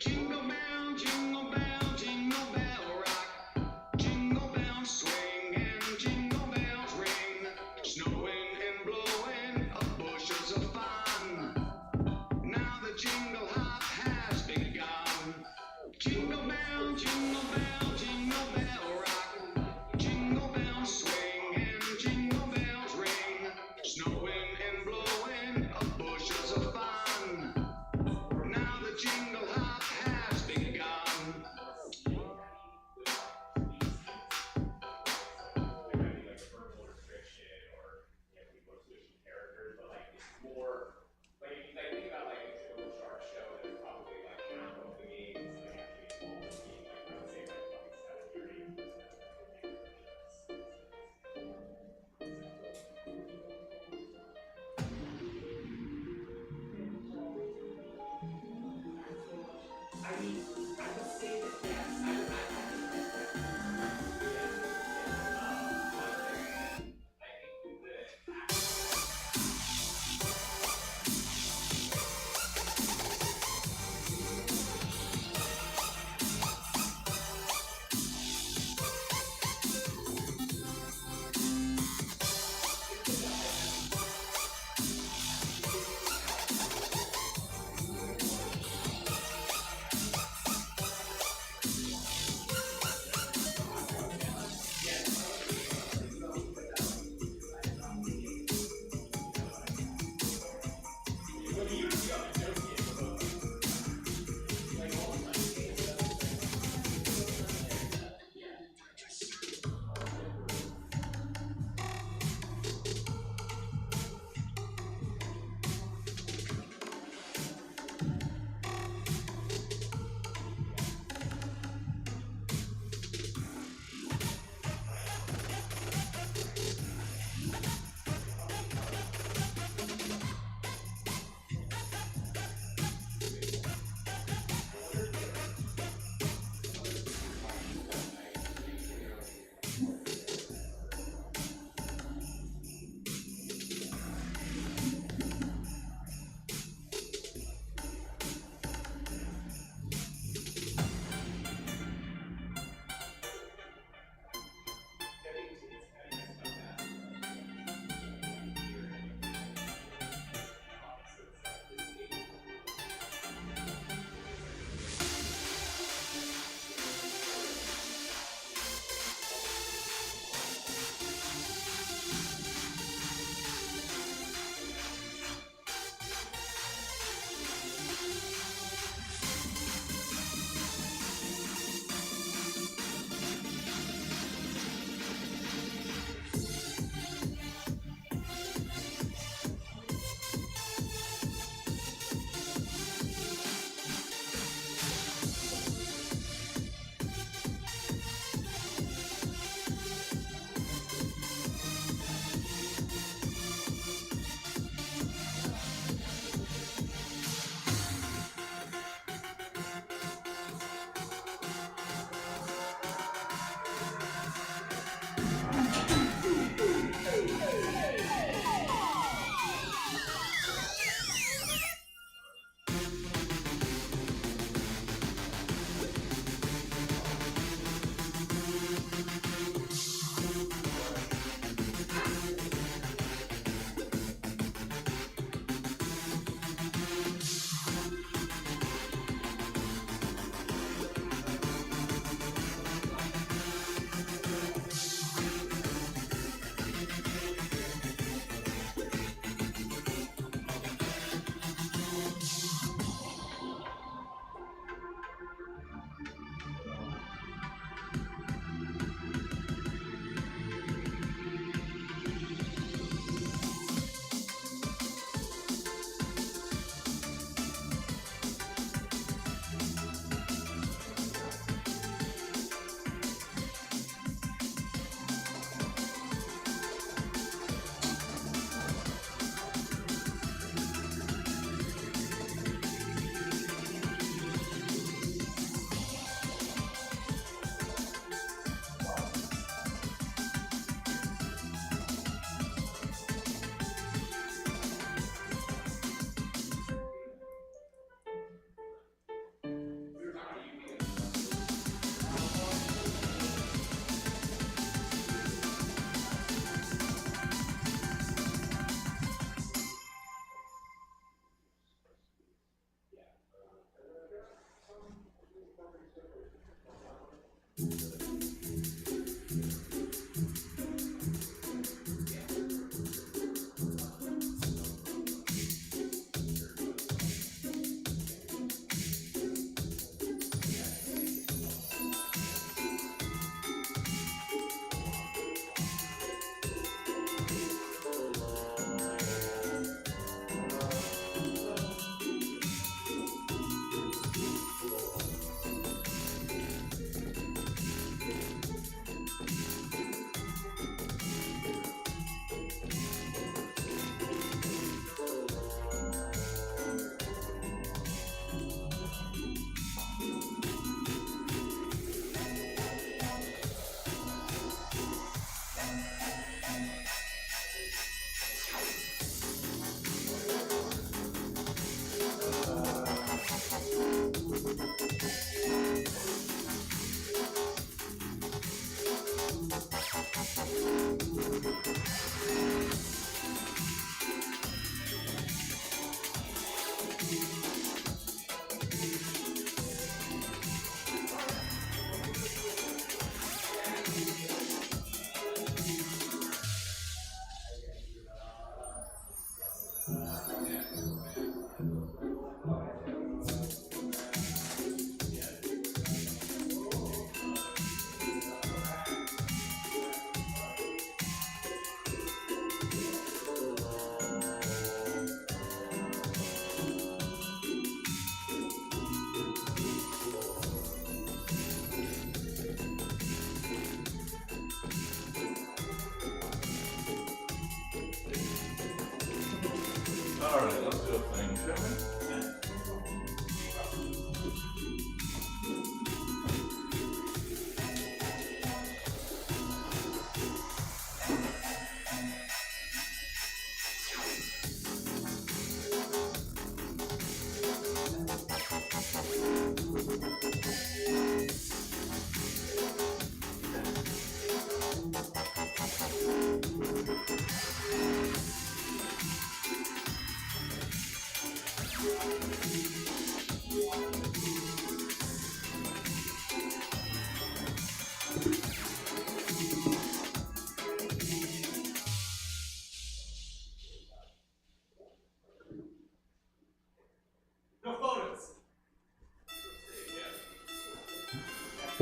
Jingle bell, jingle bell rock. Jingle bell swing Alright, let's do a thing, shall we?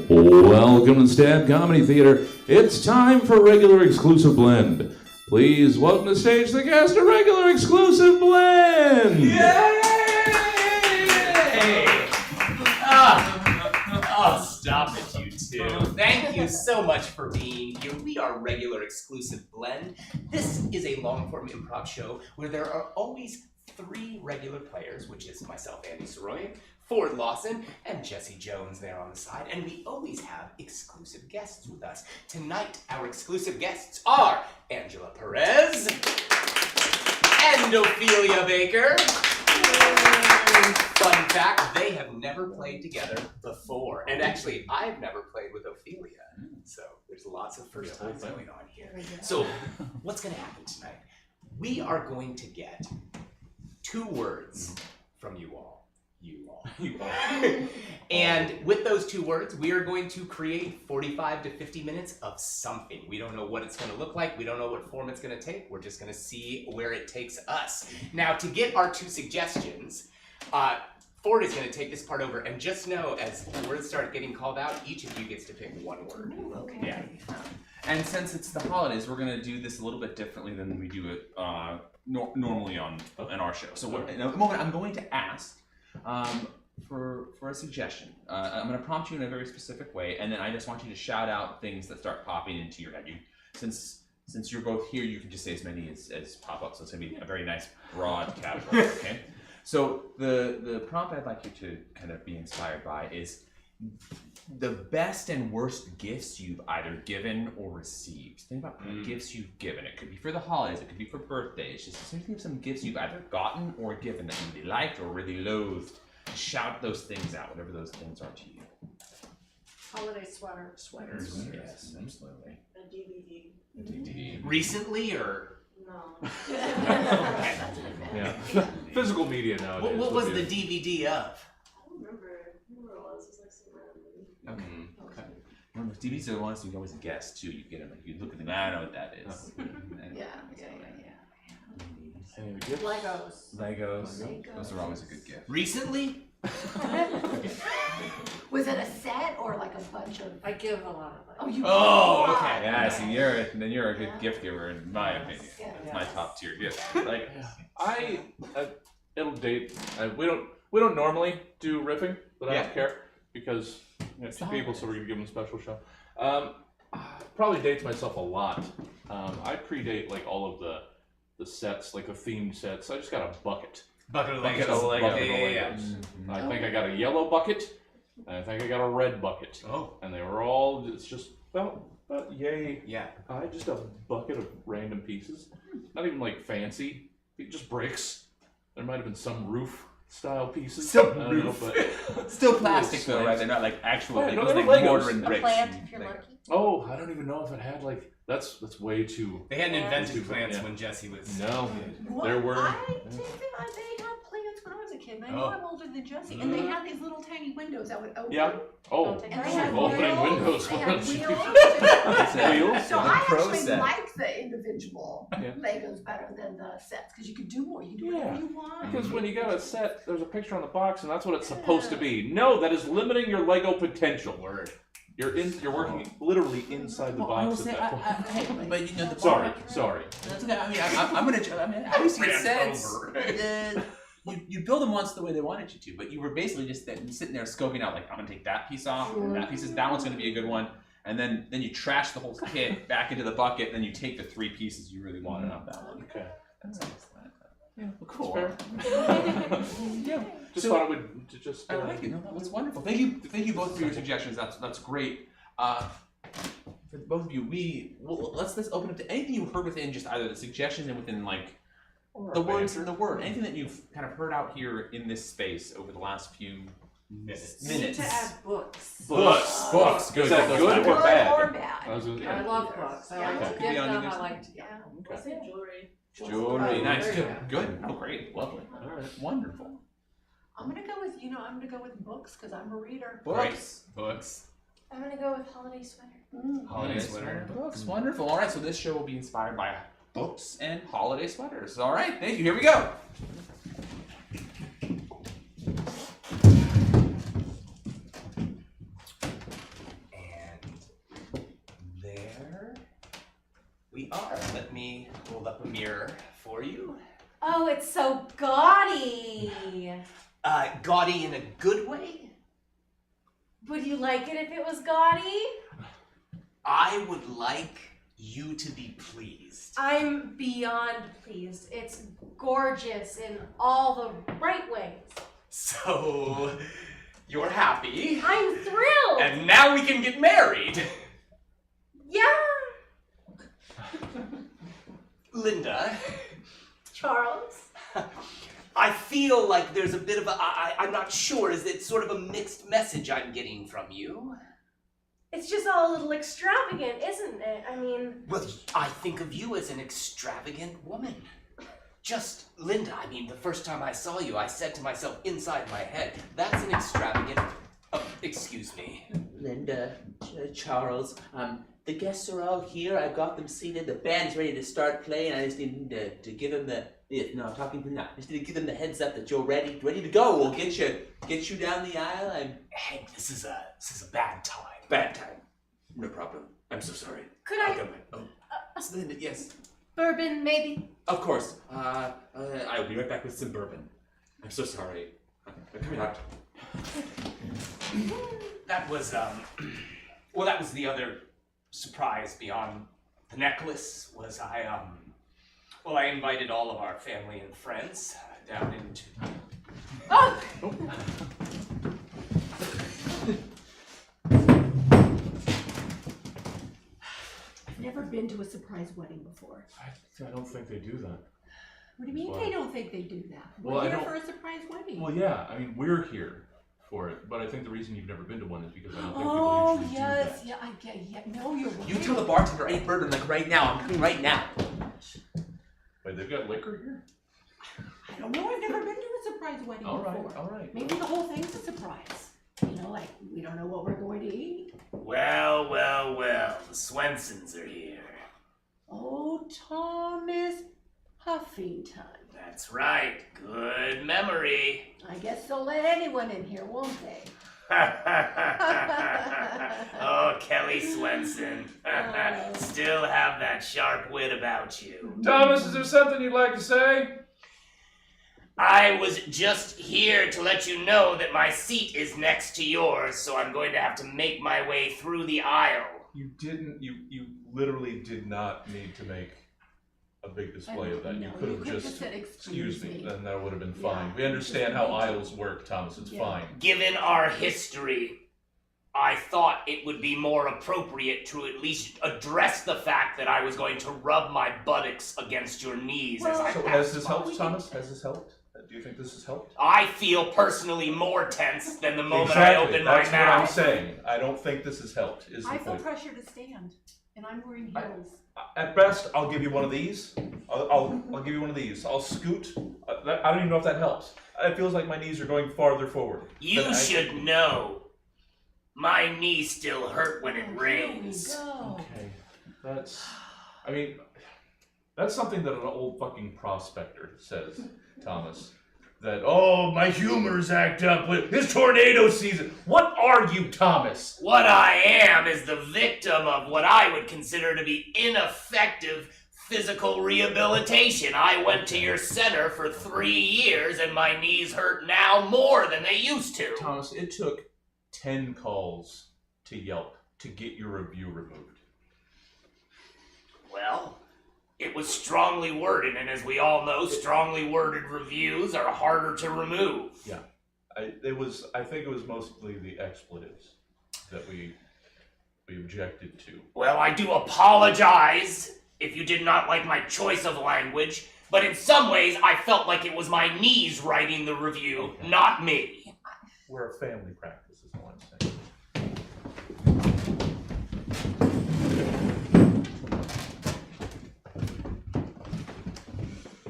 Welcome to the Stab Comedy Theater. It's time for Regular Exclusive Blend. Please welcome to the stage the cast of Regular Exclusive Blend. Yay! Oh, stop it, you two. Thank you so much for being here. We are Regular Exclusive Blend. This is a long-form improv show where there are always 3 regular players, which is myself, Andy Soroyan, Ford Lawson, and Jesse Jones there on the side, and we always have exclusive guests with us. Tonight, our exclusive guests are Angela Perez and Ophelia Baker. Fun fact, they have never played together before, and actually, I've never played with Ophelia, so there's lots of first times going on here. So, what's going to happen tonight? We are going to get 2 words from you all. And with those 2 words, we are going to create 45 to 50 minutes of something. We don't know what it's going to look like. We don't know what form it's going to take. We're just going to see where it takes us. Now, to get our 2 suggestions, Ford is going to take this part over, and just know, as the words start getting called out, each of you gets to pick 1 word. Okay. Yeah. And since it's the holidays, we're going to do this a little bit differently than we do it normally in our show. So in a moment, I'm going to ask for a suggestion. I'm going to prompt you in a very specific way, and then I just want you to shout out things that start popping into your head. Since you're both here, you can just say as many as pop up. So it's going to be a very nice broad category. Okay. So the prompt I'd like you to kind of be inspired by is the best and worst gifts you've either given or received. Think about gifts you've given. It could be for the holidays, it could be for birthdays. Just think of some gifts you've either gotten or given that you really liked or really loathed. Shout those things out, whatever those things are to you. Holiday sweaters. Yes, absolutely. A DVD. A DVD. Recently, or? No. Yeah. Physical media nowadays. What was the DVD of? I don't remember what it was. It was like some random movie. Okay. Remember, DVDs are the ones you can always guess too. You get them, like you look at them, I know what that is. Yeah. Legos. Legos. Those are always a good gift. Recently? Was it a set or like a bunch of? I give a lot of Oh, you. Oh, okay. Yeah, so you're a good gift giver in my opinion. Yeah. That's my top tier gift. Like, it'll date. We don't normally do riffing, but I don't care because we have 2 people, so we're gonna give them a special show. Probably dates myself a lot. I predate like all of the sets, like the themed sets. I just got a bucket. Bucket of Bucket Legos. of Legos. Yeah. I think I got a yellow bucket, and I think I got a red bucket. Oh. And they were all, it's just about yay. Yeah. Just a bucket of random pieces. Not even like fancy, just bricks. There might have been some roof style pieces. Some roof. But Still plastic though, right? They're not like actual. Yeah, it no, was they're like Legos. mortar and A bricks. plant if you're Like- lucky. oh, I don't even know if it had like, that's way too. They hadn't invented Too plants yeah. when Jesse was. No. Well, There were. I think that they had plants when I was a kid. I know Oh. I'm older than Jesse, and they had these little tiny windows that would open. Yeah. Oh, And they had opening wheels. windows. They had wheels. Wheels? So I Pro actually set. like the individual Yeah. Legos better than the sets because you could do more. You can do whatever Yeah. you want. Because when you got a set, there's a picture on the box, and that's what it's supposed to be. No, that is limiting your Lego potential. Word. You're working literally inside the Well, I will box say, at that point. hey, but you know the Sorry. That's okay. I mean, I'm gonna. I mean, obviously it Ran says over. you build them once the way they wanted you to, but you were basically just sitting there scoping out, like, I'm gonna take that piece off, and that piece is that one's gonna be a good one, and then you trash the whole kit back into the bucket, then you take the 3 pieces you really wanted off that one. Okay. That's nice. Yeah, cool. Fair. Yeah. Just So- thought I would just. I like it. No, that was wonderful. Thank you both for your suggestions. That's great. For both of you, let's open up to anything you heard within just either the suggestions and within like the words or the word, anything that you've kind of heard out here in this space over the last few Minutes. Need to add books. Books. Good. Is that Good good or or bad? bad. I was gonna- I love books. I like to Okay. give Yeah, them. I I like to. Yeah. I say jewelry. jewelry. Nice. There you Good. Good. Oh, great. Lovely. All right. Wonderful. I'm gonna go with books because I'm a reader. Books. Books. I'm gonna go with holiday sweater. Holiday Nice. sweater. Books. Wonderful. All right. So this show will be inspired by books and holiday sweaters. All right. Thank you. Here we go. And there we are. Let me hold up a mirror for you. Oh, it's so gaudy. Gaudy in a good way? Would you like it if it was gaudy? I would like you to be pleased. I'm beyond pleased. It's gorgeous in all the right ways. So, you're happy. I'm thrilled. And now we can get married. Yeah. Linda, Charles. I feel like there's a bit of a, I'm not sure, is it sort of a mixed message I'm getting from you? It's just all a little extravagant, isn't it? I mean, Well, I think of you as an extravagant woman. Just, Linda, I mean, the first time I saw you, I said to myself inside my head, that's an extravagant, excuse me. Linda, Charles, the guests are all here. I've got them seated. The band's ready to start playing. I just need to give them the. No, I'm talking to now. I just need to give them the heads up that you're ready to go. We'll get you down the aisle. Hey, this is a bad time. Bad time. No problem. I'm so sorry. could I'll I? go back. Oh, Linda, yes, Bourbon, maybe. of course. I'll be right back with some bourbon. I'm so sorry. I'm coming out. That was, well, that was the other surprise beyond the necklace, was I invited all of our family and friends down into... Oh, I've never been to a surprise wedding before. I don't think they do that. What do you mean Well- they don't think they do that? We're Well, I here don't- for a surprise wedding. Well, yeah. I mean, we're here for it, but I think the reason you've never been to one is because I don't think Oh, people usually yes, do yeah, I get, yeah, no, you're right. You tell the bartender I need bourbon like right now. I'm coming right now. that. Wait, they've got liquor here? I don't know, I've never been to a surprise wedding All before. right, all right. Maybe the whole thing's a surprise. You know, like, we don't know what we're going to eat. Well, the Swensons are here. Oh, Thomas Huffington. That's right, good memory. I guess they'll let anyone in here, won't they? Oh, Kelly Swenson. Oh. Still have that sharp wit about you. Thomas, is there something you'd like to say? I was just here to let you know that my seat is next to yours, so I'm going to have to make my way through the aisle. You didn't. You literally did not need to make a big display of that. No, You could have could've just said, excuse me, me. and that would have been Yeah, fine. We you understand just how need to. aisles work, Thomas. It's Yeah. fine. Given our history, I thought it would be more appropriate to at least address the fact that I was going to rub my buttocks against your knees as I So passed has this by. helped, Thomas? Has this helped? Do you think this has helped? I feel personally more tense than the moment I open my That's what I'm mouth. saying. I don't think this has helped. Is the I feel point? pressure to stand, and I'm wearing heels. At best, I'll give you one of these. I'll give you one of these. I'll scoot. I don't even know if that helps. It feels like my knees are going farther forward. You than I- should know. My knees still hurt when it rains. Here we go. Okay, that's. I mean, that's something that an old fucking prospector says, Thomas. That my humors act up. It's tornado season. What are you, Thomas? What I am is the victim of what I would consider to be ineffective physical rehabilitation. I went to your center for 3 years and my knees hurt now more than they used to. Thomas, it took 10 calls to Yelp to get your review removed. Well, It was strongly worded, and as we all know, strongly worded reviews are harder to remove. I think it was mostly the expletives that we objected to. Well, I do apologize if you did not like my choice of language, but in some ways I felt like it was my knees writing the review, not me. We're a family practice, is all I'm saying.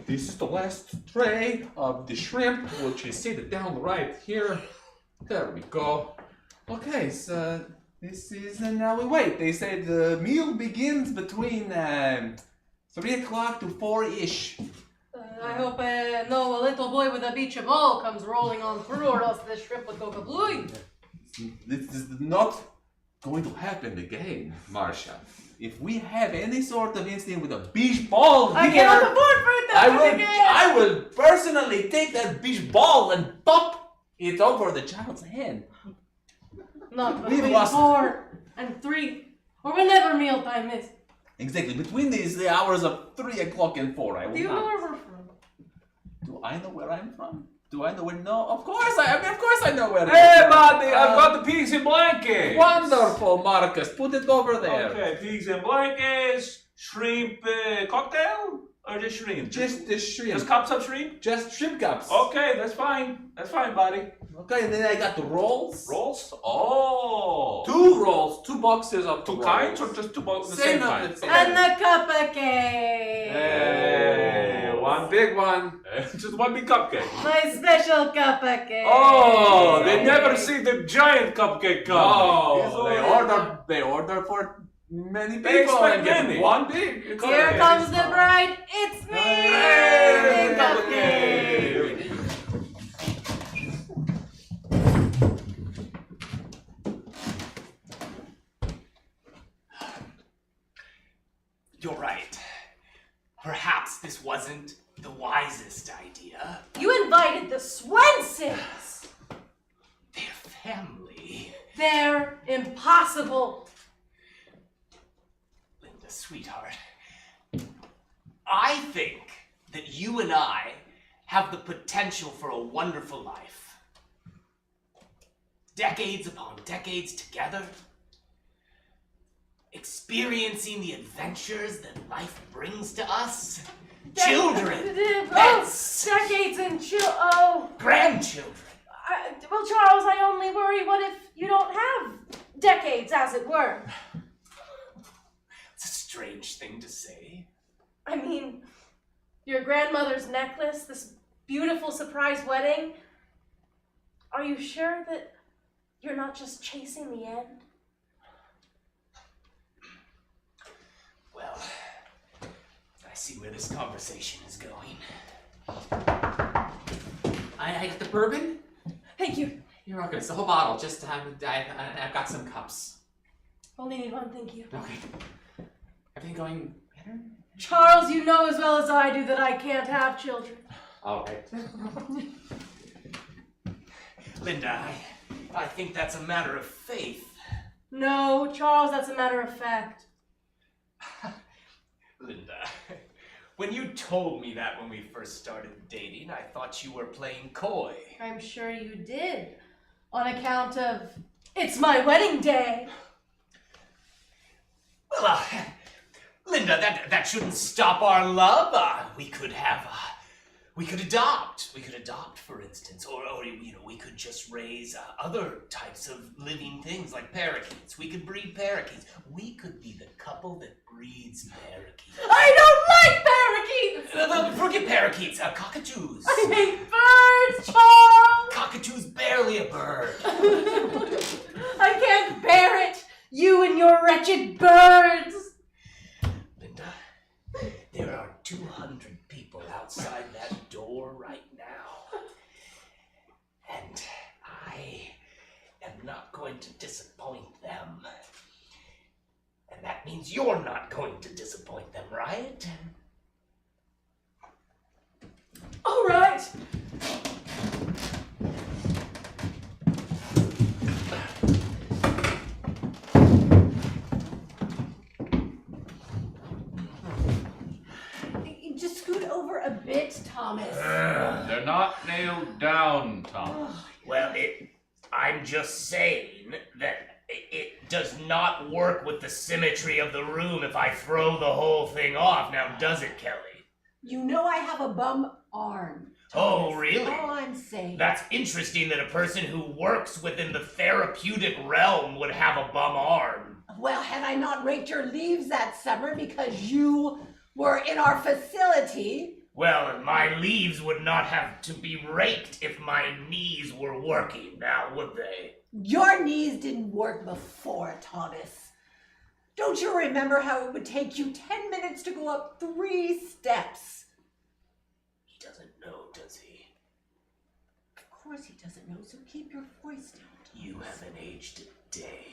This is the last tray of the shrimp, which is seated down right here. There we go. Okay, so this is, and now we wait. They say the meal begins between 3 o'clock to 4-ish. I hope no little boy with a beach ball comes rolling on through, or else this shrimp would go kablooey. This is not going to happen again, Marsha. If we have any sort of incident with a beach ball I here, cannot afford for it to happen again. I will personally take that beach ball and pop it over the child's head. Not We've between lost- 4 and 3, or whenever mealtime is. Exactly. Between the hours of 3 o'clock and 4, I will Do you know not. where we're from? Do I know where I'm from? Do I know where? No, of course of course I know where. Hey, buddy, I've got the pigs and blankets. Wonderful, Marcus. Put it over there. Okay, pigs and blankets, shrimp cocktail, or just shrimp? Just the shrimp. Just cups of shrimp? Just shrimp cups. Okay, that's fine. That's fine, buddy. Okay, and then I got the rolls. Rolls? Oh. 2 rolls, 2 boxes of Two rolls. kinds or just two both the same kind? And the cup of cake. Hey, one big one. Just one big cupcake. My special cup of cake. Oh, they never see the giant cupcake come. Oh, they order for many They people expect and get many. one big. Here Okay. comes the bride. It's me, Hey, the cupcake. You're right. Perhaps this wasn't the wisest idea. You invited the Swensons. Their family. They're impossible. Linda, sweetheart. I think that you and I have the potential for a wonderful life. Decades upon decades together. Experiencing the adventures that life brings to us. Children. Pets. Decades and Grandchildren. well, Charles, I only worry, what if you don't have decades, as it were? It's a strange thing to say. I mean, your grandmother's necklace, this beautiful surprise wedding. Are you sure that you're not just chasing the end? Well, I see where this conversation is going. I got the bourbon. Thank you. You're welcome. It's the whole bottle. Just I've got some cups. Only need one, thank you. Okay. Everything going better? Charles, you know as well as I do that I can't have children. All right. Linda, I think that's a matter of faith. No, Charles, that's a matter of fact. Linda, when you told me that when we first started dating, I thought you were playing coy. I'm sure you did. On account of, it's my wedding day. Well, Linda, that shouldn't stop our love. We could adopt. We could adopt, for instance, or we could just raise other types of living things like parakeets. We could breed parakeets. We could be the couple that breeds parakeets. I don't like parakeets! Forget parakeets. Cockatoos. I hate birds, Charles! Cockatoo's barely a bird. I can't bear it! You and your wretched birds! Linda, there are 200 people outside that door right now. And I am not going to disappoint them. And that means you're not going to disappoint them, right? All right. a bit, Thomas. They're not nailed down, Tom. Well, I'm just saying that it does not work with the symmetry of the room if I throw the whole thing off. Now, does it, Kelly? You know I have a bum arm. Oh, Thomas. really? All I'm saying. That's interesting that a person who works within the therapeutic realm would have a bum arm. Well, had I not raked your leaves that summer because you were in our facility? Well, my leaves would not have to be raked if my knees were working now, would they? Your knees didn't work before, Thomas. Don't you remember how it would take you 10 minutes to go up 3 steps? He doesn't know, does he? Of course he doesn't know, so keep your voice down, Thomas. You haven't aged a day.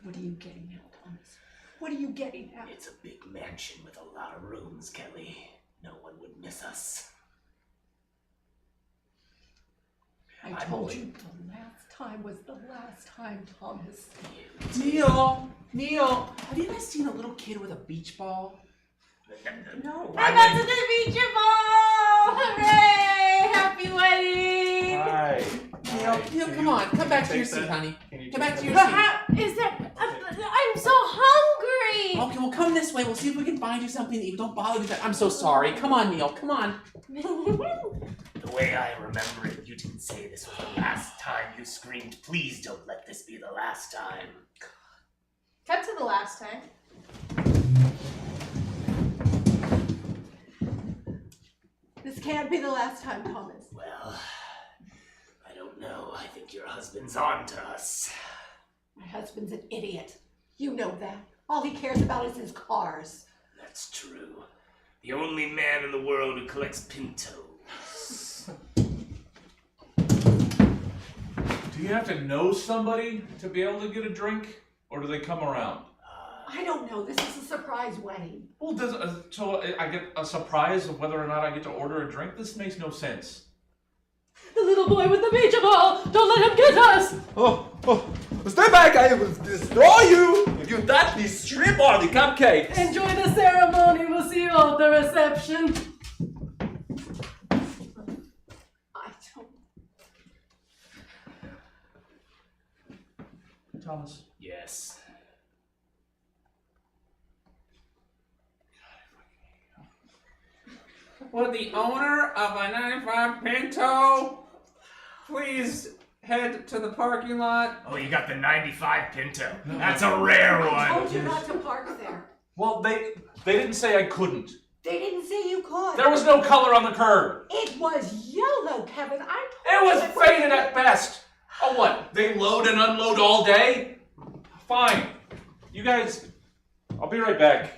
What are you getting at, Thomas? What are you getting at? It's a big mansion with a lot of rooms, Kelly. No one would miss us. I told you the last time was the last time, Thomas. Neil, have you guys seen a little kid with a beach ball? No. I'm about to beach ball! Hooray! Happy wedding! Hi. Neil, come on, come back to your seat, honey. Come back to your But seat. how is that? I'm so hungry! Okay, well, come this way. We'll see if we can find you something to eat. Don't bother me. I'm so sorry. Come on, Neil. Come on. The way I remember it, you didn't say this was the last time you screamed, please don't let this be the last time. Cut to the last time. This can't be the last time, Thomas. Well, I don't know. I think your husband's on to us. My husband's an idiot. You know that. All he cares about is his cars. That's true. The only man in the world who collects Pintos. Do you have to know somebody to be able to get a drink, or do they come around? I don't know. This is a surprise wedding. Well, so I get a surprise of whether or not I get to order a drink? This makes no sense. The little boy with the beach ball! Don't let him get us! Oh, stay back! I will destroy you if you touch the strip or the cupcakes. Enjoy the ceremony. We'll see you at the reception. I don't. Thomas. Yes. Would the owner of a 95 Pinto please head to the parking lot? Oh, you got the 95 Pinto. That's a rare I one. told you not to park there. Well, they didn't say I couldn't. They didn't say you could. There was no color on the curb. It was yellow, Kevin. I It told was you. faded at best. Oh, what? They load and unload all day? Fine. You guys, I'll be right back.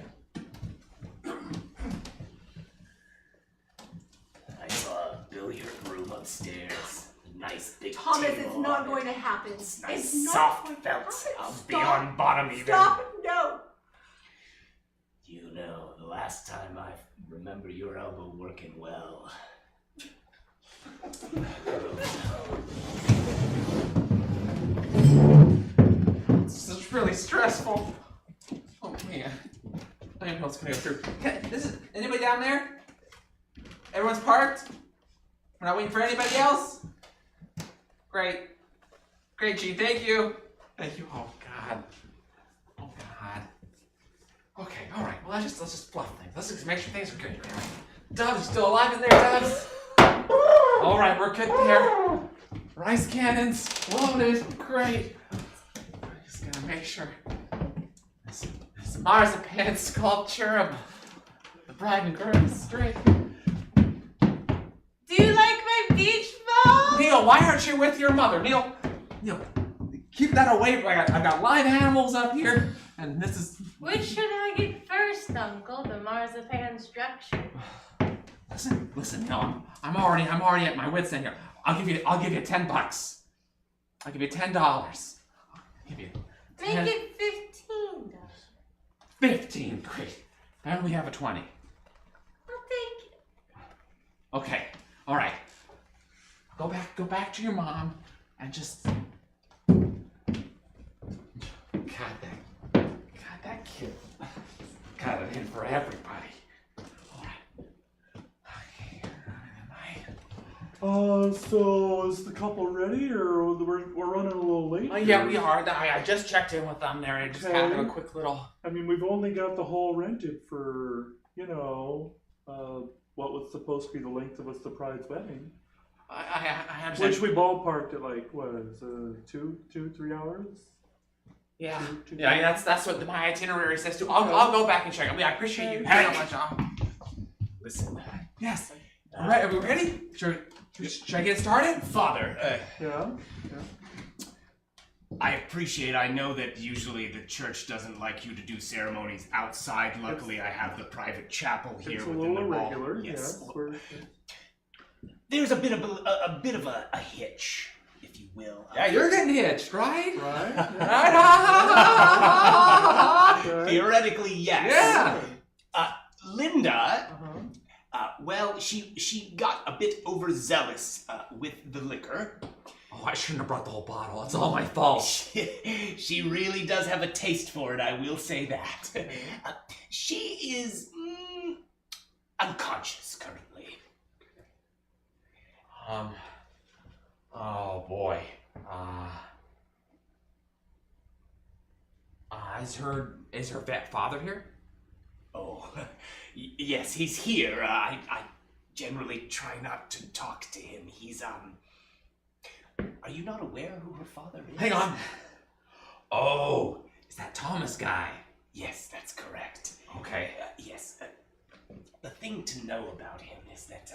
I saw a billiard room upstairs. Nice big Thomas, table it's not on going it. to happen. It's nice It's not soft going to felt. happen. I'll be Stop. on bottom even. Stop. No. You know, the last time I remember your elbow working well. This is really stressful. Oh man. I don't know what's gonna go through. Anybody down there? Everyone's parked? We're not waiting for anybody else? Great. Great, Gene. Thank you. Thank you. Oh god. Oh god. Okay, alright. Well, let's just fluff things. Let's just make sure things are good. Dubs, you still alive in there, Dubs? Alright, we're good there. Rice cannons loaded. Great. I just gotta make sure this marzipan sculpture of the bride and groom is straight. Do you like my beach ball? Neil, why aren't you with your mother? Neil, keep that away. I've got live animals up here, and this is. Which should I get first, Uncle? The marzipan structure. Listen, Neil. I'm already at my wits' end here. I'll give you $10. I'll give you $10. I'll give you. Make 10. it $15. 15. Great. I only have a 20. I'll take it. Okay. All right. Go back to your mom, and just. God, that kid. God, had it in for everybody. So is the couple ready, or we're running a little late? Yeah, we are. I just checked in with them there. I just kind of Okay. a quick little. I mean, we've only got the hall rented for, what was supposed to be the length of a surprise wedding. I understand. Which we ballparked at like, what is 3 hours? Yeah. Two- Yeah, that's what my itinerary says too. I'll go back and check. I appreciate you so much. Listen. Yes. All right, are we ready? Should I get started? Father, Yeah. I know that usually the church doesn't like you to do ceremonies outside. Luckily, I have the private chapel here It's a within little the wall. irregular, Yes. we're- There's a bit of a hitch, if you will. Yeah, you're getting hitched, right? Right? Right. Theoretically, yes. Yeah. Linda, Uh-huh. she got a bit overzealous with the liquor. Oh, I shouldn't have brought the whole bottle. It's all my fault. She really does have a taste for it, I will say that. She is unconscious currently. Oh boy. Is her father here? Oh, yes, he's here. I generally try not to talk to him. He's, Are you not aware who her father is? Hang on. Oh, is that Thomas guy? Yes, that's correct. Okay. Yes. The thing to know about him is that,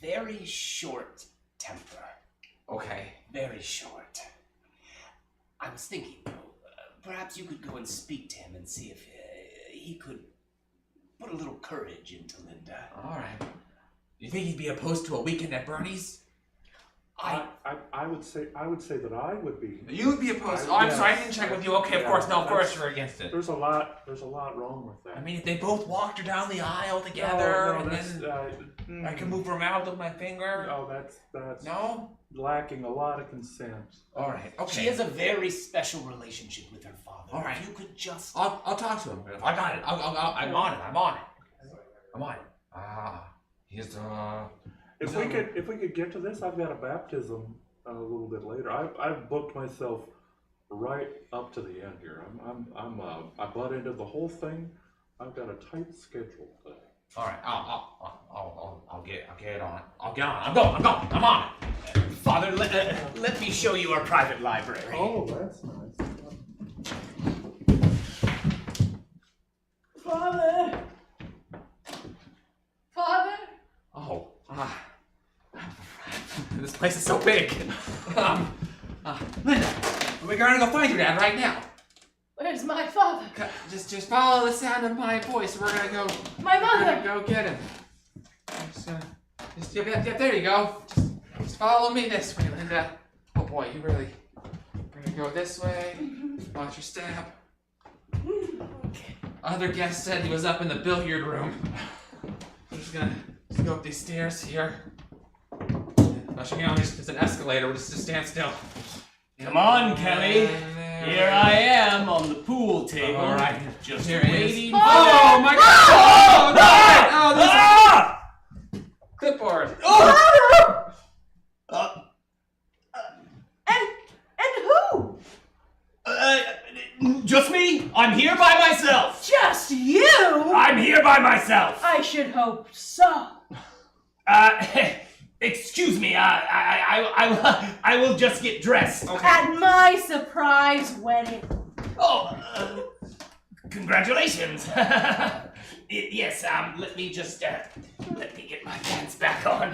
very short temper. Okay. Very short. I was thinking, though, perhaps you could go and speak to him and see if he could put a little courage into Linda. All right. You think he'd be opposed to a weekend at Bernie's? I would say that I would be. You would be opposed. Oh, I'm sorry, I didn't check with you. Okay, of course, no, of course you're against it. There's a lot wrong with that. I mean, if they both walked her down the aisle together, No, and that's, then I can move her mouth with my finger. Oh, that's No. lacking a lot of consent. All right. Okay. She has a very special relationship with her father. All right. If you could just... I'll talk to him. I got it. I'm on it. I'm on it. He's If we could get to this, I've got a baptism a little bit later. I've booked myself right up to the end here. I butt into the whole thing. I've got a tight schedule. all right. I'll get on it. I'll get on it. I'm going. I'm on it. Father, let me show you our private library. Oh, that's nice. Father! Father? Oh. This place is so big. Linda, we're gonna go find your dad right now. Where's my father? Just follow the sound of my voice. We're gonna go. My We're gonna mother! go get him. Yep, there you go. Just follow me this way, Linda. Oh boy, you really. We're gonna go this way. Watch your step. Other guest said he was up in the billiard room. We're just gonna go up these stairs here. There's an escalator. We'll just stand still. Come on, Kelly. There. Here I am on the pool table. All right. Just Here he is. waiting. Oh my God! Oh, no! Oh, this is clipboard. And who? Just me? I'm here by myself. Just you? I'm here by myself. I should hope so. Excuse me. I will just get dressed. At my surprise wedding. Oh, congratulations. Yes. Let me get my pants back on.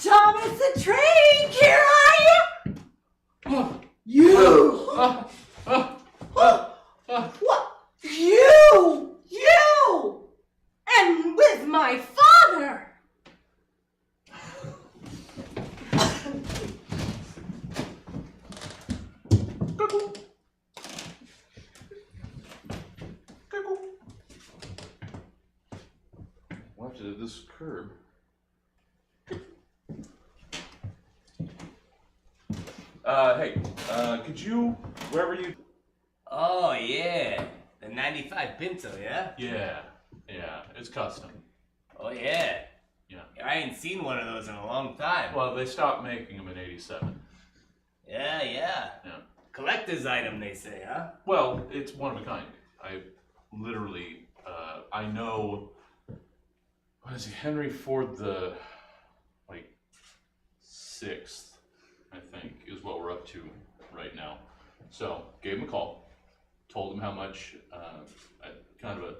Thomas the Train, here I am! Oh, You! What? You! And with my father! Watch this curb. Hey, could you, wherever you... Oh yeah, A 95 Pinto, yeah? Yeah, it's custom. Oh, yeah. Yeah. I ain't seen one of those in a long time. Well, they stopped making them in '87. Yeah. Collector's item, they say, huh? Well, it's one of a kind. I literally, I know, what is he, Henry Ford the, like, 6th, I think, is what we're up to right now. So, gave him a call, told him how much, kind of a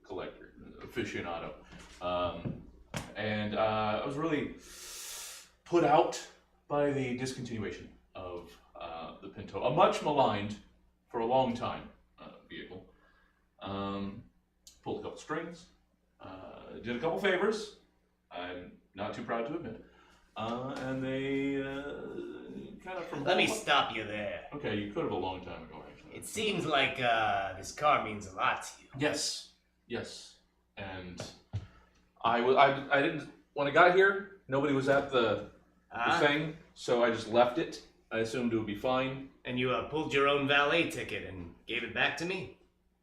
collector, aficionado, and I was really put out by the discontinuation of the Pinto, a much maligned for a long time vehicle. Pulled a couple strings, did a couple favors, I'm not too proud to admit, and they kind of from... Let me stop you there. Okay, you could have a long time ago, actually. It seems like this car means a lot to you. Yes, and I didn't, when I got here, nobody was at the thing, so I just left it. I assumed it would be fine. And you pulled your own valet ticket and gave it back to me?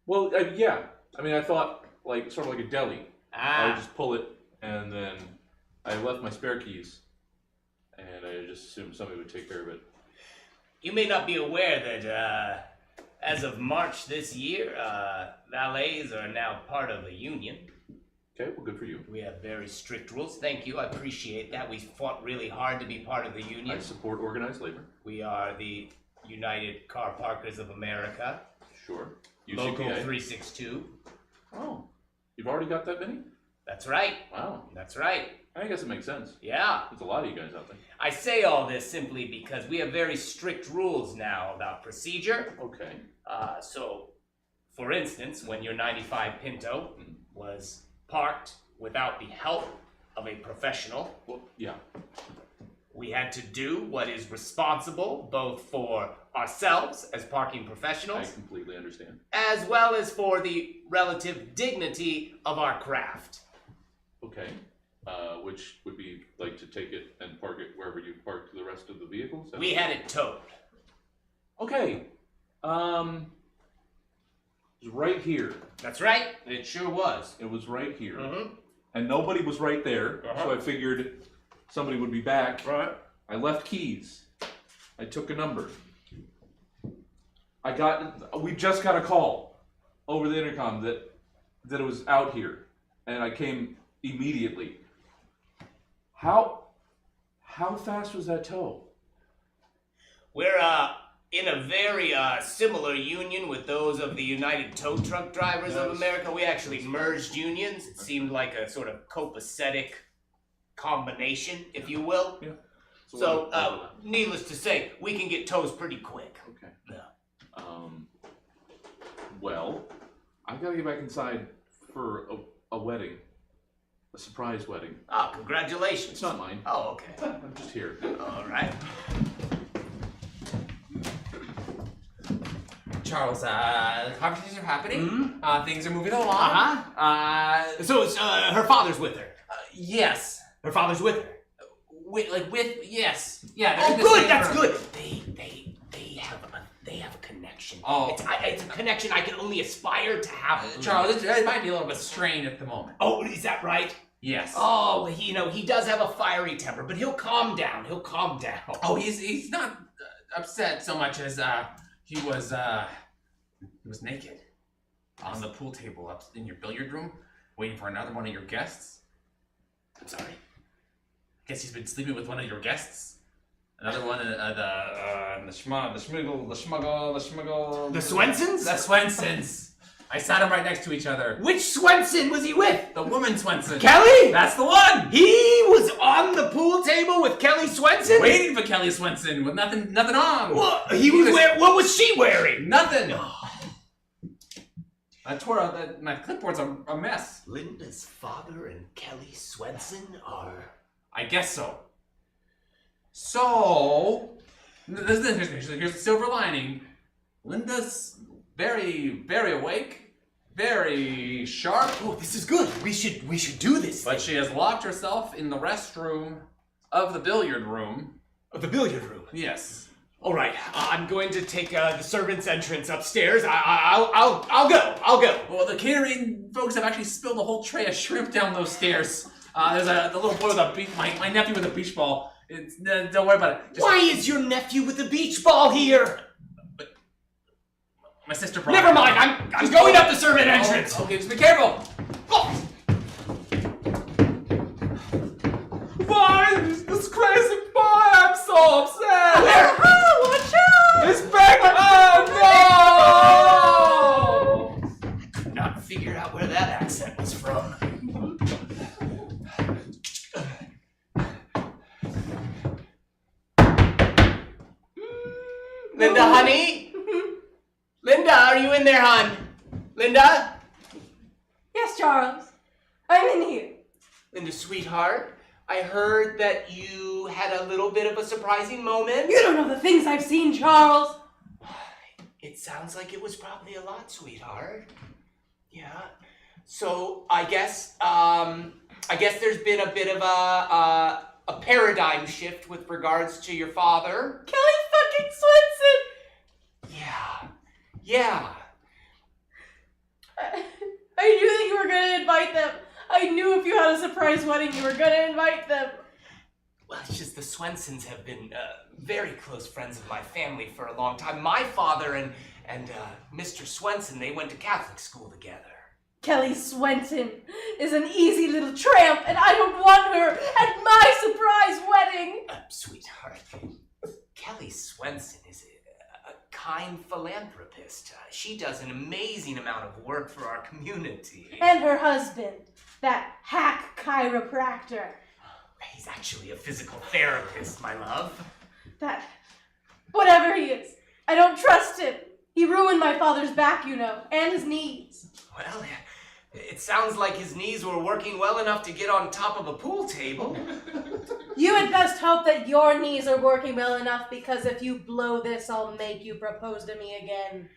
Well, yeah. I mean, I thought, like, sort of like a deli. I would just pull it, and then I left my spare keys, and I just assumed somebody would take care of it. You may not be aware that as of March this year, valets are now part of a union. Okay, well, good for you. We have very strict rules. Thank you. I appreciate that. We fought really hard to be part of the union. I support organized labor. We are the United Car Parkers of America. Sure. Local UCPA. 362. Oh, you've already got that many? That's right. Wow. That's right. I guess it makes sense. Yeah. There's a lot of you guys out there. I say all this simply because we have very strict rules now about procedure. Okay. So, for instance, when your 95 Pinto was parked without the help of a professional, Well, yeah. we had to do what is responsible both for ourselves as parking I professionals, completely understand. as well as for the relative dignity of our craft. Okay. Which would be like to take it and park it wherever you parked the rest of the vehicles? We had it towed. Okay. It was right here. That's right. It sure was. It was right here. Mm-hmm. And nobody was right there, so I figured somebody would be back. Right. I left keys. I took a number. We just got a call over the intercom that it was out here, and I came immediately. How fast was that tow? We're in a very similar union with those of the United Tow Truck Drivers of America. We actually merged unions. It seemed like a sort of copacetic combination, if you will. Yeah. So, needless to say, we can get tows pretty quick. Okay. Yeah. Well, I gotta get back inside for a wedding. A surprise wedding. Ah, congratulations. It's not mine. Oh, okay. I'm just here. All right. Charles, conversations are happening. Things are moving along. Uh-huh. So it's, her father's with her. Yes. Her father's with her. Yes. Yeah. they're Oh, in the good. same That's room. good. They have a connection. Oh. It's a connection I can only aspire to have. Charles, it might be a little bit strained at the moment. Oh, is that right? Yes. Oh, he does have a fiery temper, but he'll calm down. Oh, he's not upset so much as he was naked on the pool table up in your billiard room, waiting for another one of your guests. I'm sorry. Guess he's been sleeping with one of your guests. Another one, the schmuggle. The Swensons? The Swensons. I sat them right next to each other. Which Swenson was he with? The woman Swenson. Kelly? That's the one. He was on the pool table with Kelly Swenson? Waiting for Kelly Swenson with nothing on. What? What was she wearing? Nothing. I tore out my clipboard's a mess. Linda's father and Kelly Swenson are... I guess so. So, here's the silver lining. Linda's very, very awake, very sharp. Oh, this is good. We should do this. But she has locked herself in the restroom of the billiard room. The billiard room. Yes. All right, I'm going to take the servants' entrance upstairs. I'll go. Well, the catering folks have actually spilled a whole tray of shrimp down those stairs. There's the little boy with a my nephew with a beach ball. Don't worry about it. Why is your nephew with the beach ball here? My sister brought Never mind. I'm going up the servant entrance. Okay, just be careful. Oh. Why? This crazy boy, I'm so upset! Watch out! It's back! Oh no! I could not figure out where that accent was from. Linda, honey? Linda, are you in there, hon? Linda? Yes, Charles. I'm in here. Linda, sweetheart, I heard that you had a little bit of a surprising moment. You don't know the things I've seen, Charles. It sounds like it was probably a lot, sweetheart. Yeah. So I guess there's been a bit of a paradigm shift with regards to your father. Kelly fucking Swenson! Yeah. I knew that you were gonna invite them. I knew if you had a surprise wedding, you were gonna invite them. Well, it's just the Swensons have been very close friends of my family for a long time. My father and Mr. Swenson, they went to Catholic school together. Kelly Swenson is an easy little tramp, and I don't want her at my surprise wedding. Sweetheart, Kelly Swenson is a kind philanthropist. She does an amazing amount of work for our community. And her husband, that hack chiropractor. He's actually a physical therapist, my love. That, whatever he is, I don't trust him. He ruined my father's back, you know, and his knees. Well, it sounds like his knees were working well enough to get on top of a pool table. You had best hope that your knees are working well enough, because if you blow this, I'll make you propose to me again.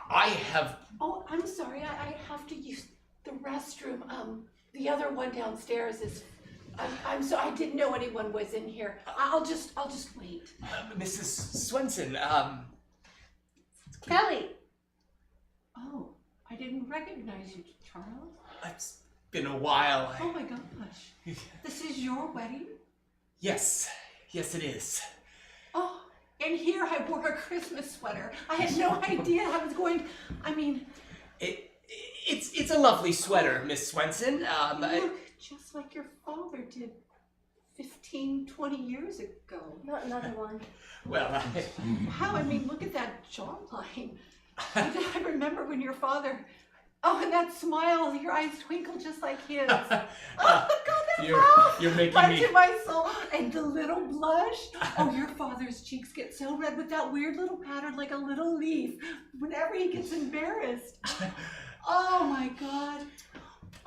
I have... Oh, I'm sorry. I have to use the restroom. The other one downstairs is... I'm so I didn't know anyone was in here. I'll just wait. Mrs. Swenson, Kelly. Oh, I didn't recognize you, Charles. It's been a while. Oh my gosh. This is your wedding? Yes, it is. Oh, and here I wore a Christmas sweater. I had no idea I was going. I mean, It's a lovely sweater, Miss Swenson. you look just like your father did 15, 20 years ago. Not another one. Well, How? I mean, look at that jawline. I remember when your father. Oh, and that smile, your eyes twinkle just like his. Oh, God, that's You're making right me. to my soul. And the little blush. Oh, your father's cheeks get so red with that weird little pattern like a little leaf whenever he gets embarrassed. Oh, my God.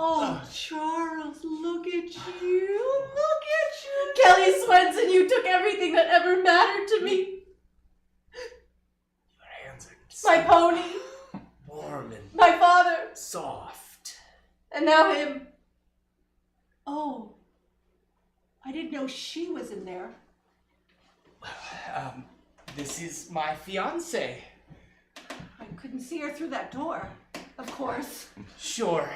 Oh, Charles, look at you. Look at you. Kelly Swenson, you took everything that ever mattered to me. your hands are My pony, warm and my father, soft. and now him. Oh, I didn't know she was in there. This is my fiance. I couldn't see her through that door, of course. Sure.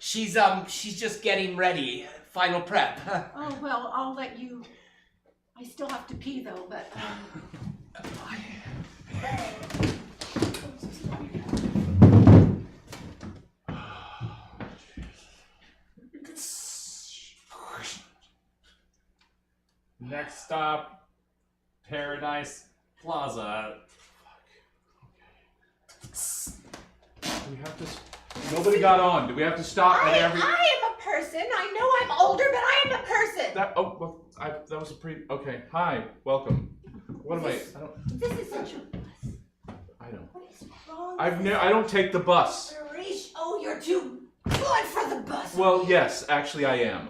She's just getting ready. Final prep. Oh, well, I'll let you. I still have to pee, though, but. Next stop, Paradise Plaza. We have to. Nobody got on. Do we have to stop at every? I am a person. I know I'm older, but I am a person. That that was a pretty. Okay. Hi. Welcome. What am I? This is such a bus. I don't. What is wrong? I don't take the bus. Harish, oh, you're too good for the bus. Well, yes, actually, I am.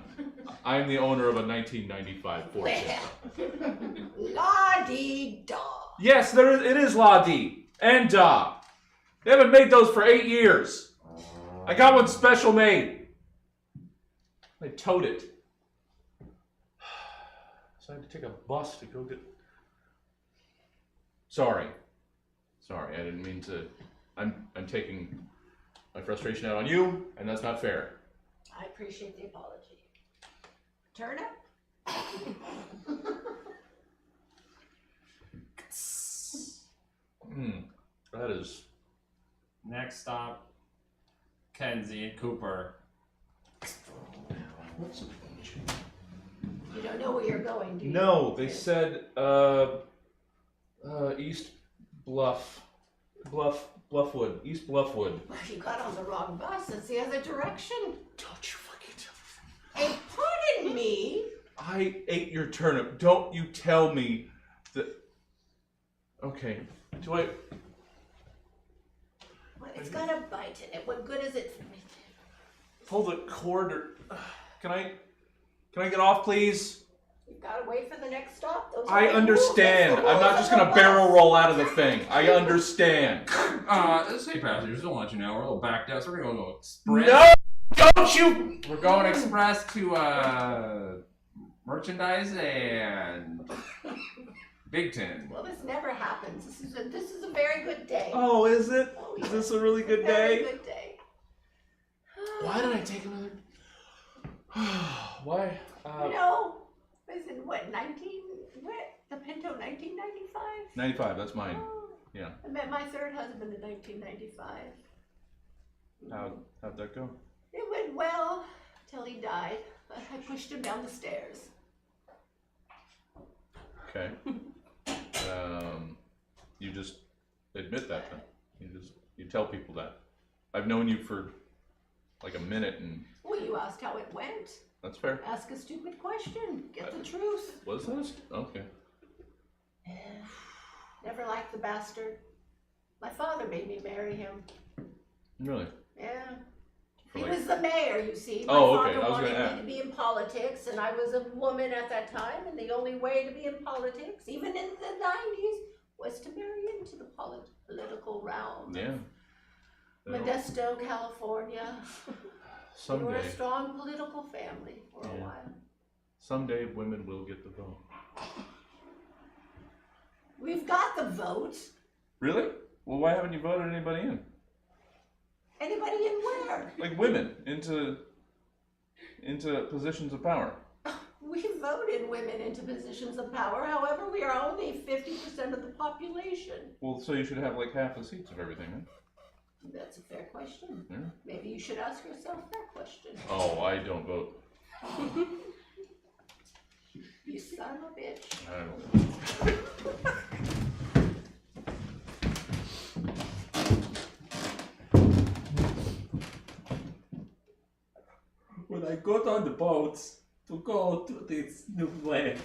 I am the owner of a 1995 Ford. La-dee-da. Yes, it is La Di and Da. They haven't made those for 8 years. I got one special made. They towed it. So I had to take a bus to go get. Sorry. Sorry, I didn't mean to. I'm taking my frustration out on you, and that's not fair. I appreciate the apology. Turnip? That is. Next stop, Kenzie and Cooper. You don't know where you're going, do you? No, they said East Bluffwood, East Bluffwood. Well, you got on the wrong bus. It's the other direction. Don't you fucking tell Hey, pardon me. I ate your turnip. Don't you tell me that. Okay. Do I? Well, it's got a bite in it. What good is it for me? Pull the cord or. Can I get off, please? You've got to wait for the next stop. Those I are the understand. rules. I'm not just gonna barrel roll out of the thing. I understand. Say passengers, don't let you know, we're a little backed out, so we're gonna go express. No! Don't you! We're going express to merchandise and Big Ten. Well, this never happens. This is a very good day. Oh, is it? Oh, Is yes. this a really good Very day? good day. Why did I take another? Why? You know, was in what, the Pinto 1995? 95. That's mine. Oh, Yeah. I met my third husband in 1995. How'd that go? It went well till he died. I pushed him down the stairs. Okay. You just admit that then. You tell people that. I've known you for like a minute, and Well, you asked how it went. that's fair. Ask a stupid question. Get the truth. Was this? Okay. Never liked the bastard. My father made me marry him. Really? Yeah. For He like- was the mayor, you see. My Oh, okay. father I was wanted gonna me to be in politics, and I was a woman at that time, and the only way to be in politics, even in the 90s, was to marry into the political realm. Yeah. They don't- Modesto, California. We were a Someday, strong political family for a Yeah. while. someday women will get the vote. We've got the vote. Really? Well, why haven't you voted anybody in? Anybody in where? Like women into positions of power. We voted women into positions of power. However, we are only 50% of the population. Well, so you should have like half the seats of everything, huh? That's a fair question. Yeah. Maybe you should ask yourself that question. Oh, I don't vote. You son of a bitch. I don't. When I got on the boat to go to this new planet,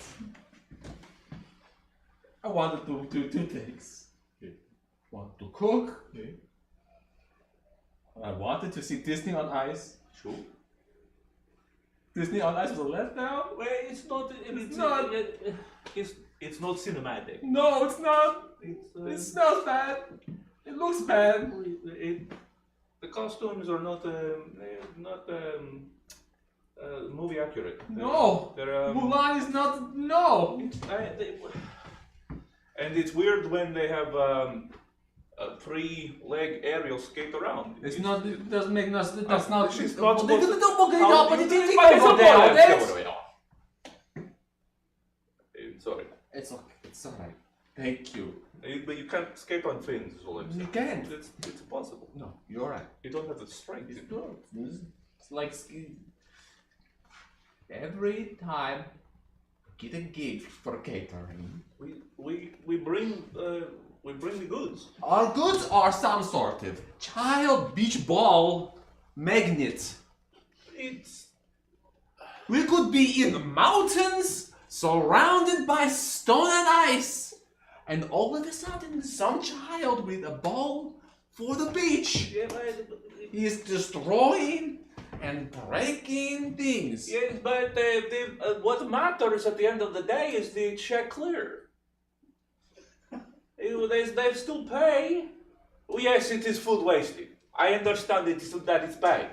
I wanted to do two things. Want to cook. I wanted to see Disney on Ice. Sure. Disney on Ice was a letdown. Well, it's not. It's not cinematic. No, it's not. It It's smells bad. It looks bad. the costumes are not movie accurate. No. They're Mulan is not. No. and it's weird when they have a 3-leg aerial skate around. It's not. It doesn't make no. That's not. It's not supposed to- Sorry. It's okay. It's alright. Thank you. But you can't skate on fins, is all I'm saying. You can. It's impossible. No, you're right. You don't have the strength. It's good. It's like every time get a gig for catering. We bring the goods. Our goods are some sort of child beach ball magnet. It's We could be in the mountains, surrounded by stone and ice, and all of a sudden, some child with a ball for the beach. yeah, but, He is destroying and breaking things. yes, but what matters at the end of the day is the check clear. They still pay. Oh, yes, it is food wasted. I understand that it's bad,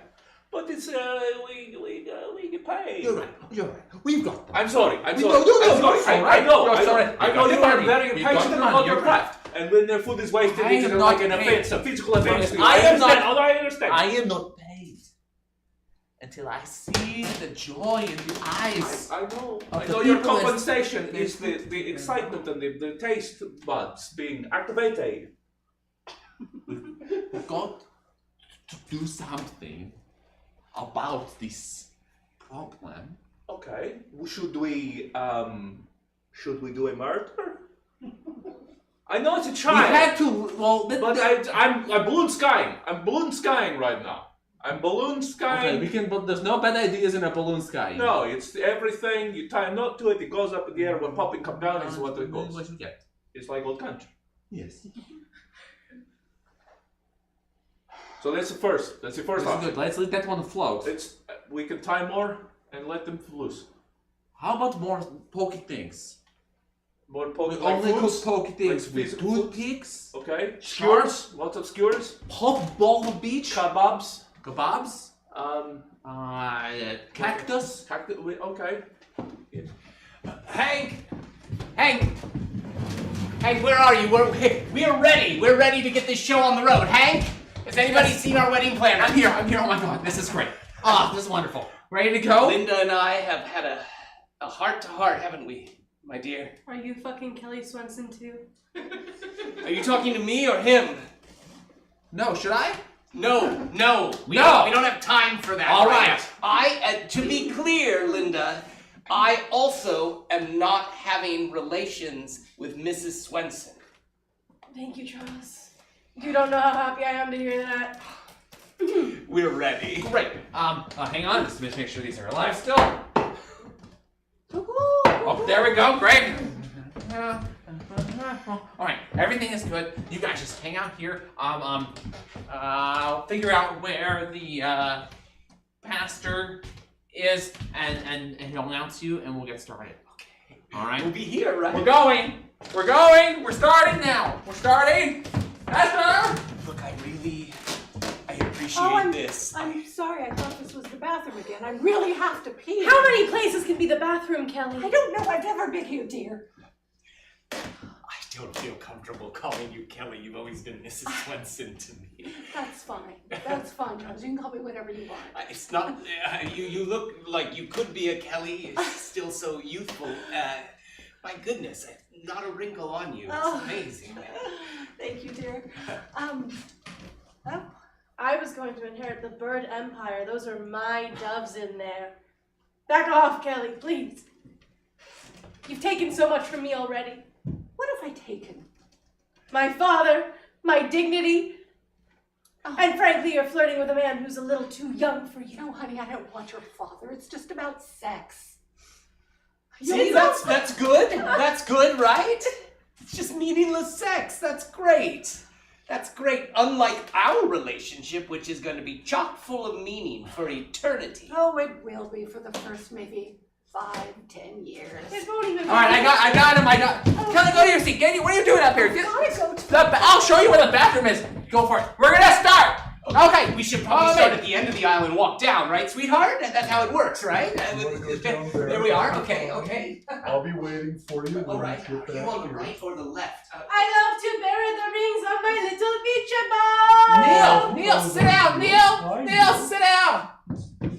but it's we get paid. You're right. We've got them. I'm sorry. I'm We sorry. know- I'm sorry. you're I know. You're I sorry. know. I We've know got you the are money. very We've got impatient the money. about your You're craft. And when their food is wasted, I it is am like not an paid. offense, a physical offense. to you. I am understand. not- I understand. I am not paid until I see the joy in the eyes. I know. Of I the know your people is- compensation is the excitement and the taste buds being activated. We've got to do something about this problem. Okay. Should we do a murder? I know it's a We child, had to. Well, but I'm balloon skying. I'm balloon skying right now. I'm balloon Okay, skying. we can. But there's no bad ideas in a balloon sky. No, it's everything. You tie a knot to it. It goes up in the air. When popping come down is what it goes. What you get? It's like old country. Yes. So that's the first. That's the first This is option. good. Let's let that one float. It's we can tie more and let them loose. How about more pokey things? More We poke like only cook foods. pokey things Like with physical foods? toothpicks, Okay. Skewers? Skewers. Lots of skewers. hot ball beach, Kebabs. kebabs, cactus. Okay. Hank, where are you? We are ready. We're ready to get this show on the road. Hank, has anybody seen our wedding planner? I'm here. Oh my god, this is great. Ah, this is wonderful. Ready to go? Linda and I have had a heart-to-heart, haven't we, my dear? Are you fucking Kelly Swenson too? Are you talking to me or him? No, should I? No. We No. don't have time for that. All right. To be clear, Linda, I also am not having relations with Mrs. Swenson. Thank you, Charles. You don't know how happy I am to hear that. We're ready. Great. Hang on. Just make sure these are alive still. Oh, there we go. Great. All right. Everything is good. You guys just hang out here. I'll figure out where the pastor is, and he'll announce you, and we'll get started. Okay. All right. We'll be here, right? We're going. We're starting now. We're starting. Pastor. Look, I appreciate this. I'm sorry, I thought this was the bathroom again. I really have to pee. How many places can be the bathroom, Kelly? I don't know, I've never been here, dear. I don't feel comfortable calling you Kelly. You've always been Mrs. Swenson to me. That's fine. That's fine, Charles. You can call me whatever you want. It's not. You look like you could be a Kelly. Still so youthful. My goodness, not a wrinkle on you. It's Oh. amazing. Thank you, dear. I was going to inherit the bird empire. Those are my doves in there. Back off, Kelly, please. You've taken so much from me already. What have I taken? My father, my dignity, and frankly, you're flirting with a man who's a little too young for you. No, honey, I don't want your father. It's just about sex. See, that's good. That's good, right? It's just meaningless sex. That's great. That's great. Unlike our relationship, which is going to be chock full of meaning for eternity. Oh, it will be for the first maybe 5-10 years. It won't even All right, I got him. Kelly, go to your seat. What are you doing up here? Gotta go to I'll show you where the bathroom is. Go for it. We're gonna start. Okay. We should probably start at the end of the aisle and walk down, right, sweetheart? That's how it works, right? You wanna go down there? There we are. Okay. I'll be waiting for you All when right. you get You back on the here. right or the left? I love to bury the rings on my little beach ball. Neil, sit down. Neil, sit down.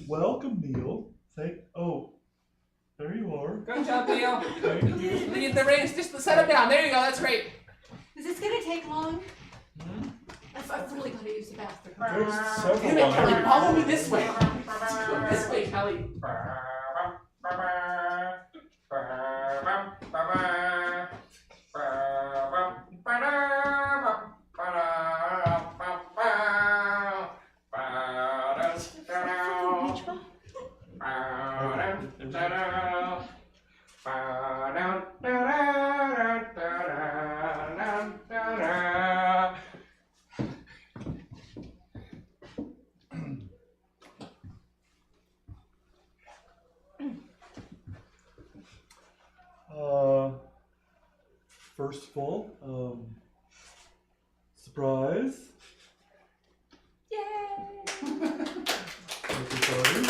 Welcome, Neil. There you are. Good job, Neil. Thank you. Leave the rings. Just set them down. There you go. That's great. Is this gonna take long? I've really gotta use the bathroom. There's several Kelly, on every follow me floor. this way. This way, Kelly. First of all, surprise. Yay! Everybody.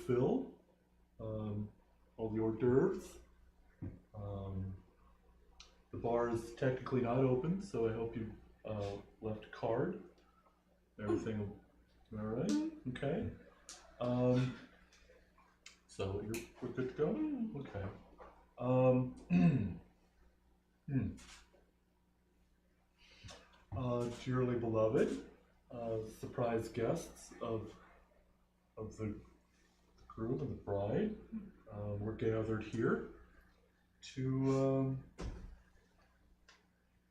fill, all the hors d'oeuvres. The bar is technically not open, so I hope you left a card. Everything all right? Okay. So we're good to go? Okay. Dearly beloved, surprise guests of the groom and the bride, we're gathered here to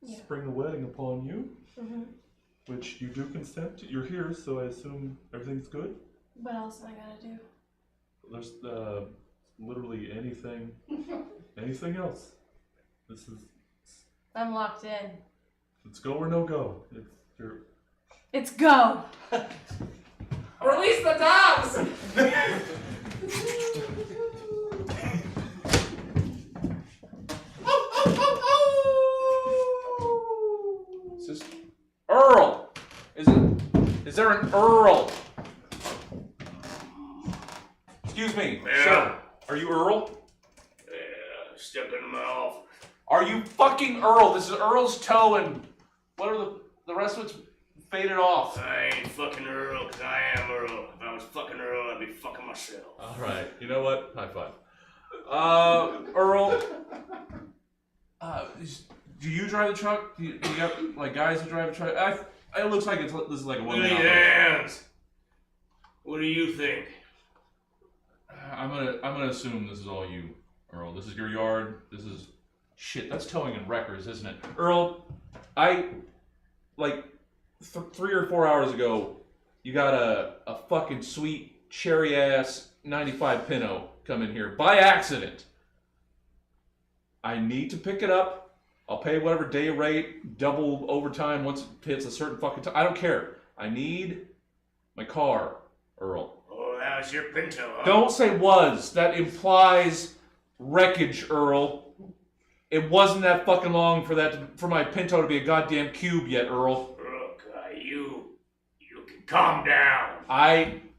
spring the wedding upon you, which you do consent to. You're here, so I assume everything's good. What else am I gonna do? There's literally anything else. This is I'm locked in. it's go or no go. It's go! Release the dogs! Is this Earl? Is there an Earl? Excuse me, sir. Are you Earl? Yeah, step in my office. Are you fucking Earl? This is Earl's toe and what are the rest of it's faded off. I ain't fucking Earl, cause I am Earl. If I was fucking Earl, I'd be fucking myself. Alright, you know what? High five. Earl, do you drive the truck? Do you got like guys who drive the truck? It looks like this is like a Give me one-man your operation. hands. What do you think? I'm gonna assume this is all you, Earl. This is your yard. This is shit. That's towing and wreckers, isn't it, Earl? I like 3 or 4 hours ago. You got a fucking sweet cherry ass 95 Pinto come in here by accident. I need to pick it up. I'll pay whatever day rate, double overtime once it hits a certain fucking time. I don't care. I need my car, Earl. Oh, that was your Pinto, huh? Don't say was. That implies wreckage, Earl. It wasn't that fucking long for my Pinto to be a goddamn cube yet, Earl. Look, you can calm down.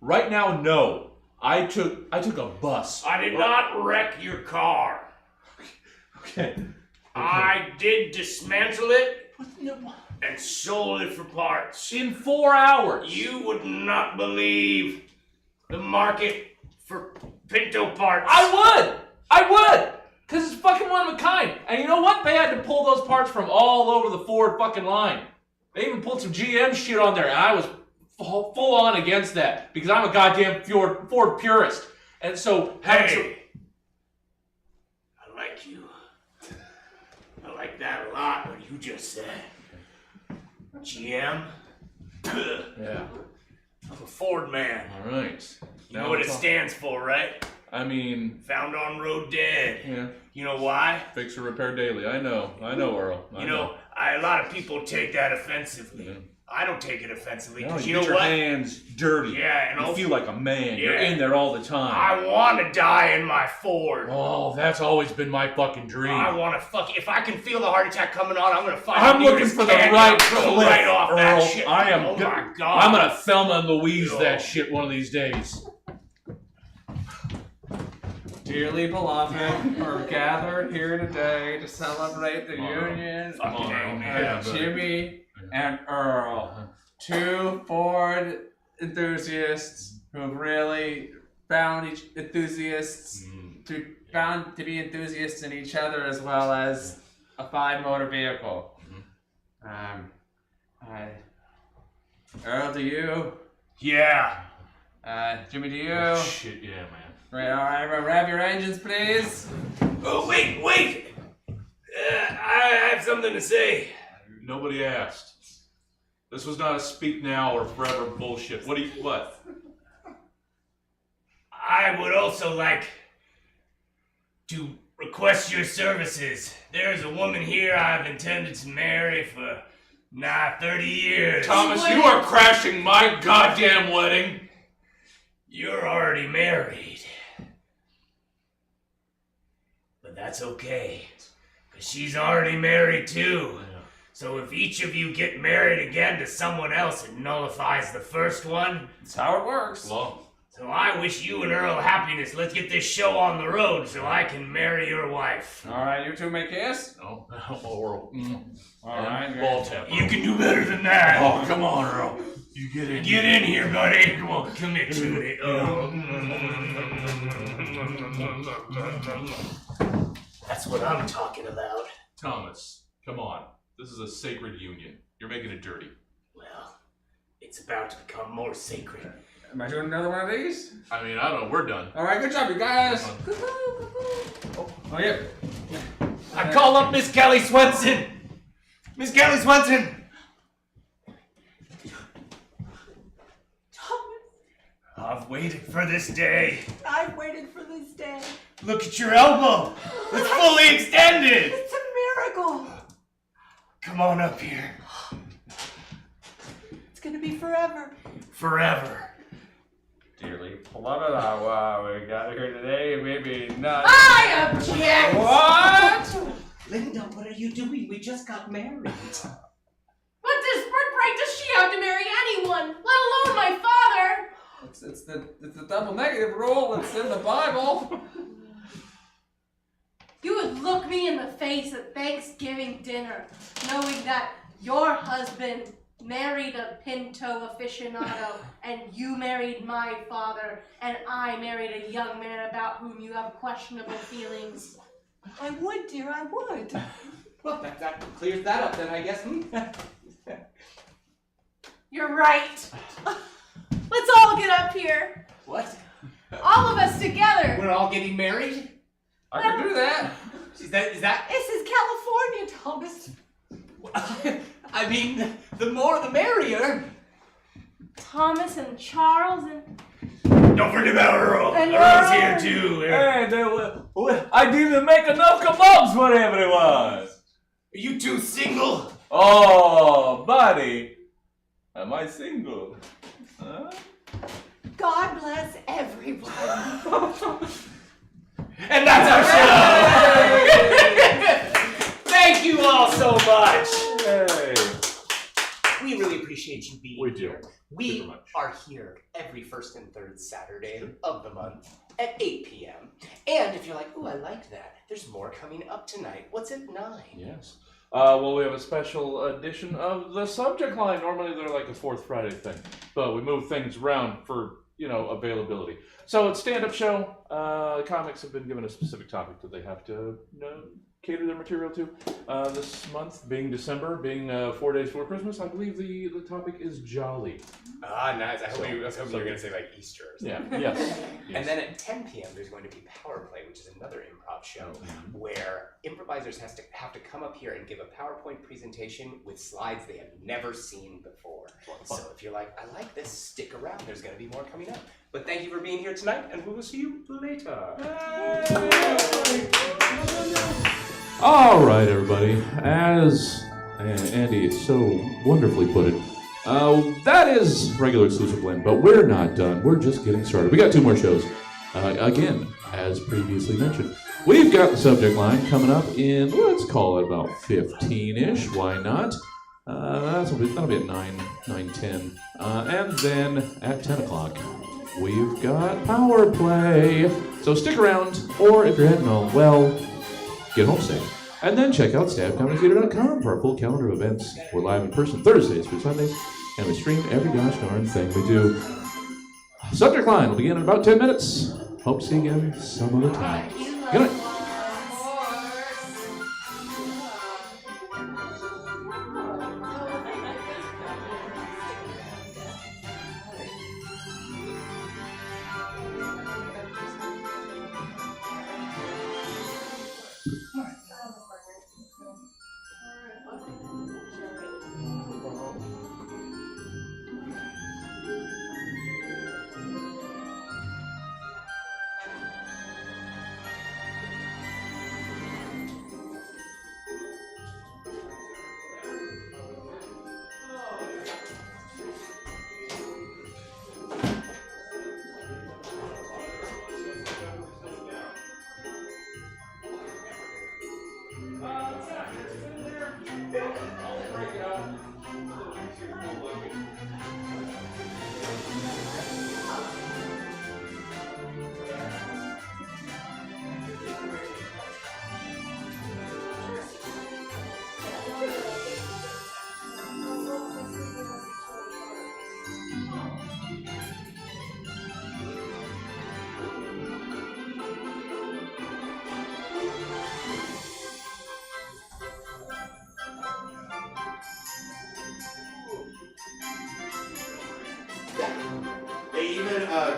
Right now, no. I took a bus. I did not wreck your car. Okay. I did dismantle it and sold it for parts. In 4 hours. You would not believe the market for Pinto parts. I would! Because it's fucking one of a kind. And you know what? They had to pull those parts from all over the Ford fucking line. They even pulled some GM shit on there, and I was full on against that. Because I'm a goddamn Ford purist. And so... Hey! I like you. I like that a lot, what you just said. GM? Yeah. I'm a Ford man. Alright. You know what it stands for, right? I mean... Found on road dead. Yeah. You know why? Fix or repair daily. I know, Earl. You know, a lot of people take that offensively. Yeah. I don't take it offensively, No, because you you get know your what? hands dirty. Yeah, and you also- feel like a man. You're Yeah. in there all the time. I want to die in my Ford. Oh, that's always been my fucking dream. I want to if I can feel the heart attack coming on, I'm going to find I'm the looking nearest for the canyon right and throw cliff, right off Earl. that shit. I am. Oh my God. I'm gonna Thelma and Louise Yo. that shit one of these days. Dearly beloved, we're gathered here today to celebrate the union Fucking of amen. Jimmy and Earl, two Ford enthusiasts who've really found found to be enthusiasts in each other as well as a fine motor vehicle. Earl, do you? Yeah. Jimmy, do you? Oh, shit, yeah, man. Right, all right, rev your engines, please. Oh, wait. I have something to say. Nobody asked. This was not a speak now or forever bullshit. What? I would also like to request your services. There's a woman here I've intended to marry for 30 years. Thomas, you are crashing my goddamn wedding. You're already married. But that's okay, because she's already married too. Yeah. So if each of you get married again to someone else, it nullifies the first one. That's how it works. Well, So I wish you and Earl happiness. Let's get this show on the road so I can marry your wife. All right, you two make kiss. No, or All right, ball tap. You can do better than that. Oh, come on, Earl. You get in. Get in here, buddy. Come on, commit to it. That's what I'm talking about. Thomas, come on. This is a sacred union. You're making it dirty. Well, it's about to become more sacred. Am I doing another one of these? I mean, I don't know. We're done. All right, good job, you guys. Oh, yeah. I call up Miss Kelly Swenson. Miss Kelly Swenson. I've waited for this day. I've waited for this day. Look at your elbow. It's fully extended. It's a miracle. Come on up here. It's gonna be forever. Forever. Dearly beloved, we got here today. Maybe not. I object! What? Linda, what are you doing? We just got married. What right does she have to marry anyone, let alone my father? It's the double negative rule. It's in the Bible. You would look me in the face at Thanksgiving dinner, knowing that your husband married a Pinto aficionado, and you married my father, and I married a young man about whom you have questionable feelings. I would, dear, I would. Well, that clears that up then, I guess. You're right. Let's all get up here. What? All of us together. We're all getting married? I can do that. Is that? This is California, Thomas. I mean, the more the merrier. Thomas and Charles and... Don't forget about Earl. And Earl's Earl. here too. Hey, I didn't make enough kebabs for everyone. Are you two single? Oh, buddy. Am I single? Huh? God bless everyone. And that's our show. Thank you all so much. Hey. We really appreciate you being We do. here. We are here every first and third Saturday of the month at 8 p.m. And if you're like, ooh, I like that, there's more coming up tonight. What's at 9? Yes. Well, we have a special edition of the subject line. Normally they're like a fourth Friday thing, but we move things around for, availability. So it's stand-up show. Comics have been given a specific topic that they have to cater their material to. This month being December, being 4 days before Christmas, I believe the topic is jolly. Ah, nice. I was hoping you were going to say like Easter or something. Yeah, yes. And then at 10 p.m. there's going to be PowerPlay, which is another improv show where improvisers have to come up here and give a PowerPoint presentation with slides they have never seen before. So if you're like, I like this, stick around. There's going to be more coming up. But thank you for being here tonight, and we will see you later. All right, everybody. As Andy so wonderfully put it, that is regular exclusive blend, but we're not done. We're just getting started. We got 2 more shows. Again, as previously mentioned, we've got the subject line coming up in, let's call it about 15-ish. Why not? That'll be at 9:10. And then at 10 o'clock, we've got PowerPlay. So stick around, or if you're heading home, well, get home safe. And then check out stabcomedytheater.com for our full calendar of events. We're live in person Thursdays through Sundays, and we stream every gosh darn thing we do. Subject line will begin in about 10 minutes. Hope to see you again some other time. Good night.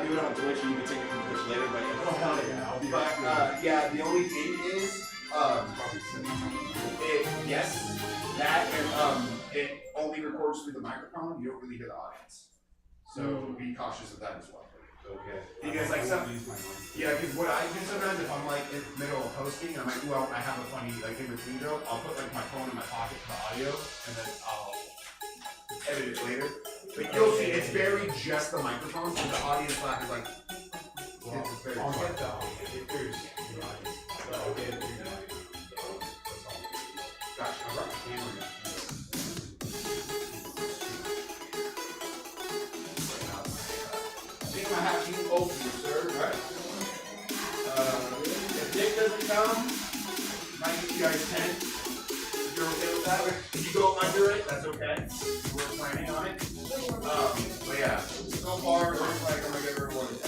do it on Twitch, and you can take it from Twitch later. But Oh hell yeah, I'll be but yeah, the only thing is, yes, that and it only records through the microphone. You don't really hear the audience, so be cautious of that as well. Okay. Because like because what I do sometimes if I'm like in the middle of hosting and I'm like, well, I have a funny like in between joke, I'll put like my phone in my pocket for the audio and then I'll edit it later. But you'll see it's very just the microphone, so the audience lack is like it's very I'll quiet. get the audience. If there's the audience, I'll get it through the audience. Gosh, I brought my camera. I think I have you open, sir. Right. If Dick doesn't come, might get you guys 10. If you're okay with that. If you go under it, that's okay. We're planning on it. But yeah, so far it looks like I'm gonna give everyone a 10.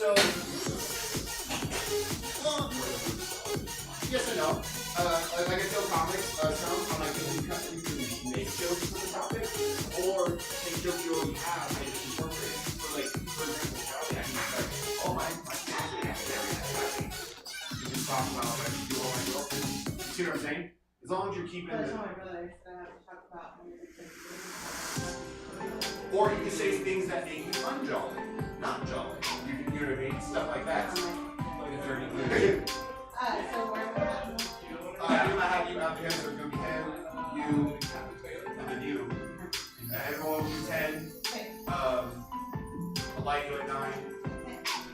So, yes and no. Like I tell comics, some I'm like, you can make jokes for the topic, or take jokes you already have and just incorporate it. So, like, for example, Charlie, I can be like, oh, my family has very happy. You just talk about what you do all my girlfriend. You see what I'm saying? As long as you're keeping the. Or you can say things that make you unjolly, not jolly. You know what I mean? Stuff like that. Like a dirty good. So where am I'm gonna have you out there, so it's gonna be him, you, and then you. And everyone will do 10. A light at 9.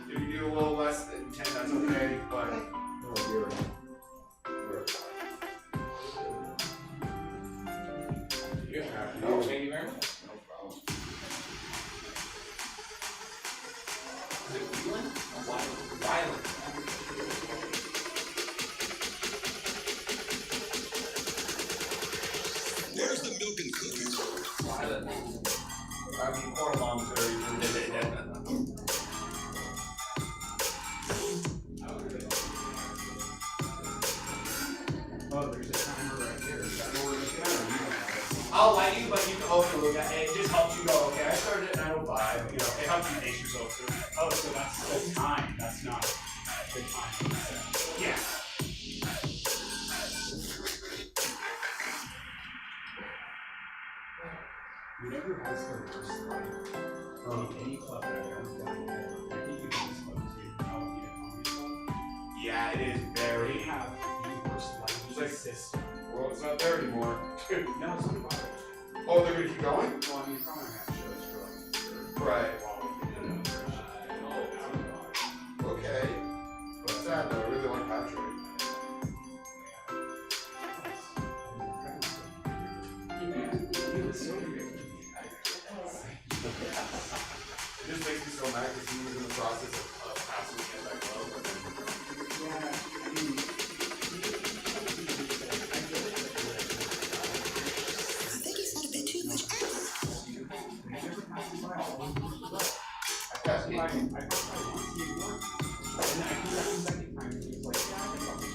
If you do a little less than 10, that's okay, but. Oh, thank you very much. Is it wheeling? Violent. Where's the milk and cookies? Violent. I mean, quarter long, Oh, there's a timer right here. I'll light you, but you can also look at it. It just helps you go, okay, I started at 9:05. You know, it helps you pace yourself through. Oh, so that's the time. That's not the time. Yeah. Whatever has the worst life, any club that I've ever done, I think you can just go to Alameda Comedy Club. Yeah, it is very. They have the worst language system. Well, it's not there anymore. No, it's not about it. Oh, they're gonna keep going? Well, I mean, probably have shows for like Right. while Okay. But sad though, I really like Patrick. It just makes me so mad because he was in the process of passing me at that club. But then, I think he's had a bit too much. I passed me. I see it work. And I think that's the second time he was like,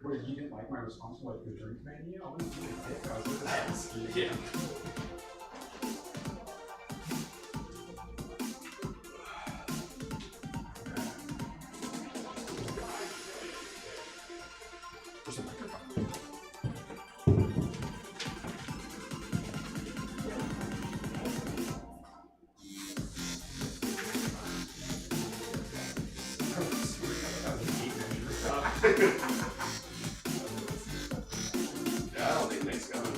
Wait, you didn't like my response to like the drink menu? I wasn't doing it. I was looking at Yeah. There's a microphone. Yeah, I don't think Nick's coming.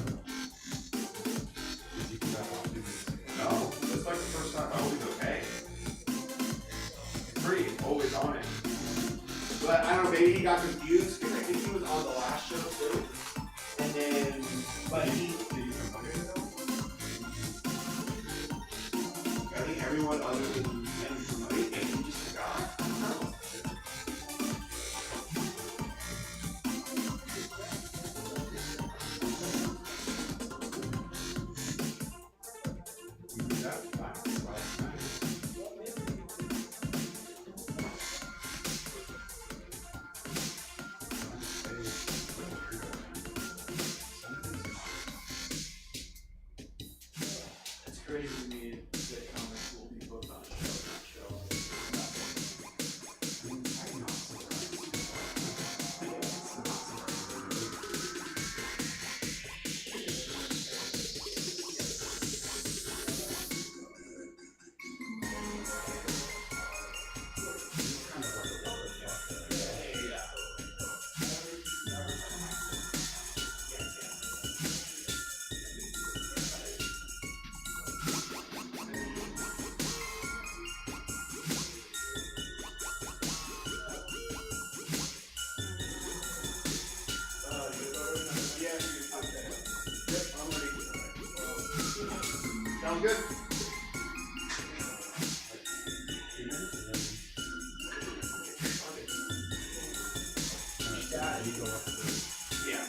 No, it's like the first time. Always okay. Pretty always on it. But I don't know, maybe he got confused because I think he was on the last show too. And then, but he. I think everyone other than him from Mike, and he just forgot. I don't know. We did that last night. It's crazy to me that comics will be both on show, not show. Sounds good. Yeah.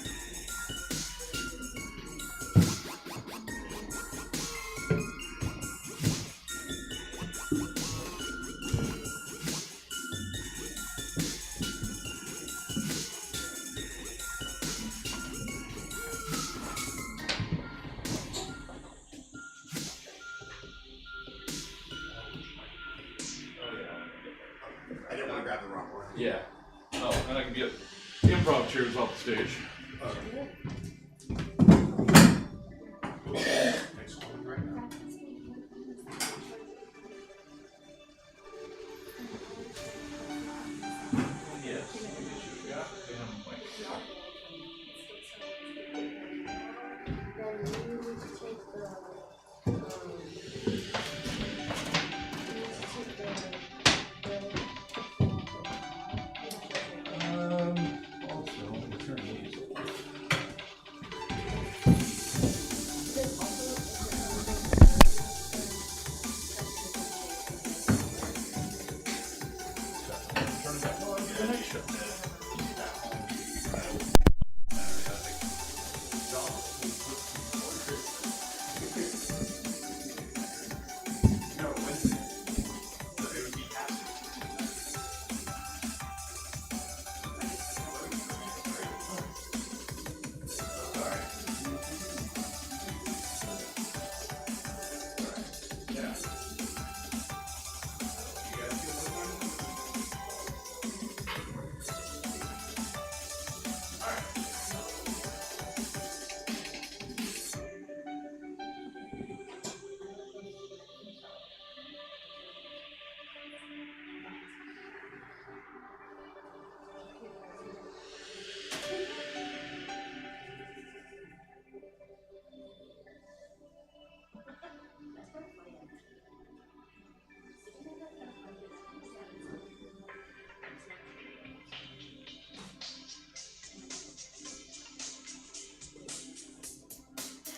I didn't want to grab the wrong one. Yeah. Oh, and I can get improv chairs off the stage. Next one right now. Yes. Yeah. Also, return these. Turn it back on to the next show. No, Wednesday. So it would be after. Yeah. You guys feel this one?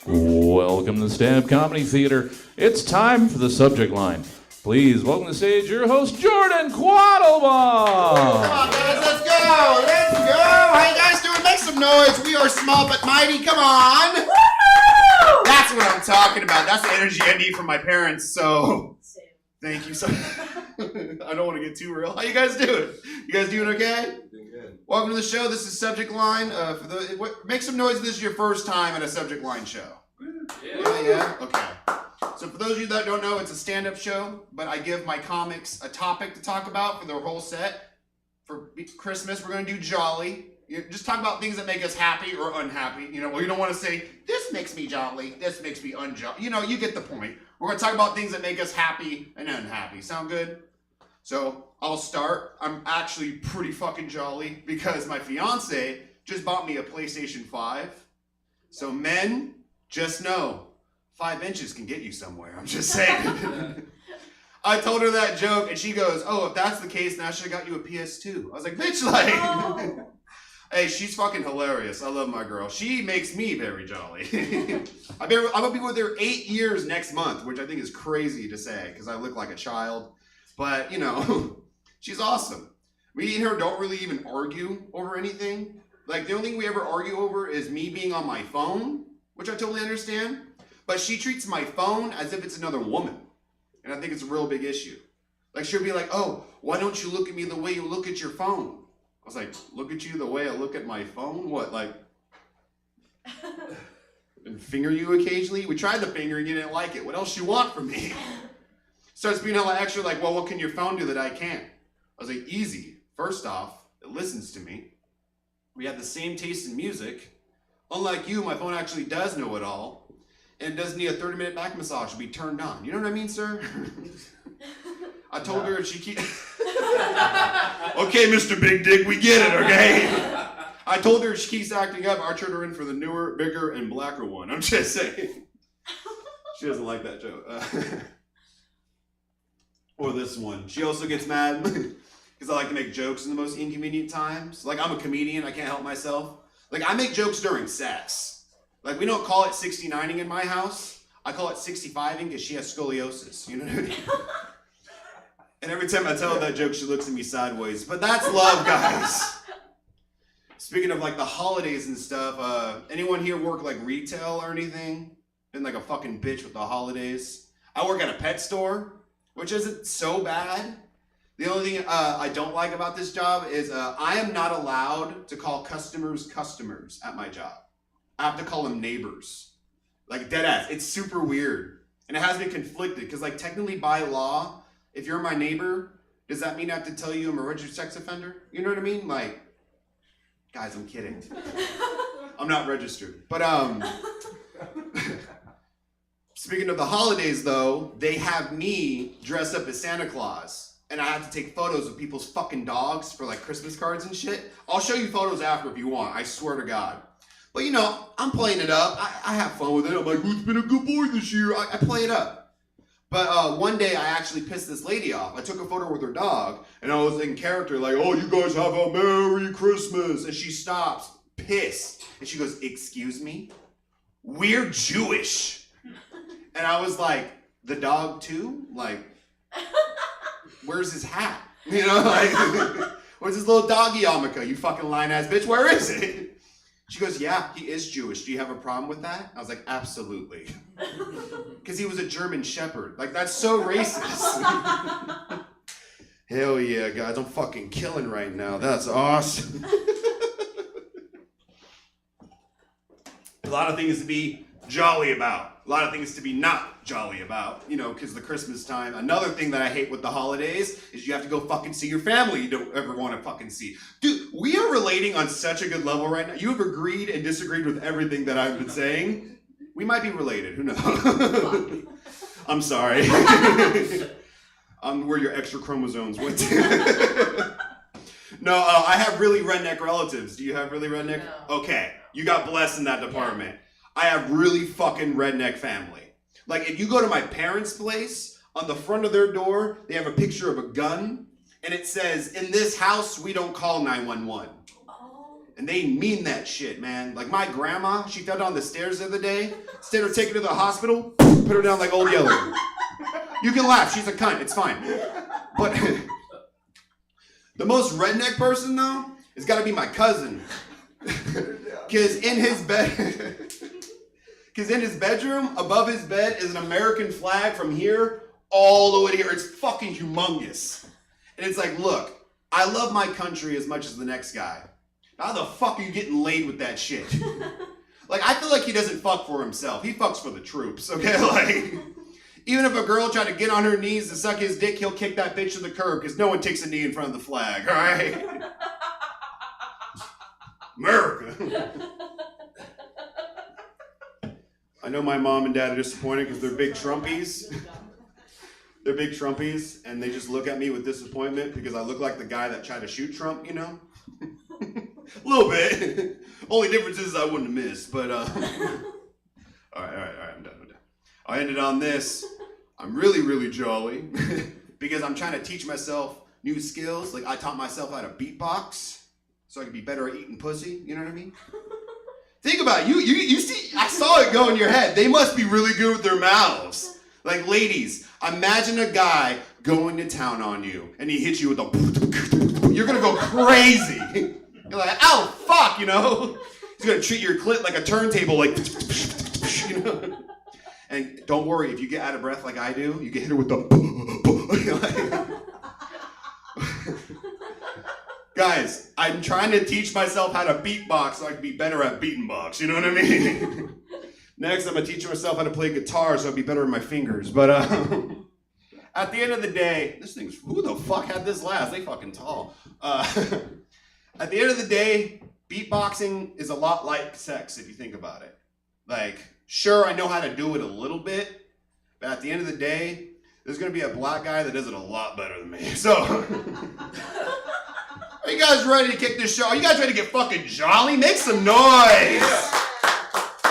Welcome to Stand Up Comedy Theater. It's time for the subject line. Please welcome to the stage your host, Jordan Quattlebaum. Come on, guys, let's go! Let's go! How you guys doing? Make some noise. We are small but mighty. Come on! Woo! That's what I'm talking about. That's the energy I need from my parents. So, thank you so. I don't want to get too real. How you guys doing? You guys doing okay? Doing good. Welcome to the show. This is Subject Line. Make some noise if this is your first time at a Subject Line show. Yeah. Okay. So for those of you that don't know, it's a stand-up show, but I give my comics a topic to talk about for their whole set. For Christmas, we're going to do jolly. Just talk about things that make us happy or unhappy. You don't want to say, this makes me jolly, this makes me unjolly. You get the point. We're going to talk about things that make us happy and unhappy. Sound good? So I'll start. I'm actually pretty fucking jolly because my fiance just bought me a PlayStation 5. So men, just know, 5 inches can get you somewhere. I'm just saying. I told her that joke and she goes, oh, if that's the case, then I should have got you a PS2. I was like, bitch, like... Oh. Hey, she's fucking hilarious. I love my girl. She makes me very jolly. I'm gonna be with her 8 years next month, which I think is crazy to say because I look like a child. But, she's awesome. Me and her don't really even argue over anything. Like, the only thing we ever argue over is me being on my phone, which I totally understand. But she treats my phone as if it's another woman. And I think it's a real big issue. Like, she'll be like, oh, why don't you look at me the way you look at your phone? I was like, look at you the way I look at my phone? What, like... and finger you occasionally? We tried to finger and you didn't like it. What else you want from me? Starts being hella extra like, well, what can your phone do that I can't? I was like, easy. First off, it listens to me. We have the same taste in music. Unlike you, my phone actually does know it all. And it doesn't need a 30-minute back massage to be turned on. You know what I mean, sir? I told her if she keeps... Okay, Mr. Big Dick, we get it, okay? I told her if she keeps acting up, I'll turn her in for the newer, bigger, and blacker one. I'm just saying. She doesn't like that joke. Or this one. She also gets mad because I like to make jokes in the most inconvenient times. Like, I'm a comedian, I can't help myself. Like, I make jokes during sex. Like, we don't call it 69ing in my house. I call it 65ing because she has scoliosis. You know what I mean? And every time I tell her that joke, she looks at me sideways. But that's love, guys. Speaking of, like, the holidays and stuff, anyone here work, like, retail or anything? Been like a fucking bitch with the holidays? I work at a pet store, which isn't so bad. The only thing I don't like about this job is I am not allowed to call customers at my job. I have to call them neighbors. Like, dead ass. It's super weird. And it has me conflicted, because, like, technically by law, if you're my neighbor, does that mean I have to tell you I'm a registered sex offender? You know what I mean? Like, guys, I'm kidding. I'm not registered. But, speaking of the holidays, though, they have me dressed up as Santa Claus. And I have to take photos of people's fucking dogs for, like, Christmas cards and shit. I'll show you photos after if you want. I swear to God. But, I'm playing it up. I have fun with it. I'm like, who's been a good boy this year? I play it up. But one day I actually pissed this lady off. I took a photo with her dog, and I was in character like, oh, you guys have a Merry Christmas. And she stops, pissed. And she goes, excuse me? We're Jewish. And I was like, the dog too? Like, where's his hat? Like, where's his little doggy yarmulke? You fucking lying-ass bitch, where is it? She goes, yeah, he is Jewish. Do you have a problem with that? I was like, absolutely. Because he was a German Shepherd. Like, that's so racist. Hell yeah, guys. I'm fucking killing right now. That's awesome. A lot of things to be jolly about. A lot of things to be not jolly about. Because the Christmas time. Another thing that I hate with the holidays is you have to go fucking see your family you don't ever want to fucking see. Dude, we are relating on such a good level right now. You have agreed and disagreed with everything that I've been saying. We might be related. Who knows? I'm sorry. Where your extra chromosomes went to. No, I have really redneck relatives. Do you have really redneck? No. Okay. You got blessed in that department. Yeah. I have really fucking redneck family. Like, if you go to my parents' place, on the front of their door, they have a picture of a gun, and it says, in this house, we don't call 911. Oh. And they mean that shit, man. Like, my grandma, she fell down the stairs the other day. Instead of taking her to the hospital, put her down like Old Yeller. You can laugh. She's a cunt. It's fine. But the most redneck person, though, has got to be my cousin. Because in his bedroom, above his bed, is an American flag from here all the way to here. It's fucking humongous. And it's like, look, I love my country as much as the next guy. How the fuck are you getting laid with that shit? Like, I feel like he doesn't fuck for himself. He fucks for the troops, okay? Like, even if a girl tried to get on her knees to suck his dick, he'll kick that bitch to the curb because no one takes a knee in front of the flag, all right? America. I know my mom and dad are disappointed because they're big Trumpies. They're big Trumpies, and they just look at me with disappointment because I look like the guy that tried to shoot Trump, you know? A little bit. Only difference is I wouldn't have missed, but, all right, I'm done. I ended on this. I'm really, really jolly because I'm trying to teach myself new skills. Like, I taught myself how to beatbox so I could be better at eating pussy, you know what I mean? Think about it. You see, I saw it go in your head. They must be really good with their mouths. Like, ladies, imagine a guy going to town on you, and he hits you with a... You're going to go crazy. You're like, oh, fuck, you know? He's going to treat your clit like a turntable, like... You know? And don't worry, if you get out of breath like I do, you get hit her with the... Guys, I'm trying to teach myself how to beatbox so I can be better at beatbox, you know what I mean? Next, I'm going to teach myself how to play guitar so I'll be better with my fingers. But at the end of the day, this thing's... Who the fuck had this last? They fucking tall. At the end of the day, beatboxing is a lot like sex if you think about it. Like, sure, I know how to do it a little bit, but at the end of the day, there's going to be a black guy that does it a lot better than me. So, are you guys ready to kick this show? Are you guys ready to get fucking jolly? Make some noise!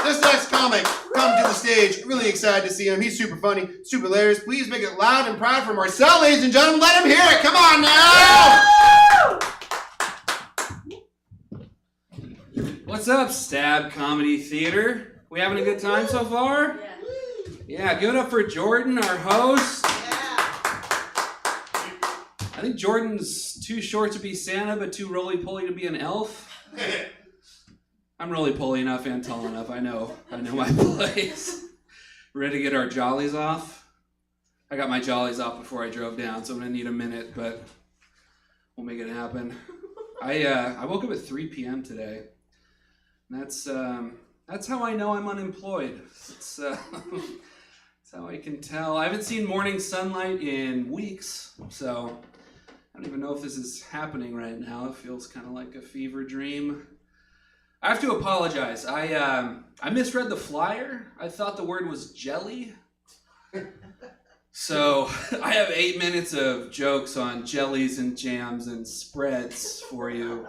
This next comic come to the stage. Really excited to see him. He's super funny, super hilarious. Please make it loud and proud for Marcel, ladies and gentlemen. Let him hear it. Come on now! What's up, Stab Comedy Theater? We having a good time so far? Yeah, give it up for Jordan, our host. I think Jordan's too short to be Santa, but too roly-poly to be an elf. I'm roly-poly enough and tall enough. I know my place. Ready to get our jollies off? I got my jollies off before I drove down, so I'm gonna need a minute, but we'll make it happen. I woke up at 3 p.m. today. That's how I know I'm unemployed. That's how I can tell. I haven't seen morning sunlight in weeks, so I don't even know if this is happening right now. It feels kind of like a fever dream. I have to apologize. I misread the flyer. I thought the word was jelly. So I have 8 minutes of jokes on jellies and jams and spreads for you.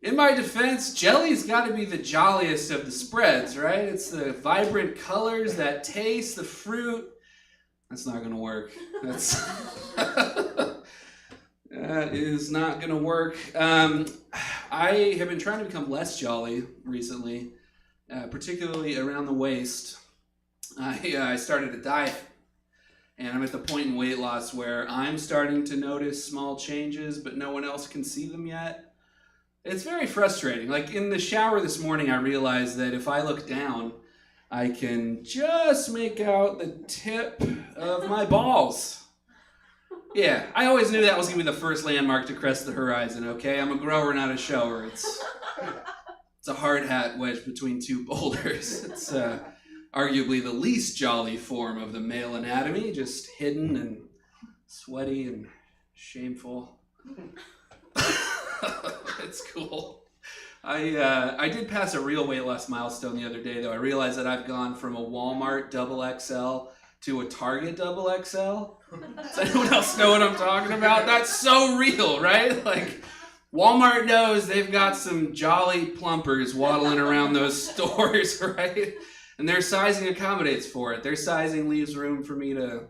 In my defense, jelly's got to be the jolliest of the spreads, right? It's the vibrant colors, that taste, the fruit. That's not going to work. That is not going to work. I have been trying to become less jolly recently, particularly around the waist. I started a diet, and I'm at the point in weight loss where I'm starting to notice small changes, but no one else can see them yet. It's very frustrating. Like in the shower this morning, I realized that if I look down, I can just make out the tip of my balls. Yeah, I always knew that was going to be the first landmark to crest the horizon, okay? I'm a grower, not a shower. It's a hard hat wedged between two boulders. It's arguably the least jolly form of the male anatomy, just hidden and sweaty and shameful. It's cool. I did pass a real weight loss milestone the other day, though. I realized that I've gone from a Walmart XXL to a Target XXL. Does anyone else know what I'm talking about? That's so real, right? Like, Walmart knows they've got some jolly plumpers waddling around those stores, right? And their sizing accommodates for it. Their sizing leaves room for me to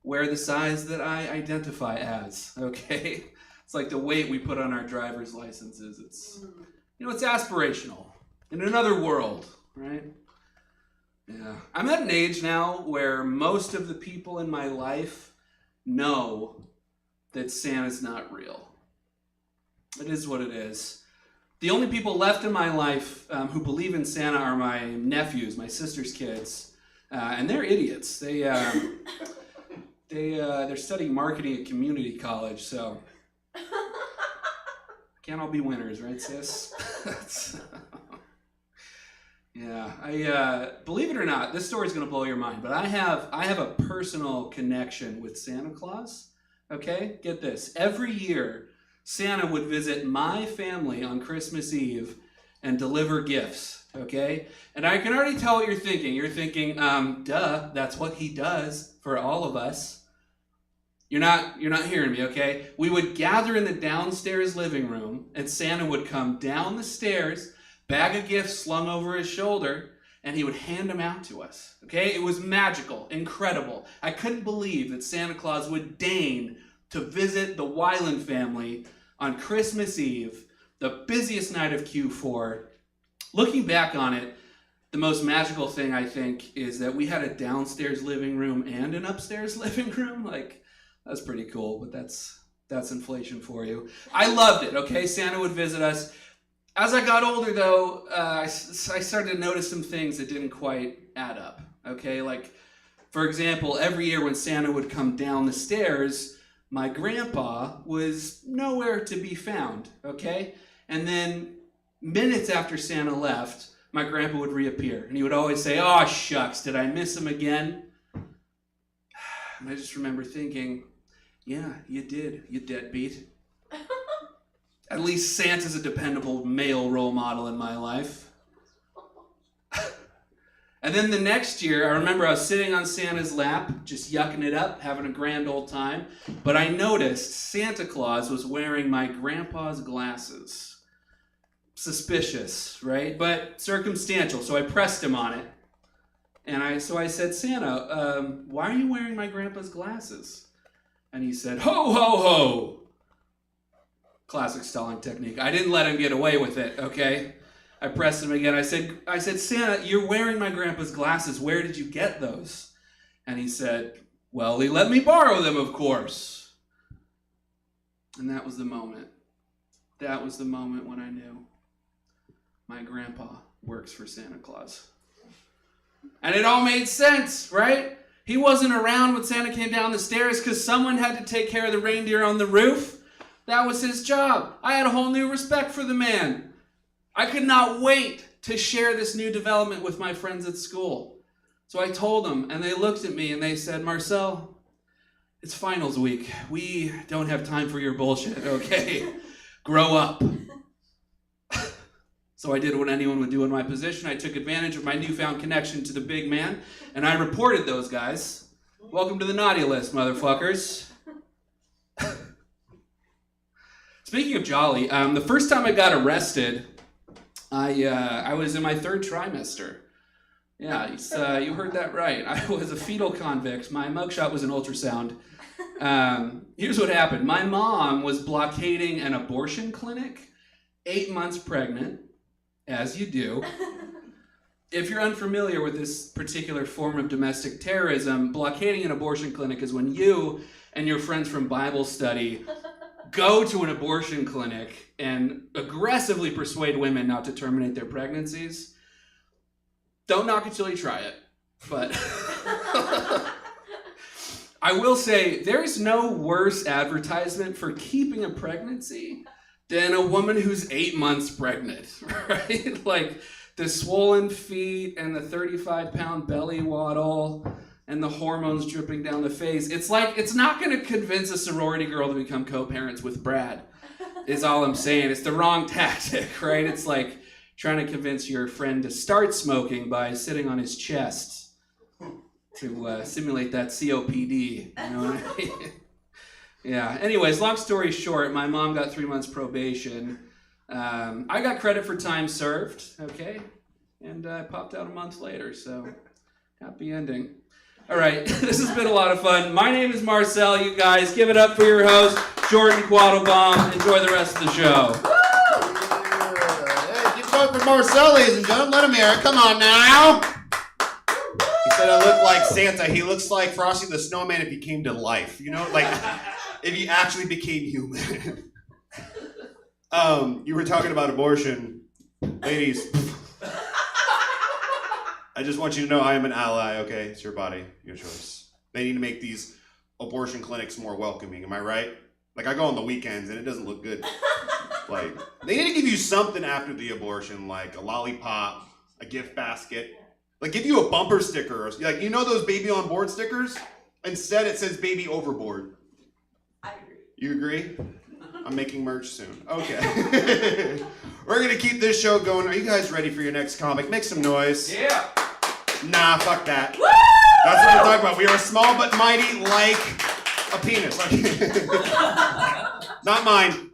wear the size that I identify as, okay? It's like the weight we put on our driver's licenses. It's, it's aspirational. In another world, right? Yeah. I'm at an age now where most of the people in my life know that Santa's not real. It is what it is. The only people left in my life who believe in Santa are my nephews, my sister's kids. And they're idiots. They they're studying marketing at community college, so can't all be winners, right, sis? Yeah, I believe it or not, this story's gonna blow your mind, but I have a personal connection with Santa Claus. Okay, get this. Every year, Santa would visit my family on Christmas Eve and deliver gifts. Okay, and I can already tell what you're thinking. You're thinking, duh, that's what he does for all of us. You're not hearing me, okay? We would gather in the downstairs living room, and Santa would come down the stairs, bag of gifts slung over his shoulder, and he would hand them out to us, okay? It was magical, incredible. I couldn't believe that Santa Claus would deign to visit the Weiland family on Christmas Eve, the busiest night of Q4. Looking back on it, the most magical thing, I think, is that we had a downstairs living room and an upstairs living room. Like, that's pretty cool, but that's inflation for you. I loved it, okay? Santa would visit us. As I got older, though, I started to notice some things that didn't quite add up, okay? Like, for example, every year when Santa would come down the stairs, my grandpa was nowhere to be found, okay? And then minutes after Santa left, my grandpa would reappear, and he would always say, "Oh, shucks, did I miss him again?" And I just remember thinking, yeah, you did, you deadbeat. At least Santa's a dependable male role model in my life. And then the next year, I remember I was sitting on Santa's lap, just yucking it up, having a grand old time. But I noticed Santa Claus was wearing my grandpa's glasses. Suspicious, right? But circumstantial, so I pressed him on it. And I said, "Santa, why are you wearing my grandpa's glasses?" And he said, "Ho, ho, ho." Classic stalling technique. I didn't let him get away with it, okay? I pressed him again. I said, "Santa, you're wearing my grandpa's glasses. Where did you get those?" And he said, "Well, he let me borrow them, of course." And that was the moment. That was the moment when I knew my grandpa works for Santa Claus. And it all made sense, right? He wasn't around when Santa came down the stairs because someone had to take care of the reindeer on the roof. That was his job. I had a whole new respect for the man. I could not wait to share this new development with my friends at school. So I told them, and they looked at me and they said, "Marcel, it's finals week. We don't have time for your bullshit, okay? Grow up." So I did what anyone would do in my position. I took advantage of my newfound connection to the big man, and I reported those guys. Welcome to the naughty list, motherfuckers. Speaking of jolly, the first time I got arrested, I was in my 3rd trimester. Yeah, you heard that right. I was a fetal convict. My mugshot was an ultrasound. Here's what happened. My mom was blockading an abortion clinic, 8 months pregnant. As you do. If you're unfamiliar with this particular form of domestic terrorism, blockading an abortion clinic is when you and your friends from Bible study go to an abortion clinic and aggressively persuade women not to terminate their pregnancies. Don't knock it till you try it. But I will say, there's no worse advertisement for keeping a pregnancy than a woman who's 8 months pregnant, right? Like the swollen feet and the 35-pound belly waddle and the hormones dripping down the face. It's like, it's not going to convince a sorority girl to become co-parents with Brad, is all I'm saying. It's the wrong tactic, right? It's like trying to convince your friend to start smoking by sitting on his chest to simulate that COPD, you know what I mean? Yeah, anyways, long story short, my mom got 3 months probation. I got credit for time served, okay? And I popped out a month later, so happy ending. All right, this has been a lot of fun. My name is Marcel, you guys. Give it up for your host, Jordan Quattlebaum. Enjoy the rest of the show. Hey, keep going for Marcel, ladies and gentlemen. Let him hear it. Come on now. He said I look like Santa. He looks like Frosty the Snowman if he came to life. You know, like if he actually became human. You were talking about abortion. Ladies, I just want you to know I am an ally, okay? It's your body, your choice. They need to make these abortion clinics more welcoming. Am I right? Like I go on the weekends and it doesn't look good. Like they need to give you something after the abortion, like a lollipop, a gift basket, like give you a bumper sticker, like you know those baby on board stickers. Instead, it says baby overboard. I agree. You agree? I'm making merch soon. Okay. We're gonna keep this show going. Are you guys ready for your next comic? Make some noise. Yeah. Nah, fuck that. Woo! That's what we're talking about. We are small but mighty like a penis. Not mine.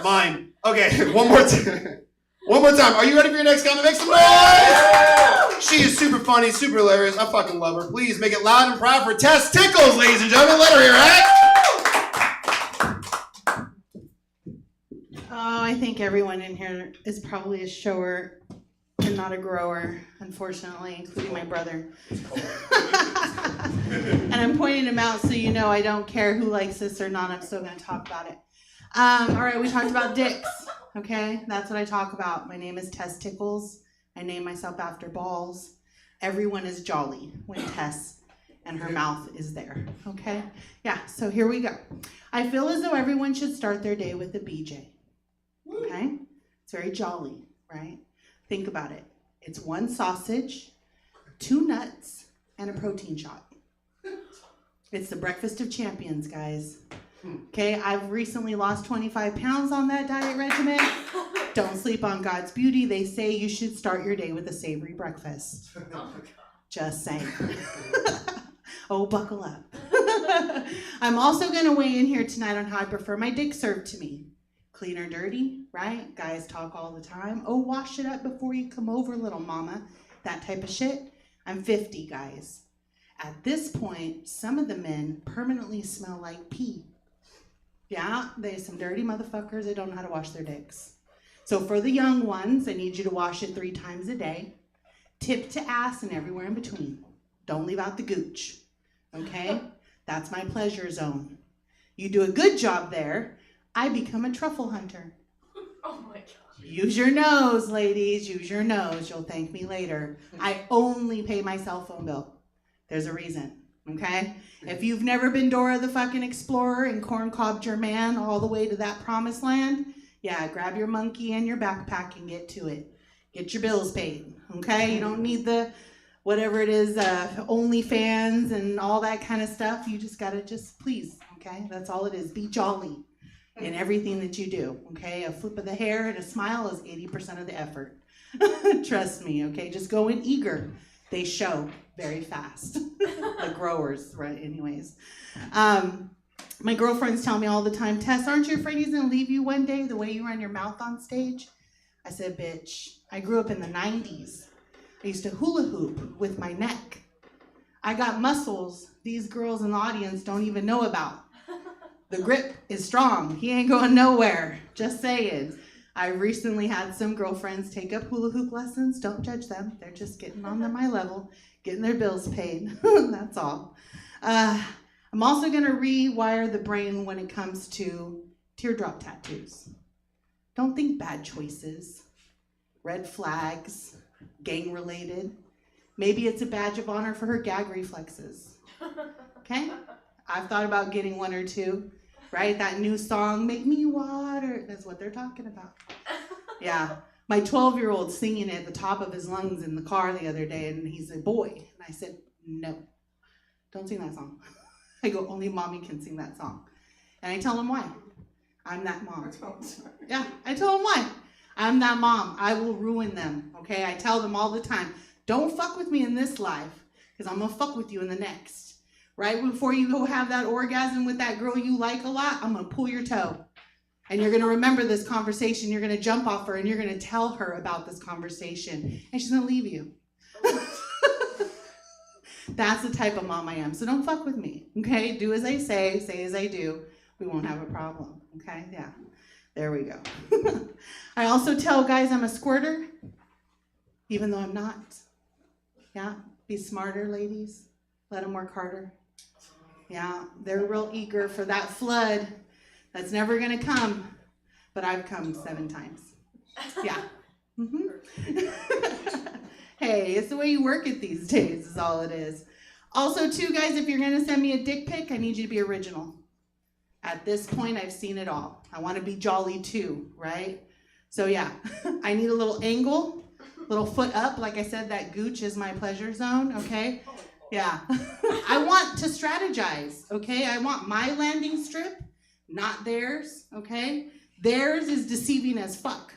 Mine. Okay, one more time. One more time. Are you ready for your next comic? Make some noise! She is super funny, super hilarious. I fucking love her. Please make it loud and proud for Tess Tickles, ladies and gentlemen. Let her hear it. Oh, I think everyone in here is probably a shower and not a grower, unfortunately, including my brother. And I'm pointing him out so you know I don't care who likes this or not. I'm still going to talk about it. All right, we talked about dicks, okay? That's what I talk about. My name is Tess Tickles. I name myself after balls. Everyone is jolly when Tess and her mouth is there, okay? Yeah, so here we go. I feel as though everyone should start their day with a BJ, okay? It's very jolly, right? Think about it. It's 1 sausage, 2 nuts, and a protein shot. It's the breakfast of champions, guys. Okay, I've recently lost 25 pounds on that diet regimen. Don't sleep on God's beauty. They say you should start your day with a savory breakfast. Just saying. Oh, buckle up. I'm also going to weigh in here tonight on how I prefer my dick served to me. Clean or dirty, right? Guys talk all the time. Oh, wash it up before you come over, little mama. That type of shit. I'm 50, guys. At this point, some of the men permanently smell like pee. Yeah, there's some dirty motherfuckers that don't know how to wash their dicks. So for the young ones, I need you to wash it 3 times a day. Tip to ass and everywhere in between. Don't leave out the gooch. Okay? That's my pleasure zone. You do a good job there, I become a truffle hunter. Oh my god. Use your nose, ladies. Use your nose. You'll thank me later. I only pay my cell phone bill. There's a reason. Okay? If you've never been Dora the fucking Explorer and corncobbed your man all the way to that promised land, yeah, grab your monkey and your backpack and get to it. Get your bills paid. Okay? You don't need the whatever it is, OnlyFans and all that kind of stuff. You just gotta please. Okay? That's all it is. Be jolly in everything that you do. Okay? A flip of the hair and a smile is 80% of the effort. Trust me. Okay? Just go in eager. They show very fast. The growers, right? Anyways. My girlfriends tell me all the time, Tess, aren't you afraid he's going to leave you one day the way you run your mouth on stage? I said, bitch, I grew up in the 90s. I used to hula hoop with my neck. I got muscles these girls in the audience don't even know about. The grip is strong. He ain't going nowhere. Just saying. I recently had some girlfriends take up hula hoop lessons. Don't judge them. They're just getting on my level, getting their bills paid. That's all. I'm also going to rewire the brain when it comes to teardrop tattoos. Don't think bad choices, red flags, gang related. Maybe it's a badge of honor for her gag reflexes. Okay? I've thought about getting 1 or 2. Right? That new song, Make Me Water. That's what they're talking about. Yeah. My 12-year-old singing at the top of his lungs in the car the other day, and he's a boy. And I said, no, don't sing that song. I go, only mommy can sing that song. And I tell him why. I'm that mom. Yeah, I tell him why. I'm that mom. I will ruin them, okay? I tell them all the time, don't fuck with me in this life, because I'm going to fuck with you in the next. Right before you go have that orgasm with that girl you like a lot, I'm going to pull your toe. And you're going to remember this conversation. You're going to jump off her and you're going to tell her about this conversation. And she's going to leave you. That's the type of mom I am. So don't fuck with me. Okay? Do as I say as I do. We won't have a problem. Okay? Yeah. There we go. I also tell guys I'm a squirter, even though I'm not. Yeah? Be smarter, ladies. Let them work harder. Yeah, they're real eager for that flood that's never going to come, but I've come 7 times. Yeah. Mm-hmm. Hey, it's the way you work it these days is all it is. Also, too, guys, if you're gonna send me a dick pic, I need you to be original. At this point, I've seen it all. I want to be jolly too, right? So yeah, I need a little angle, little foot up. Like I said, that gooch is my pleasure zone, okay? Yeah. I want to strategize, okay? I want my landing strip, not theirs, okay? Theirs is deceiving as fuck.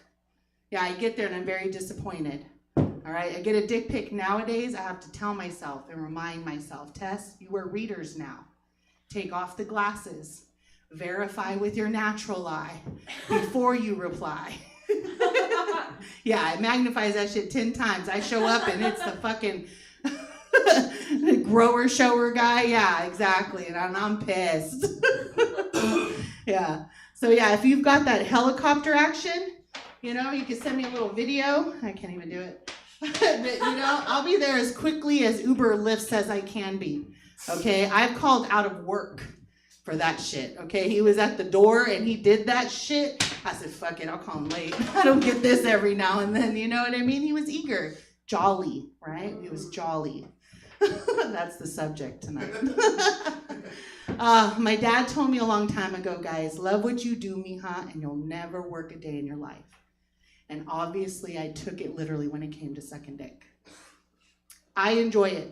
Yeah, I get there and I'm very disappointed. All right, I get a dick pic nowadays, I have to tell myself and remind myself, Tess, you are readers now. Take off the glasses. Verify with your natural eye before you reply. Yeah, it magnifies that shit 10 times. I show up and it's the fucking grower shower guy. Yeah, exactly. And I'm pissed. Yeah. So yeah, if you've got that helicopter action, you know, you can send me a little video. I can't even do it. But, you know, I'll be there as quickly as Uber or Lyft says I can be. Okay, I've called out of work for that shit. Okay, he was at the door and he did that shit. I said, fuck it, I'll call him late. I don't get this every now and then, you know what I mean? He was eager, jolly, right? He was jolly. That's the subject tonight. My dad told me a long time ago, guys, love what you do, mija, and you'll never work a day in your life. And obviously I took it literally when it came to sucking dick. I enjoy it,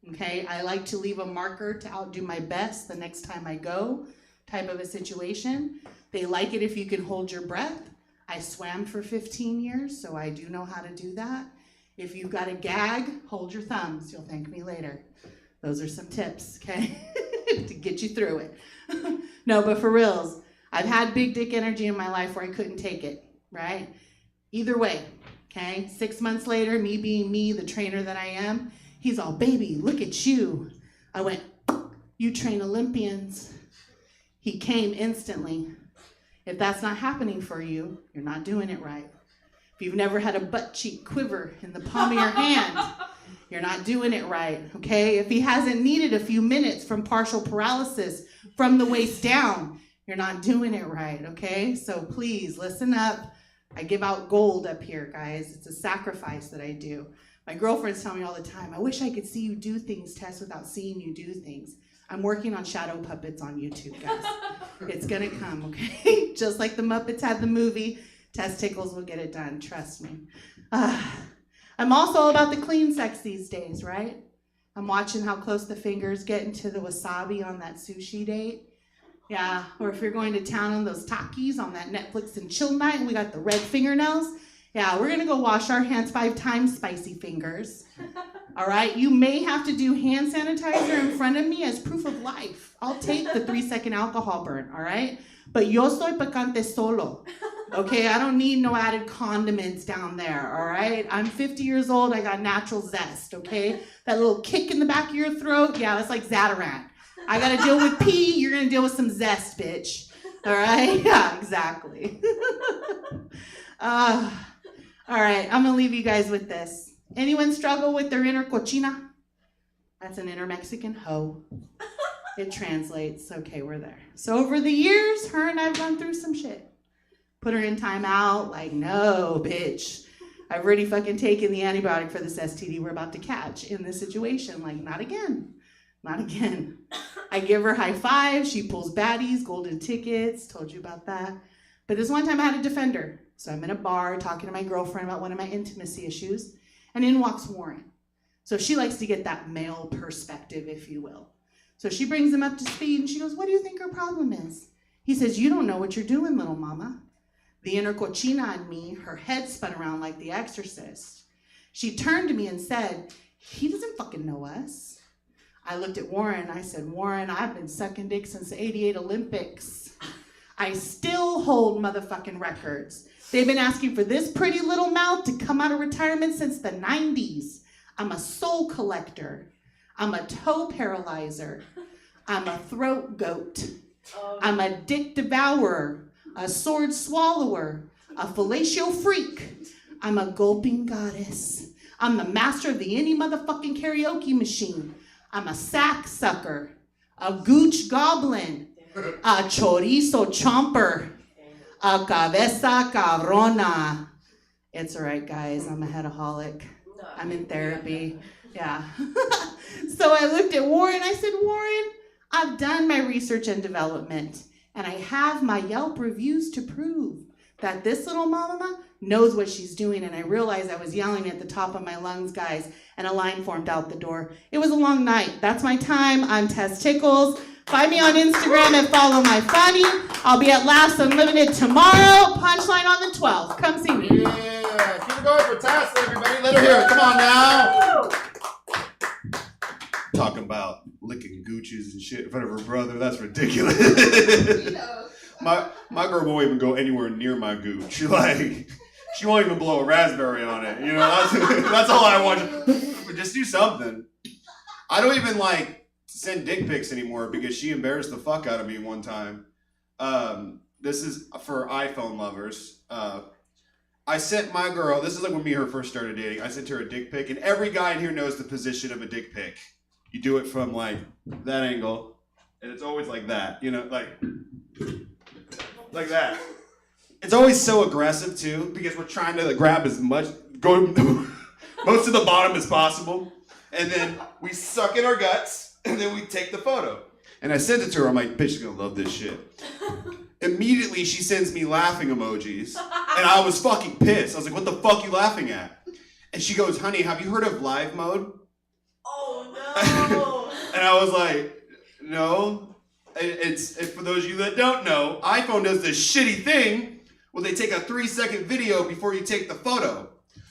okay? I like to leave a marker to outdo my best the next time I go, type of a situation. They like it if you can hold your breath. I swam for 15 years, so I do know how to do that. If you've got a gag, hold your thumbs. You'll thank me later. Those are some tips, okay? To get you through it. No, but for reals, I've had big dick energy in my life where I couldn't take it, right? Either way, okay? 6 months later, me being me, the trainer that I am, he's all, baby, look at you. I went, you train Olympians. He came instantly. If that's not happening for you, you're not doing it right. If you've never had a butt cheek quiver in the palm of your hand, you're not doing it right, okay? If he hasn't needed a few minutes from partial paralysis from the waist down, you're not doing it right, okay? So please listen up. I give out gold up here, guys. It's a sacrifice that I do. My girlfriends tell me all the time, I wish I could see you do things, Tess, without seeing you do things. I'm working on shadow puppets on YouTube, guys. It's gonna come, okay? Just like the Muppets had the movie, Tess Tickles will get it done, trust me. I'm also all about the clean sex these days, right? I'm watching how close the fingers get into the wasabi on that sushi date. Yeah, or if you're going to town on those Takis on that Netflix and chill night and we got the red fingernails, yeah, we're gonna go wash our hands 5 times, spicy fingers. All right, you may have to do hand sanitizer in front of me as proof of life. I'll take the 3-second alcohol burn, all right? But yo soy picante solo, okay? I don't need no added condiments down there, all right? I'm 50 years old, I got natural zest, okay? That little kick in the back of your throat, yeah, that's like Zatarant. I gotta deal with pee, you're gonna deal with some zest, bitch. All right? Yeah, exactly. All right, I'm gonna leave you guys with this. Anyone struggle with their inner cochina? That's an inner Mexican hoe. It translates. Okay, we're there. So over the years, her and I've gone through some shit. Put her in timeout, like, no, bitch. I've already fucking taken the antibiotic for this STD we're about to catch in this situation. Like, not again. Not again. I give her high fives. She pulls baddies, golden tickets. Told you about that. But this one time I had to defend her. So I'm in a bar talking to my girlfriend about one of my intimacy issues. And in walks Warren. So she likes to get that male perspective, if you will. So she brings him up to speed and she goes, what do you think her problem is? He says, you don't know what you're doing, little mama. The inner cochina in me, her head spun around like the exorcist. She turned to me and said, he doesn't fucking know us. I looked at Warren. I said, Warren, I've been sucking dick since the '88 Olympics. I still hold motherfucking records. They've been asking for this pretty little mouth to come out of retirement since the 90s. I'm a soul collector. I'm a toe paralyzer. I'm a throat goat. I'm a dick devourer, a sword swallower, a fellatio freak. I'm a gulping goddess. I'm the master of the any motherfucking karaoke machine. I'm a sack sucker, a gooch goblin, a chorizo chomper, a cabeza cabrona. It's all right, guys. I'm a headaholic. I'm in therapy. Yeah. So I looked at Warren. I said, Warren, I've done my research and development, and I have my Yelp reviews to prove that this little mama knows what she's doing. And I realized I was yelling at the top of my lungs, guys, and a line formed out the door. It was a long night. That's my time. I'm Tess Tickles. Find me on Instagram and follow my funny. I'll be at Laughs Unlimited tomorrow. Punchline on the 12th. Come see me. Yeah, keep it going for Tess, everybody. Let her hear it. Come on now. Talking about licking Gucci's and shit in front of her brother. That's ridiculous. My girl won't even go anywhere near my Gooch. Like, she won't even blow a raspberry on it. You know, that's all I want. Just do something. I don't even like send dick pics anymore because she embarrassed the fuck out of me one time. This is for iPhone lovers. I sent my girl, this is like when me and her first started dating, I sent her a dick pic, and every guy in here knows the position of a dick pic. You do it from like that angle, and it's always like that, you know, like that. It's always so aggressive too, because we're trying to grab as much, go most to the bottom as possible, and then we suck in our guts, and then we take the photo. And I sent it to her, I'm like, bitch is gonna love this shit. Immediately she sends me laughing emojis, and I was fucking pissed. I was like, what the fuck you laughing at? And she goes, honey, have you heard of live mode? Oh no! And I was like, no. It's for those of you that don't know, iPhone does this shitty thing where they take a 3-second video before you take the photo.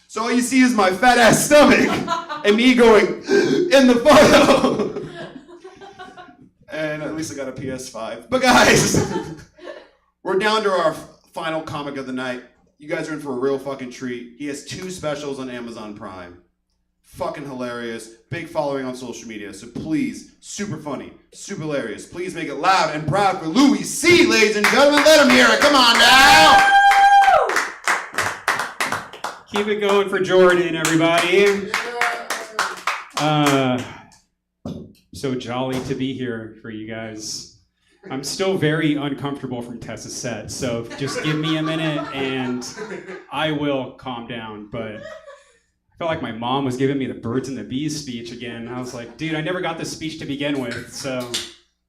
So all you see is my fat ass stomach and me going in the photo. And at least I got a PS5. But guys, we're down to our final comic of the night. You guys are in for a real fucking treat. He has 2 specials on Amazon Prime. Fucking hilarious. Big following on social media. So please, super funny, super hilarious. Please make it loud and proud for Louis C, ladies and gentlemen. Let him hear it. Come on now. Keep it going for Jordan, everybody. So jolly to be here for you guys. I'm still very uncomfortable from Tessa's set, so just give me a minute and I will calm down. But I felt like my mom was giving me the birds and the bees speech again. I was like, dude, I never got this speech to begin with, so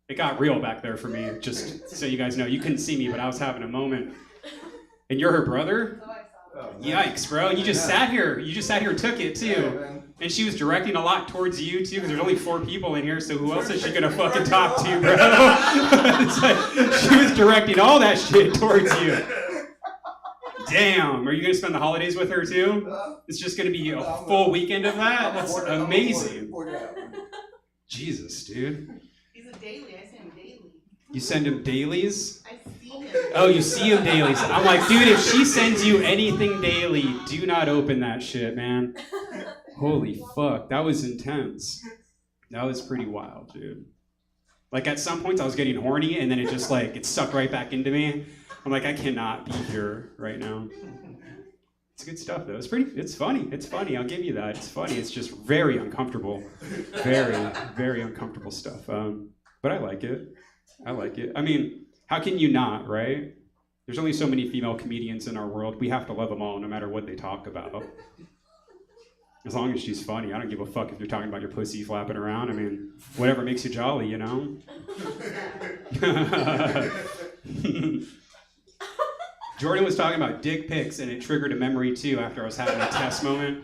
it got real back there for me. Just so you guys know, you couldn't see me, but I was having a moment. And you're her brother? Yikes, bro. You just sat here. You just sat here and took it, too. And she was directing a lot towards you, too, because there's only 4 people in here, so who else is she going to fucking talk to, bro? It's like, she was directing all that shit towards you. Damn. Are you going to spend the holidays with her, too? It's just going to be a full weekend of that? That's amazing. Jesus, dude. He's a daily. I send him daily. You send him dailies? I see him. Oh, you see him dailies. I'm like, dude, if she sends you anything daily, do not open that shit, man. Holy fuck, that was intense. That was pretty wild, dude. Like at some points I was getting horny and then it just like, it sucked right back into me. I'm like, I cannot be here right now. It's good stuff though. It's funny, I'll give you that. It's funny, it's just very uncomfortable. Very, very uncomfortable stuff. But I like it. I mean, how can you not, right? There's only so many female comedians in our world. We have to love them all no matter what they talk about. As long as she's funny, I don't give a fuck if you're talking about your pussy flapping around. I mean, whatever makes you jolly, you know? Jordan was talking about dick pics, and it triggered a memory too after I was having a test moment.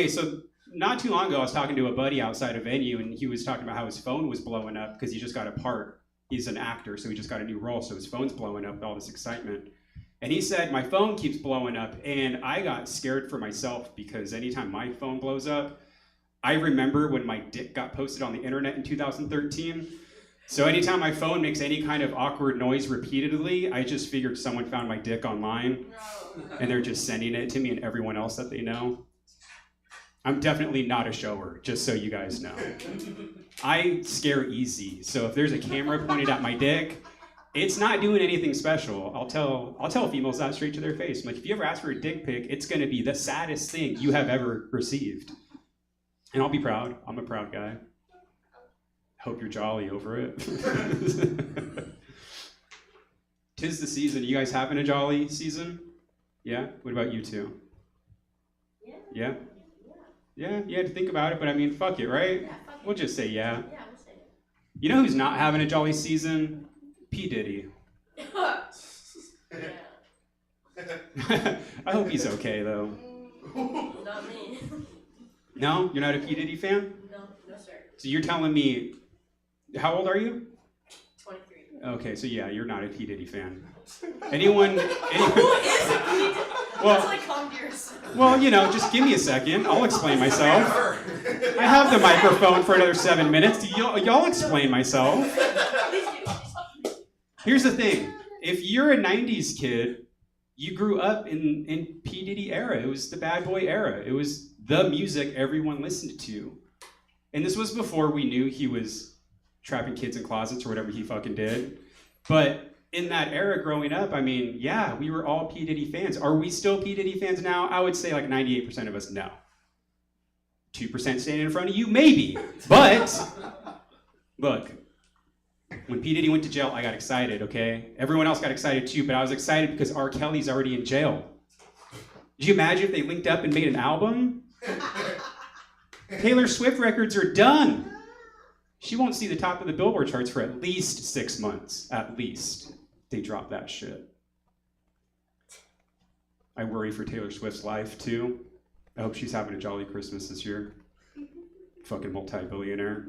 So not too long ago, I was talking to a buddy outside a venue, and he was talking about how his phone was blowing up because he just got a part. He's an actor, so he just got a new role, so his phone's blowing up with all this excitement. And he said, my phone keeps blowing up, and I got scared for myself because anytime my phone blows up, I remember when my dick got posted on the internet in 2013. So anytime my phone makes any kind of awkward noise repeatedly, I just figured someone found my dick online, and they're just sending it to me and everyone else that they know. I'm definitely not a shower, just so you guys know. I scare easy, so if there's a camera pointed at my dick, it's not doing anything special. I'll tell females that straight to their face. I'm like, if you ever ask for a dick pic, it's gonna be the saddest thing you have ever received. And I'll be proud. I'm a proud guy. Hope you're jolly over it. 'Tis the season. You guys having a jolly season? Yeah? What about you two? Yeah? Yeah, you had to think about it, but I mean, fuck it, right? We'll just say yeah. Yeah, we'll say it. You know who's not having a jolly season? P. Diddy. I hope he's okay, though. Not me. No? You're not a P. Diddy fan? No, sir. So you're telling me, how old are you? 23. Okay, so yeah, you're not a P. Diddy fan. Anyone? Who is a P. Diddy? Well- That's like calm to yourself. Well, you know, just give me a second. I'll explain myself. I have the microphone for another 7 minutes. Y'all explain myself. Here's the thing. If you're a 90s kid, you grew up in P. Diddy era. It was the bad boy era. It was the music everyone listened to. And this was before we knew he was trapping kids in closets or whatever he fucking did. But in that era growing up, I mean, yeah, we were all P. Diddy fans. Are we still P. Diddy fans now? I would say like 98% of us, no. 2% standing in front of you, maybe. But, look, when P. Diddy went to jail, I got excited, okay? Everyone else got excited too, but I was excited because R. Kelly's already in jail. Did you imagine if they linked up and made an album? Taylor Swift records are done. She won't see the top of the Billboard charts for at least 6 months, at least. They drop that shit. I worry for Taylor Swift's life, too. I hope she's having a jolly Christmas this year. Fucking multi-billionaire.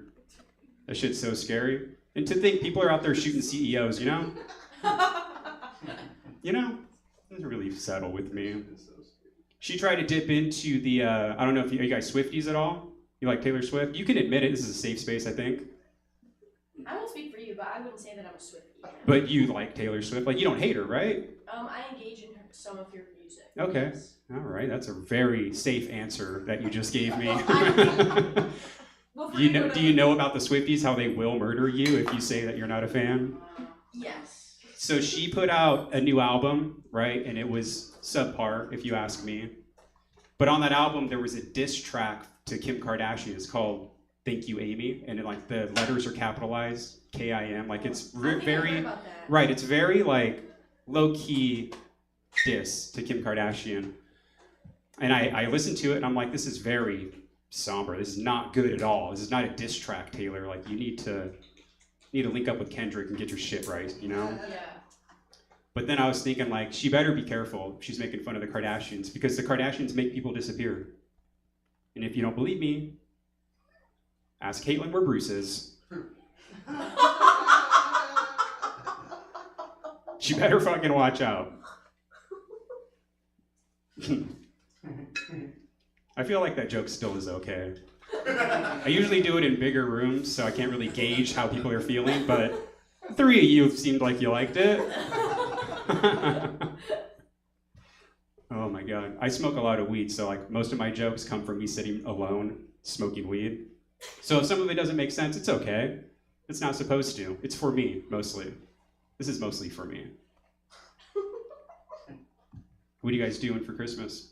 That shit's so scary. And to think people are out there shooting CEOs, you know? You know? It doesn't really settle with me. She tried to dip into the, I don't know if are you guys Swifties at all? You like Taylor Swift? You can admit it. This is a safe space, I think. I won't speak for you, but I wouldn't say that I'm a Swiftie. But you like Taylor Swift. Like, you don't hate her, right? I engage in some of your music. Okay. All right. That's a very safe answer that you just gave me. Do you know about the Swifties, how they will murder you if you say that you're not a fan? Yes. So she put out a new album, right? And it was subpar, if you ask me. But on that album, there was a diss track to Kim Kardashian. It's called Thank You, Amy. And like the letters are capitalized, K-I-M. Like it's very, right, it's very like low-key diss to Kim Kardashian. And I listened to it and I'm like, this is very somber. This is not good at all. This is not a diss track, Taylor. Like you need to link up with Kendrick and get your shit right, you know? Yeah. But then I was thinking, like, she better be careful if she's making fun of the Kardashians, because the Kardashians make people disappear. And if you don't believe me, ask Caitlyn where Bruce is. She better fucking watch out. I feel like that joke still is okay. I usually do it in bigger rooms, so I can't really gauge how people are feeling, but 3 of you seemed like you liked it. Oh my god. I smoke a lot of weed, so like most of my jokes come from me sitting alone smoking weed. So if some of it doesn't make sense, it's okay. It's not supposed to. It's for me, mostly. This is mostly for me. What are you guys doing for Christmas?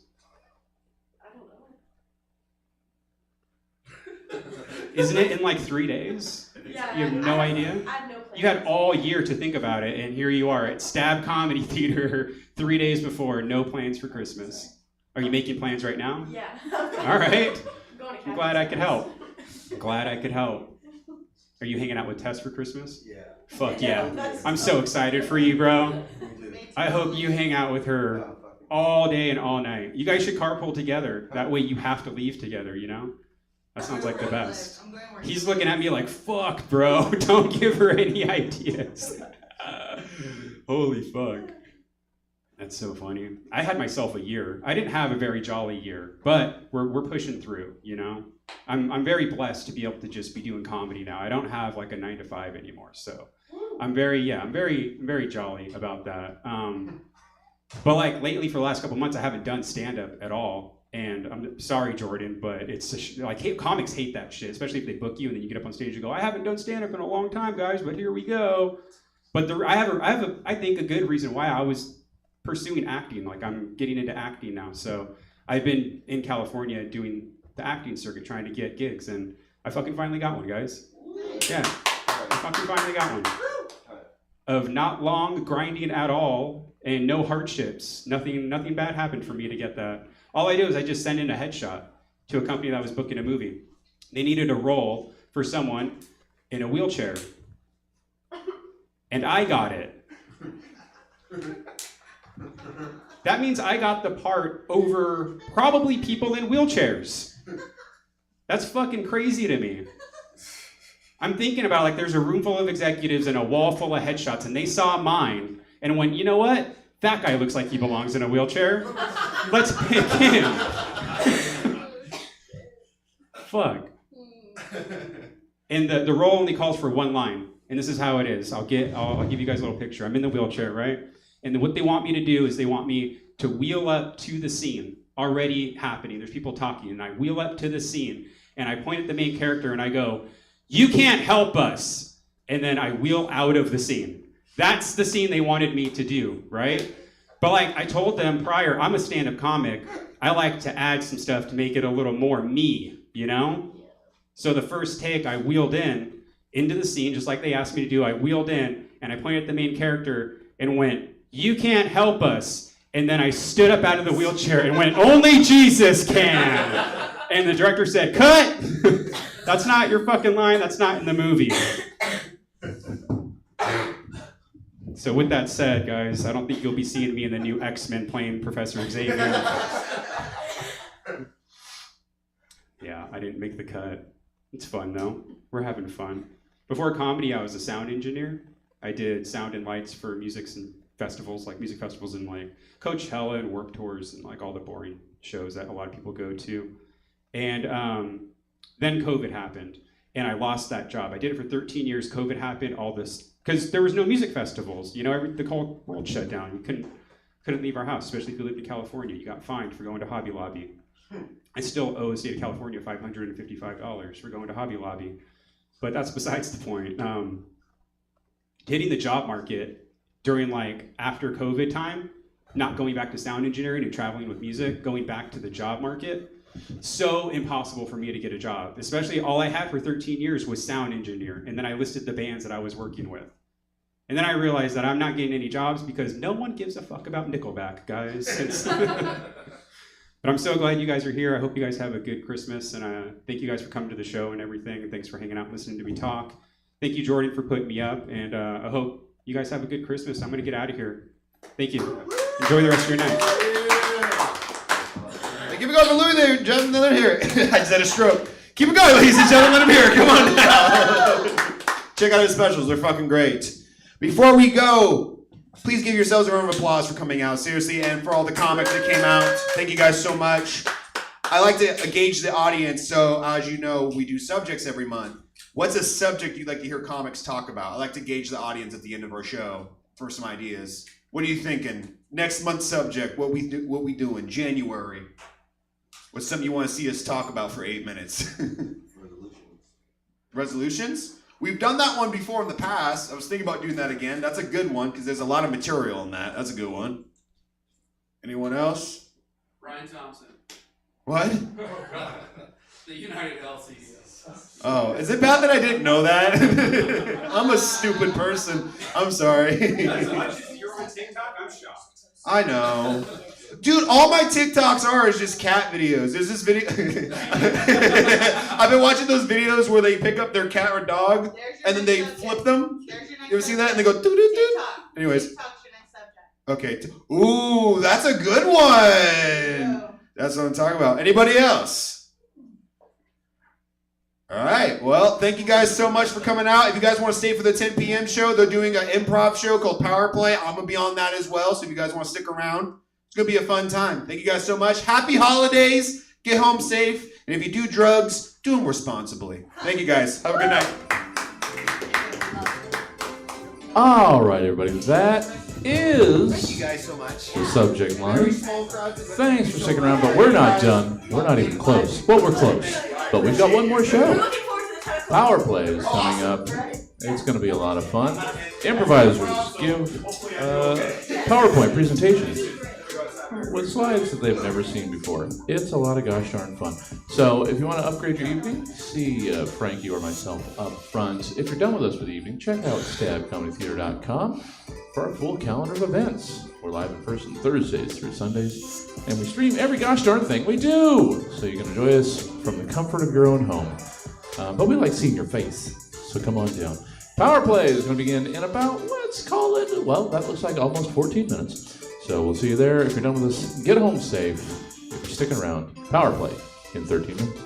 Isn't it in like 3 days? Yeah, You have no idea? I have no plans. You had all year to think about it, and here you are at Stab Comedy Theater 3 days before, no plans for Christmas. Are you making plans right now? Yeah. All right. Going to I'm glad I could help. Glad I could help. Are you hanging out with Tess for Christmas? Yeah. Fuck yeah. I'm so excited for you, bro. I hope you hang out with her all day and all night. You guys should carpool together. That way you have to leave together, you know? That sounds like the best. He's looking at me like, fuck, bro. Don't give her any ideas. Holy fuck. That's so funny. I had myself a year. I didn't have a very jolly year, but we're pushing through, you know? I'm very blessed to be able to just be doing comedy now. I don't have like a 9 to 5 anymore, so I'm very jolly about that. But like lately for the last couple months, I haven't done stand-up at all. And I'm sorry, Jordan, but it's like comics hate that shit, especially if they book you and then you get up on stage and go, I haven't done stand-up in a long time, guys, but here we go. But I have I think a good reason why I was pursuing acting. Like I'm getting into acting now. So I've been in California doing the acting circuit, trying to get gigs, and I fucking finally got one, guys. Yeah, I fucking finally got one. Of not long grinding at all and no hardships. Nothing bad happened for me to get that. All I do is I just send in a headshot to a company that was booking a movie. They needed a role for someone in a wheelchair. And I got it. That means I got the part over probably people in wheelchairs. That's fucking crazy to me. I'm thinking about, like, there's a room full of executives and a wall full of headshots, and they saw mine and went, you know what? That guy looks like he belongs in a wheelchair. Let's pick him. Fuck. And the role only calls for one line, and this is how it is. I'll give you guys a little picture. I'm in the wheelchair, right? And what they want me to do is they want me to wheel up to the scene already happening. There's people talking, and I wheel up to the scene, and I point at the main character, and I go, "You can't help us." And then I wheel out of the scene. That's the scene they wanted me to do, right? But like I told them prior, I'm a stand-up comic. I like to add some stuff to make it a little more me, you know? So the first take, I wheeled into the scene, just like they asked me to do. I wheeled in, and I pointed at the main character and went, "You can't help us." And then I stood up out of the wheelchair and went, "Only Jesus can." And the director said, "Cut!" That's not your fucking line. That's not in the movie. So with that said, guys, I don't think you'll be seeing me in the new X-Men playing Professor Xavier. Yeah, I didn't make the cut. It's fun, though. We're having fun. Before comedy, I was a sound engineer. I did sound and lights for music festivals and like Coachella and Warped Tours and like all the boring shows that a lot of people go to. And then COVID happened, and I lost that job. I did it for 13 years. COVID happened, all this, because there was no music festivals. You know, the whole world shut down. You couldn't leave our house, especially if you lived in California. You got fined for going to Hobby Lobby. I still owe the state of California $555 for going to Hobby Lobby, but that's besides the point. Hitting the job market during like after COVID time, not going back to sound engineering and traveling with music, going back to the job market, so impossible for me to get a job. Especially all I had for 13 years was sound engineer, and then I listed the bands that I was working with. And then I realized that I'm not getting any jobs because no one gives a fuck about Nickelback, guys. But I'm so glad you guys are here. I hope you guys have a good Christmas, and thank you guys for coming to the show and everything, and thanks for hanging out and listening to me talk. Thank you, Jordan, for putting me up, and I hope you guys have a good Christmas. I'm gonna get out of here. Thank you. Enjoy the rest of your night. Keep it going for Louis there, gentlemen. Let him hear it. I just had a stroke. Keep it going, ladies and gentlemen. Let him hear it. Come on now. Check out his specials. They're fucking great. Before we go, please give yourselves a round of applause for coming out. Seriously, and for all the comics that came out. Thank you guys so much. I like to gauge the audience. So as you know, we do subjects every month. What's a subject you'd like to hear comics talk about? I like to gauge the audience at the end of our show for some ideas. What are you thinking? Next month's subject, what we doing? January. What's something you want to see us talk about for 8 minutes? Resolutions? We've done that one before in the past. I was thinking about doing that again. That's a good one because there's a lot of material in that. That's a good one. Anyone else? Ryan Thompson. What? The United LCS. Oh, is it bad that I didn't know that? I'm a stupid person. I'm sorry. As much as you're on TikTok, I'm shocked. I know. Dude, all my TikToks are is just cat videos. There's this video. I've been watching those videos where they pick up their cat or dog and then they flip them. You ever seen that? And they go doo doo doo. Anyways. Okay. Ooh, that's a good one. That's what I'm talking about. Anybody else? All right. Well, thank you guys so much for coming out. If you guys want to stay for the 10 p.m. show, they're doing an improv show called PowerPlay. I'm going to be on that as well. So if you guys want to stick around, it's going to be a fun time. Thank you guys so much. Happy holidays. Get home safe. And if you do drugs, do them responsibly. Thank you guys. Have a good night. All right, everybody. That is Thank you guys so much. the subject line. Very small crowds. Thanks for sticking around, but we're not done. We're not even close. Well, we're close. But we've got one more show. PowerPlay is coming up. It's going to be a lot of fun. Improvisers give PowerPoint presentations with slides that they've never seen before. It's a lot of gosh darn fun. So if you want to upgrade your evening, see Frankie or myself up front. If you're done with us for the evening, check out stabcomedytheater.com for our full calendar of events. We're live in person Thursdays through Sundays, and we stream every gosh darn thing we do, so you can enjoy us from the comfort of your own home. But we like seeing your face, so come on down. PowerPlay is going to begin in about, let's call it, well, that looks like almost 14 minutes. So we'll see you there. If you're done with us, get home safe. If you're sticking around, PowerPlay in 13 minutes.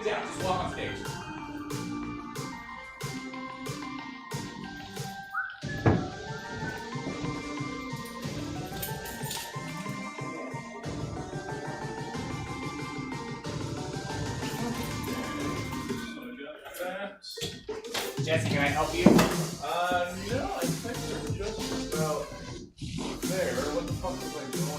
Just walk on stage. Jesse, can I help you? No, I think they're just about there. What the fuck was I going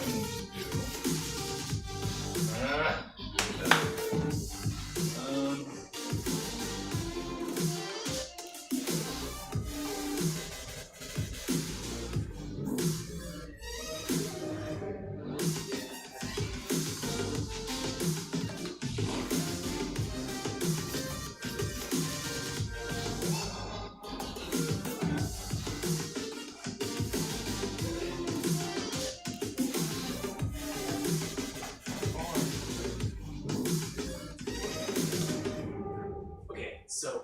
So,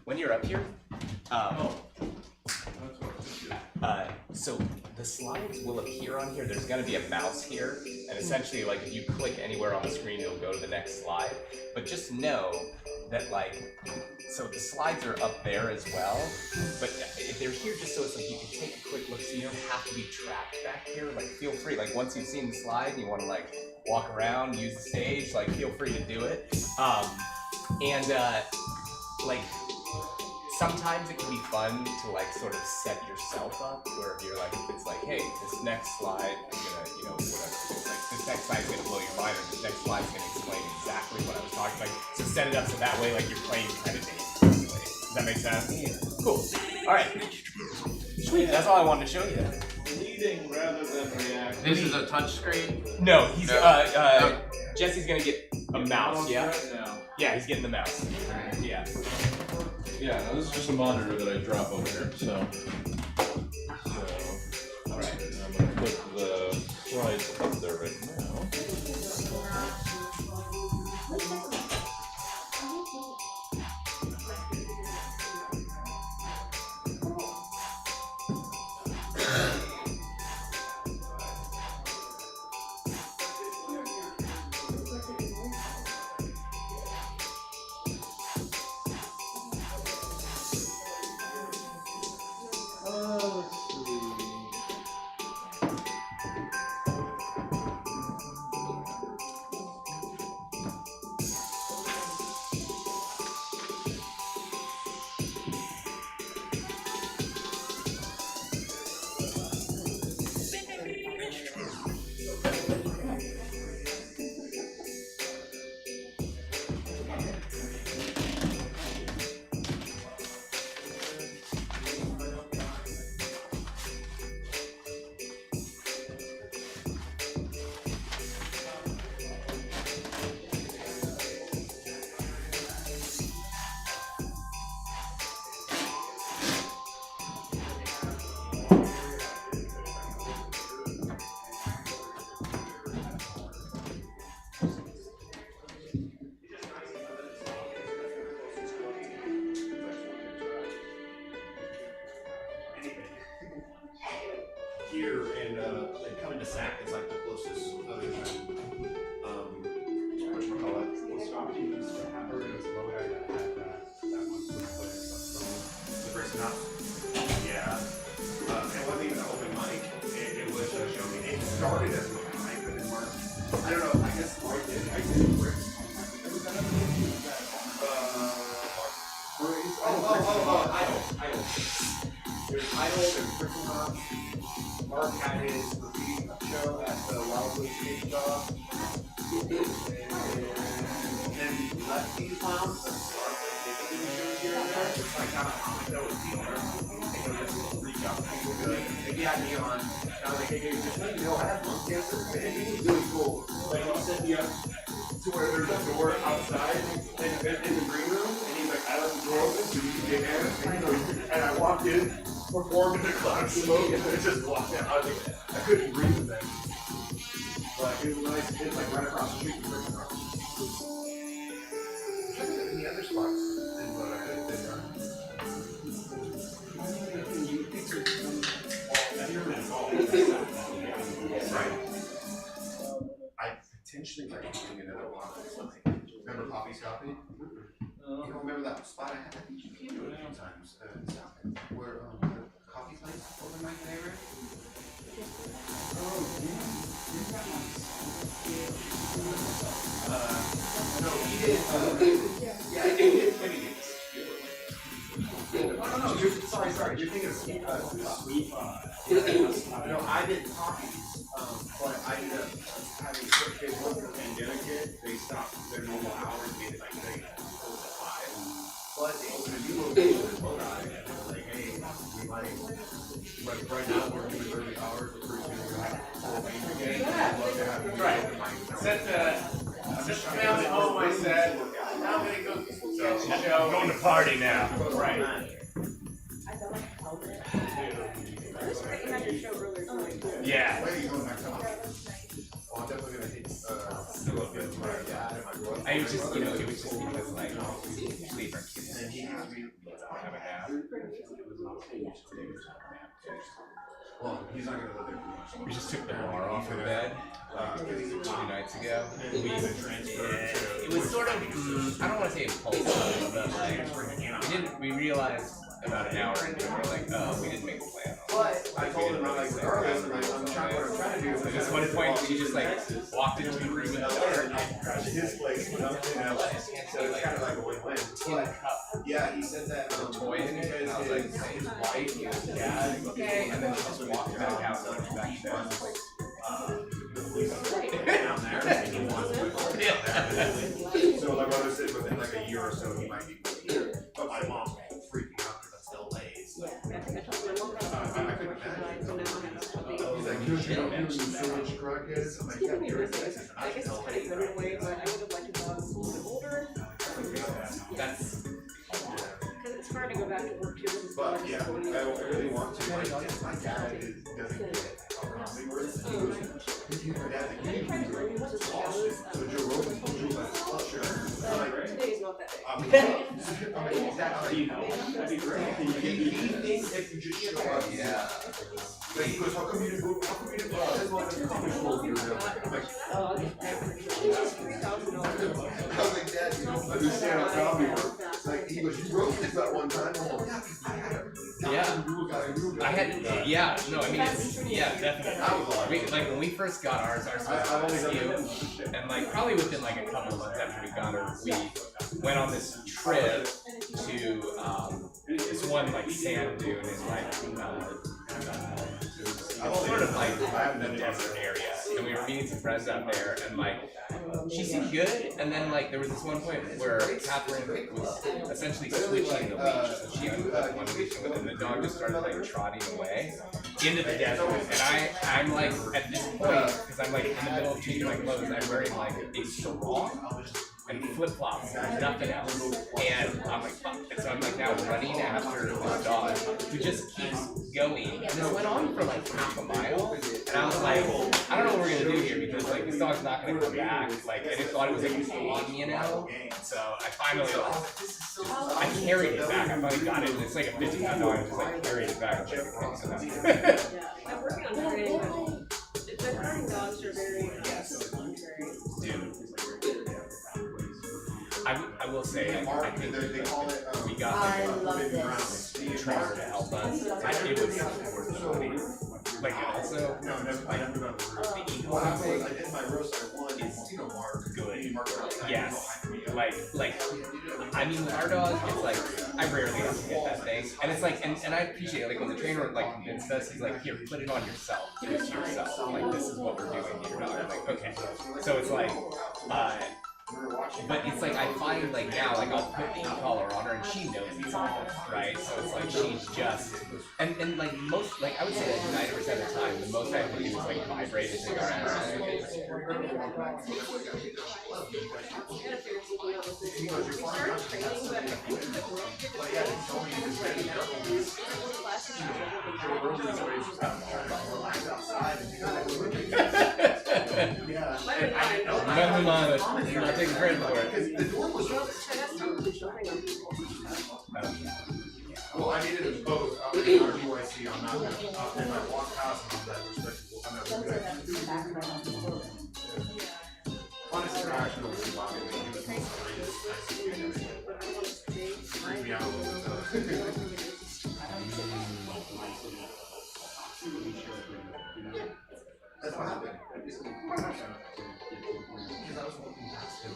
when you're up here, so the slides will appear on here. There's going to be a mouse here, and essentially, like, if you click anywhere on the screen, it'll go to the next slide. But just know that, like, so the slides are up there as well, but they're here just so it's like you can take a quick look, so you don't have to be trapped back here. Like, feel free, like, once you've seen the slide and you want to, like, walk around, use the stage, like, feel free to do it. And like sometimes it can be fun to like sort of set yourself up where you're like, if it's like, hey, this next slide is gonna, you know, whatever. It's like this next slide's gonna blow your mind, or this next slide's gonna explain exactly what I was talking about. So set it up so that way, like you're playing kind of dangerously. Does that make sense? Yeah. Cool. All right. Sweet. That's all I wanted to show you. Leading rather than reacting. This is a touch screen? No, he's Jesse's gonna get a mouse. Yeah. Yeah, he's getting the mouse. Yeah. Yeah, no, this is just a monitor that I drop over here, so alright. I'm gonna put the slides up there right now. Here and they come into SAC is like the closest other than whatchamacallit. The person up. Yeah. It wasn't even an open mic. It was a show me. It started as an open mic, but then Mark, I don't know, I guess Mark did. I did Rick. Idol. There's Idol, there's Freaking Hop. Mark had his repeating show at the Wildwood Stage Job. And then Lefty Clown, the shows here and there. It's like kind of show with Taylor. And he'll just reach out to people and be like, he had me on. And I was like, hey, just let me know I have lung cancer. And he was really cool. Like, he set me up to where there's a door outside in the green room. And he's like, I left the door open so you can get in. And I walked in. Performed in a cloud of smoke and then it just walked out. I was like, I couldn't breathe with that. But it was nice. It's like right across the street from Freaking Rock. Any other spots? But I could have Right. I potentially might be doing another one. Remember Poppy's Coffee? You don't remember that spot I had? I think you came to it a few times. Where the coffee place over my neighbor? Oh, yeah. No, he did. Yeah, he did. No, sorry. You're thinking of Sweet No, I did coffees, but I ended up having they worked the pandemic hit. They stopped their normal hours, made it like they closed at 5. But they opened a new location in Lodi, and it was like, hey, we might, right now we're doing early hours, we're pretty soon we're going to have again. I'd love to have you Right. open mic. Set the family home, I said. Now I'm gonna go catch the show. I'm going to party now. Right. Yeah. Where are you going back to? Oh, I'm definitely gonna hit still a bit more. I was just, you know, it was just because like usually our kids have a nap. Well, he's not gonna live there for much. We just took the bar off of bed 2 nights ago. It was sort of, I don't want to say impulsive, but like we realized about an hour into it, we're like, oh, we didn't make a plan. But I told him, like, regardless, and I'm trying, what I'm trying to do is At this one point, he just like walked into the room in the dark. his place, you know, so it's kind of like a win-win. But, yeah, he said that The toy in it, and I was like, his wife, his dad, okay, and then she just walked back out and went back down. Down there, and he wants to go down there. So my brother said within like a year or so he might be here, but my mom's freaking out because it's delays. I couldn't imagine. He's like, you don't have so much crackheads. I'm like, yeah, you're right. I guess it's kind of good in a way, but I would have liked to have a little bit older. That's because it's hard to go back to work too. But yeah, I really want to. Like, my dad doesn't get comedy words. He goes, my dad's like, you need to do it. So Joe Rogan told you about it. Sure. Today's not that day. I'm like, exactly. That'd be great. He thinks if you just show up. Yeah. Like, he goes, how come you didn't go? How come you didn't go? That's why the comic book you're doing. I'm like, I was like, Dad, you don't understand how comedy works. Like, he goes, you wrote this that one time. I'm like, yeah. I had, yeah, no, I mean, it's, yeah, definitely. Like, when we first got ours was you, and like, probably within like a couple of months after we got ours, we went on this trip to this one like sand dune in like sort of like the desert area, and we were meeting some friends out there, and like she seemed good, and then like there was this one point where Catherine was essentially switching the leash, so she unhooked one leash, and the dog just started like trotting away into the desert, and I'm like at this point, because I'm like in the middle of changing my clothes, I'm wearing like a sarong and flip-flops, nothing else. And I'm like, fuck. And so I'm like now running after this dog who just keeps going. And this went on for like half a mile. And I was like, I don't know what we're gonna do here because like this dog's not gonna come back. Like I just thought it was like a game, you know? So I finally I carried it back. I finally got it. And it's like a 50-pound dog. I just like carried it back. Yeah, I'm working on training, but the herding dogs are very dude. I will say, I think we got Trevor to help us. It was worth the money. Like, also, like, the equal thing is good. Yes. Like, I mean, with our dog, it's like, I rarely have to get that thing. And it's like, and I appreciate it. Like, when the trainer, like, convinced us, he's like, here, put it on yourself. Do it to yourself. Like, this is what we're doing here, dog. I'm like, okay. So it's like, but it's like I find like now like I'll put the e-collar on her and she knows it's on her, right? So it's like she's just and like most like I would say like 90% of the time the most I have to do is like vibrate and say alright. Never mind it. You're not taking credit for it. Well, I needed them both. I'm in RUIC. I'm not going to. And I walk past and I'm that respectable. I'm not going to. Honest interaction with the body. He was most freaked me out a little bit. That's what happened. Because I was walking past him.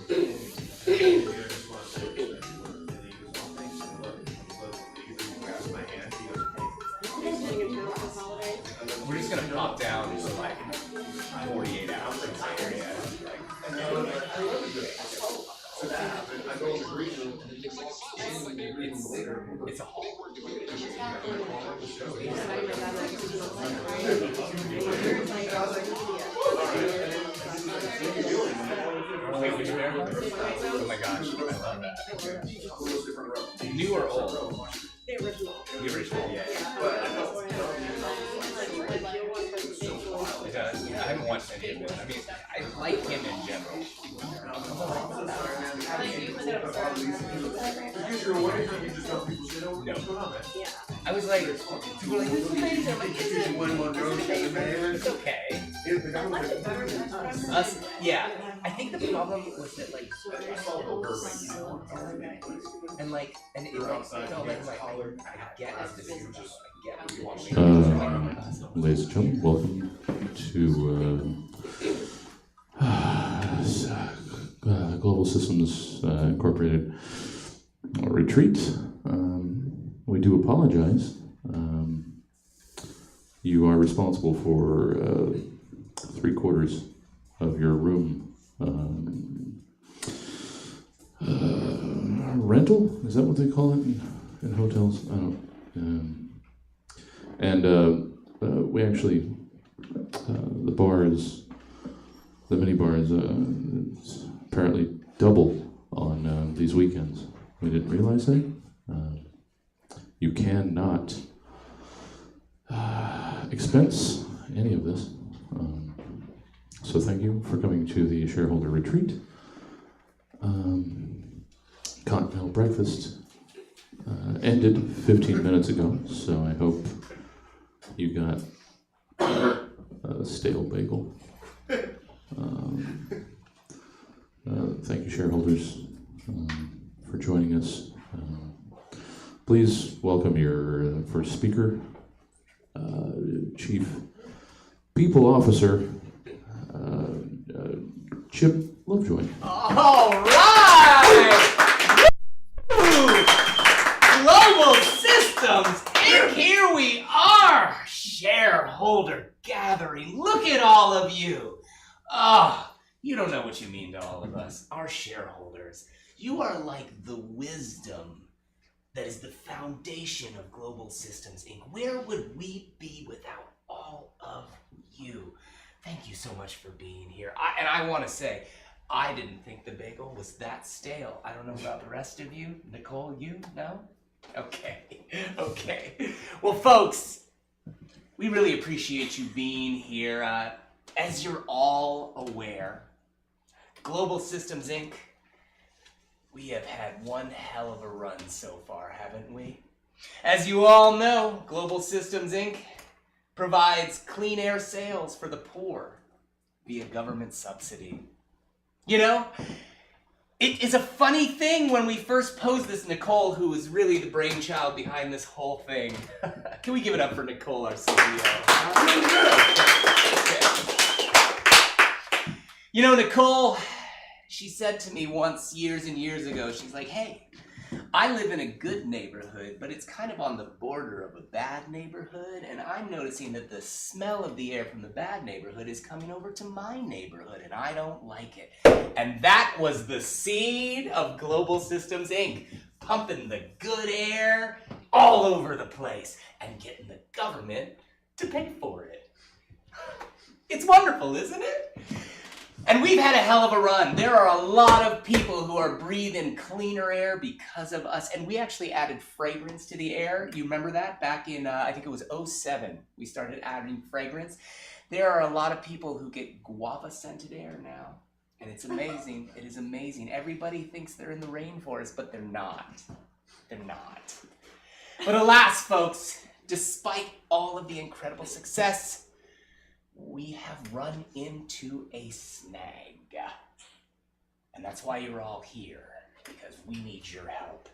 We're just gonna pop down for like 48 hours in my area. So that happened. I go to the green room and it's a haul. Wait, which bear? Oh my gosh, I love that. New or old? the original. The original, yeah. It does. I haven't watched any of it. I mean, I like him in general. Because you're away from you just tell people, you know, what's going on, man? Yeah. I was like, people were like, what's the ladies? I'm like, it's okay. Us, yeah. I think the problem was that like, and like, and it like, felt like I get as this is just, I get what you want to do. Ladies and gentlemen, welcome to Global Systems Incorporated retreat. We do apologize. You are responsible for 3/4 of your room rental. Is that what they call it in hotels? I don't. We actually the bar is the mini bar is it's apparently double on these weekends. We didn't realize that. You cannot expense any of this. So thank you for coming to the shareholder retreat. Continental breakfast ended 15 minutes ago, so I hope you got a stale bagel. Thank you, shareholders, for joining us. Please welcome your first speaker, Chief People Officer, Chip Lovejoy. All right! Global Systems Inc. Here we are! Shareholder gathering. Look at all of you. You don't know what you mean to all of us, our shareholders. You are like the wisdom that is the foundation of Global Systems Inc. Where would we be without all of you? Thank you so much for being here. And I want to say, I didn't think the bagel was that stale. I don't know about the rest of you. Nicole, you? No? Okay. Okay. Well, folks, we really appreciate you being here. As you're all aware, Global Systems Inc., we have had one hell of a run so far, haven't we? As you all know, Global Systems Inc. provides clean air sales for the poor via government subsidy. You know, it is a funny thing when we first posed this, Nicole, who was really the brainchild behind this whole thing. Can we give it up for Nicole, our CEO? Okay. You know, Nicole, she said to me once years and years ago, she's like, hey, I live in a good neighborhood, but it's kind of on the border of a bad neighborhood, and I'm noticing that the smell of the air from the bad neighborhood is coming over to my neighborhood, and I don't like it. And that was the seed of Global Systems Inc., pumping the good air all over the place and getting the government to pay for it. It's wonderful, isn't it? And we've had a hell of a run. There are a lot of people who are breathing cleaner air because of us. And we actually added fragrance to the air. You remember that? Back in, I think it was 2007, we started adding fragrance. There are a lot of people who get guava-scented air now. And it's amazing. It is amazing. Everybody thinks they're in the rainforest, but they're not. They're not. But alas, folks, despite all of the incredible success, we have run into a snag. And that's why you're all here, because we need your help.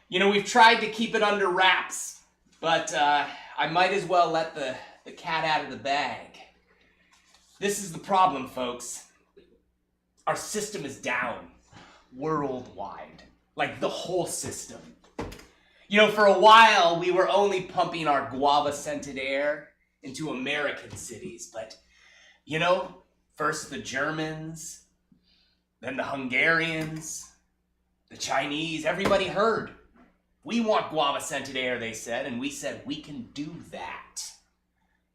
You know, we've tried to keep it under wraps, but I might as well let the cat out of the bag. This is the problem, folks. Our system is down worldwide, like the whole system. You know, for a while, we were only pumping our guava-scented air into American cities, but, you know, first the Germans, then the Hungarians, the Chinese, everybody heard. We want guava-scented air, they said, and we said, we can do that.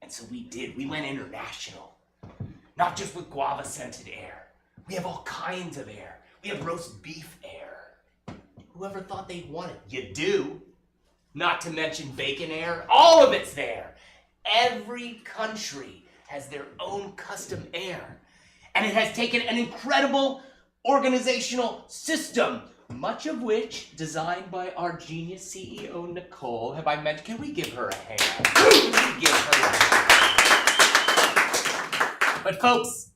And so we did. We went international. Not just with guava-scented air. We have all kinds of air. We have roast beef air. Whoever thought they'd want it? You do. Not to mention bacon air. All of it's there. Every country has their own custom air. And it has taken an incredible organizational system, much of which designed by our genius CEO, Nicole. Have I mentioned? Can we give her a hand? Can we give her a hand? But folks,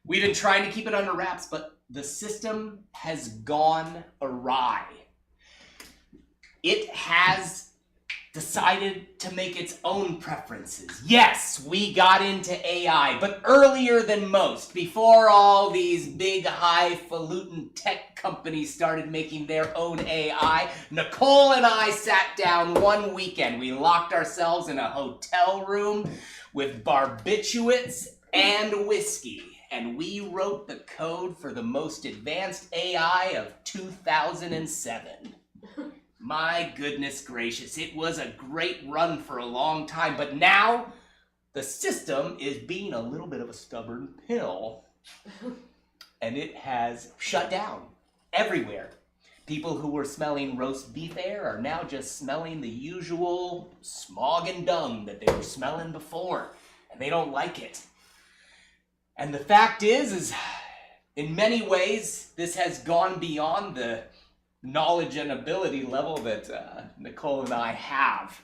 we've been trying to keep it under wraps, but the system has gone awry. It has decided to make its own preferences. Yes, we got into AI, but earlier than most, before all these big highfalutin tech companies started making their own AI, Nicole and I sat down one weekend. We locked ourselves in a hotel room with barbiturates and whiskey, and we wrote the code for the most advanced AI of 2007. My goodness gracious, it was a great run for a long time, but now the system is being a little bit of a stubborn pill, and it has shut down everywhere. People who were smelling roast beef air are now just smelling the usual smog and dung that they were smelling before, and they don't like it. And the fact is in many ways, this has gone beyond the knowledge and ability level that Nicole and I have.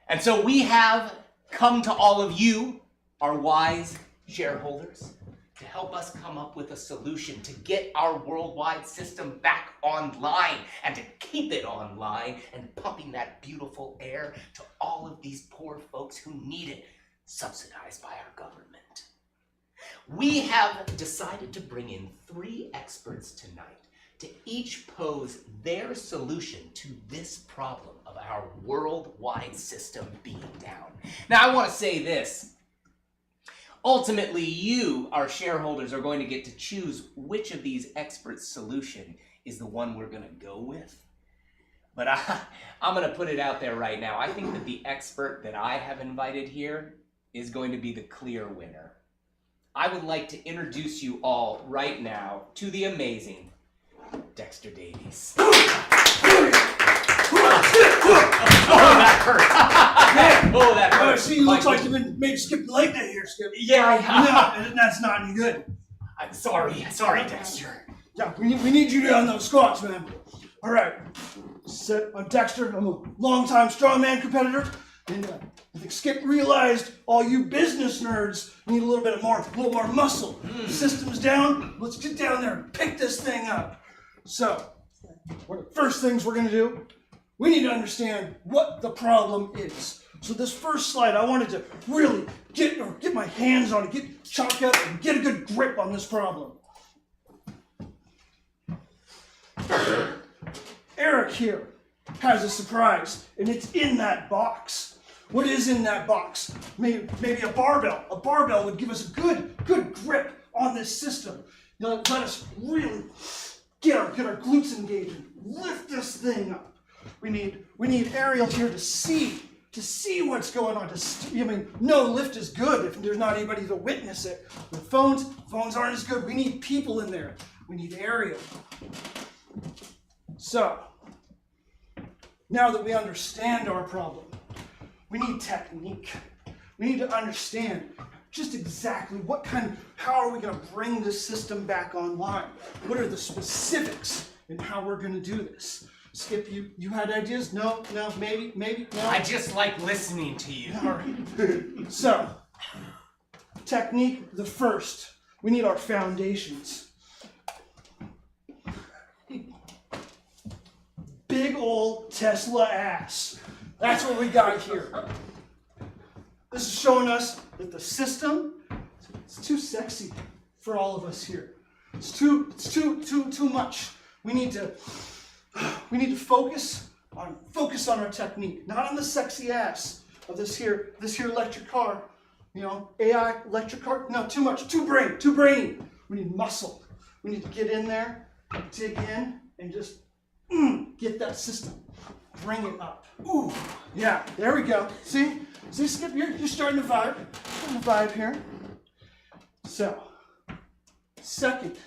And so we have come to all of you, our wise shareholders, to help us come up with a solution to get our worldwide system back online and to keep it online and pumping that beautiful air to all of these poor folks who need it, subsidized by our government. We have decided to bring in 3 experts tonight to each pose their solution to this problem of our worldwide system being down. Now, I want to say this. Ultimately, you, our shareholders, are going to get to choose which of these experts' solution is the one we're going to go with. But I'm going to put it out there right now. I think that the expert that I have invited here is going to be the clear winner. I would like to introduce you all right now to the amazing Dexter Davies. Oh, that hurt. Oh, that hurt. See, you look like you've been maybe skipping leg day here, Skip. Yeah, I have. No, that's not any good. I'm sorry, Dexter. Yeah, we need you on those squats, man. All right. I'm Dexter. I'm a longtime strongman competitor. And I think Skip realized all you business nerds need a little more muscle. The system's down. Let's get down there and pick this thing up. So, one of the first things we're going to do, we need to understand what the problem is. So this first slide, I wanted to really get my hands on it, chalk up and get a good grip on this problem. Eric here has a surprise, and it's in that box. What is in that box? Maybe a barbell. A barbell would give us a good grip on this system. Let us really get our glutes engaged and lift this thing up. We need Ariel here to see what's going on. No lift is good if there's not anybody to witness it. With phones aren't as good. We need people in there. We need Ariel. So, now that we understand our problem, we need technique. We need to understand just exactly how are we going to bring this system back online? What are the specifics in how we're going to do this? Skip, you had ideas? No, maybe, no. I just like listening to you. All right. So, technique, the first. We need our foundations. Big old Tesla ass. That's what we got here. This is showing us that the system, it's too sexy for all of us here. It's too much. We need to focus on our technique, not on the sexy ass of this here electric car. AI electric car. No, too much, too brainy. We need muscle. We need to get in there, dig in, and just get that system. Bring it up. Ooh, yeah, there we go. See, Skip, you're starting to vibe here. So, second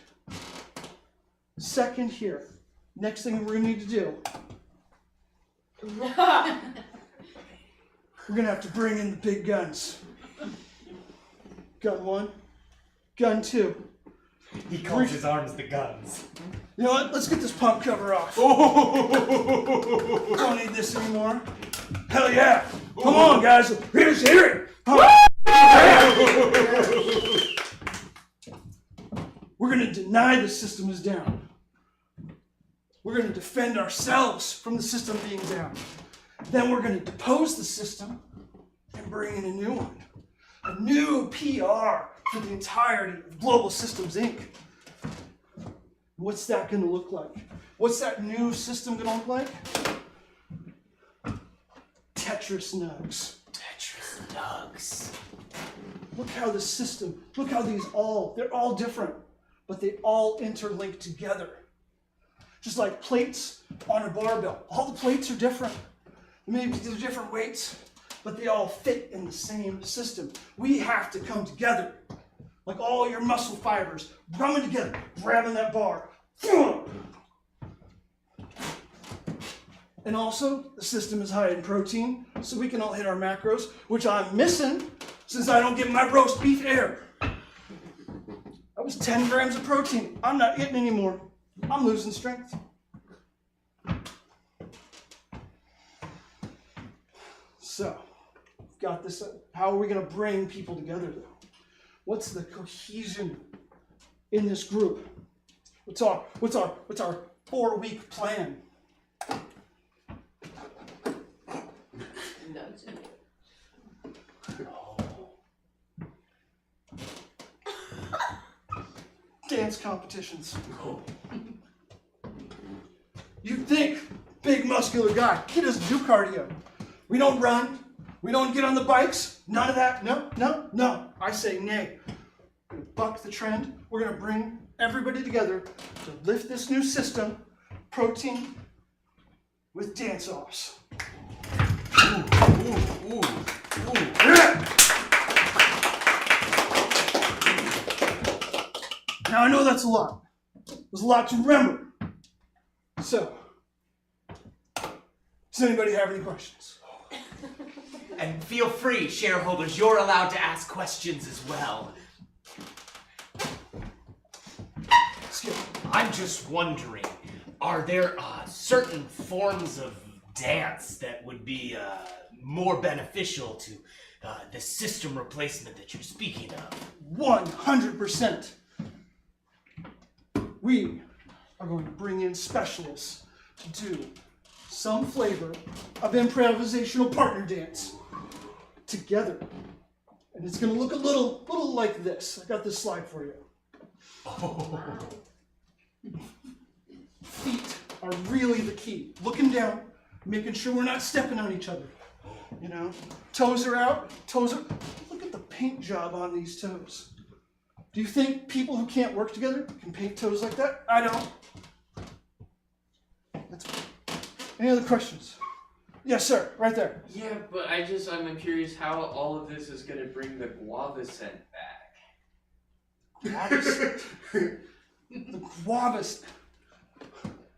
here. Next thing we're gonna need to do. We're gonna have to bring in the big guns. Gun 1, gun 2. He calls his arms the guns. You know what? Let's get this pump cover off. Don't need this anymore. Hell yeah! Come on, guys. Here's it. We're gonna deny the system is down. We're gonna defend ourselves from the system being down. Then we're gonna depose the system and bring in a new one. A new PR for the entirety of Global Systems Inc. What's that gonna look like? What's that new system gonna look like? Tetris nugs. Tetris nugs. Look how the system, look how they're all different, but they all interlink together. Just like plates on a barbell. All the plates are different. Maybe they're different weights, but they all fit in the same system. We have to come together. Like all your muscle fibers, drumming together, grabbing that bar. And also, the system is high in protein, so we can all hit our macros, which I'm missing since I don't get my roast beef air. That was 10 grams of protein. I'm not getting any more. I'm losing strength. So, we've got this. How are we going to bring people together, though? What's the cohesion in this group? What's our 4-week plan? Dance competitions. You think, big muscular guy, he doesn't do cardio. We don't run. We don't get on the bikes. None of that. No. I say nay. We're going to buck the trend. We're going to bring everybody together to lift this new system, protein with dance-offs. Yeah. Now I know that's a lot. There's a lot to remember. So, does anybody have any questions? And feel free, shareholders, you're allowed to ask questions as well. Skip. I'm just wondering, are there certain forms of dance that would be more beneficial to the system replacement that you're speaking of? 100%. We are going to bring in specialists to do some flavor of improvisational partner dance together. And it's going to look a little like this. I got this slide for you. Feet are really the key. Looking down, making sure we're not stepping on each other. You know, toes are out, look at the paint job on these toes. Do you think people who can't work together can paint toes like that? I don't. Any other questions? Yes, sir, right there. Yeah, but I'm curious how all of this is going to bring the guava scent back. Guava scent? The guava scent.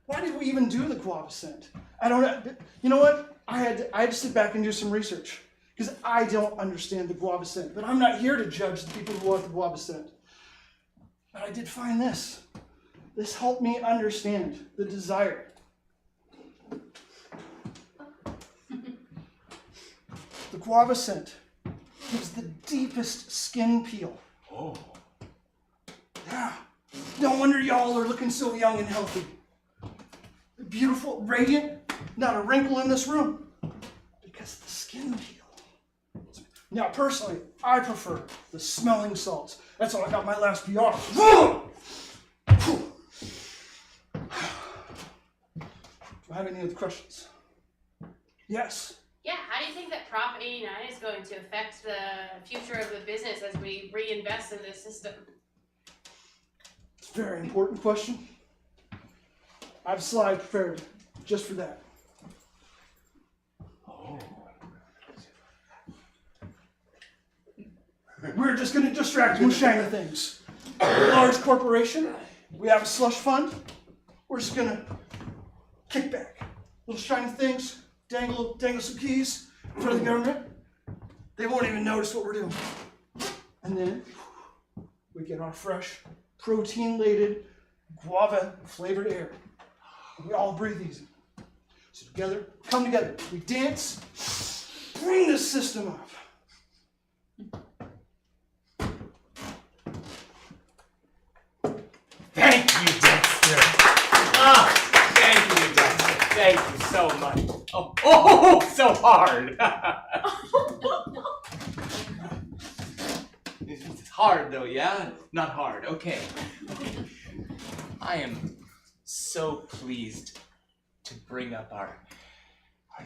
Why did we even do the guava scent? I don't know. You know what? I had to sit back and do some research because I don't understand the guava scent. But I'm not here to judge the people who want the guava scent. But I did find this. This helped me understand the desire. The guava scent gives the deepest skin peel. Oh. Yeah. No wonder y'all are looking so young and healthy. Beautiful, radiant, not a wrinkle in this room. Because the skin peel. Now, personally, I prefer the smelling salts. That's how I got my last PR. Do I have any other questions? Yes. Yeah, how do you think that Prop 89 is going to affect the future of the business as we reinvest in this system? It's a very important question. I have a slide prepared just for that. Oh. We're just going to distract you with shiny things. We're a large corporation. We have a slush fund. We're just going to kick back. Little shiny things, dangle some keys in front of the government. They won't even notice what we're doing. And then we get our fresh protein-laden, guava-flavored air. We all breathe easy. So together, come together. We dance, bring the system up. Thank you, Dexter. Thank you, Dexter. Thank you so much. Oh, so hard. It's hard though, yeah? Not hard. Okay. I am so pleased to bring up our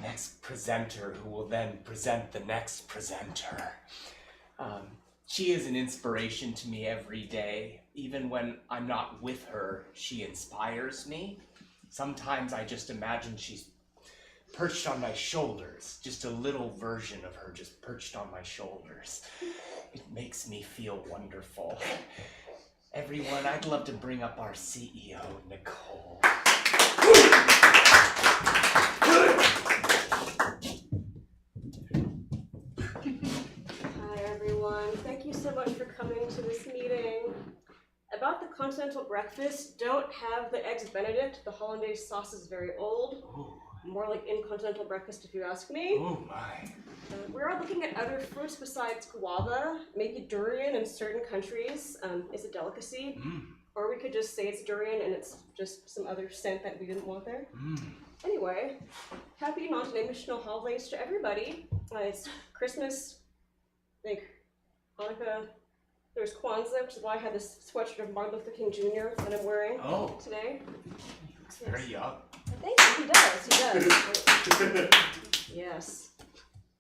next presenter, who will then present the next presenter. She is an inspiration to me every day. Even when I'm not with her, she inspires me. Sometimes I just imagine she's perched on my shoulders, just a little version of her just perched on my shoulders. It makes me feel wonderful. Everyone, I'd love to bring up our CEO, Nicole. Hi everyone, thank you so much for coming to this meeting. About the continental breakfast, don't have the eggs Benedict. The hollandaise sauce is very old. Ooh. More like incontinental breakfast if you ask me. Oh my. We are looking at other fruits besides guava. Maybe durian in certain countries is a delicacy. Or we could just say it's durian and it's just some other scent that we didn't want there. Anyway, happy non-dimensional holidays to everybody. It's Christmas, I think Hanukkah. There's Kwanzaa, which is why I have this sweatshirt of Martin Luther King Jr. that I'm wearing today. Looks very young. Thank you, he does. Yes.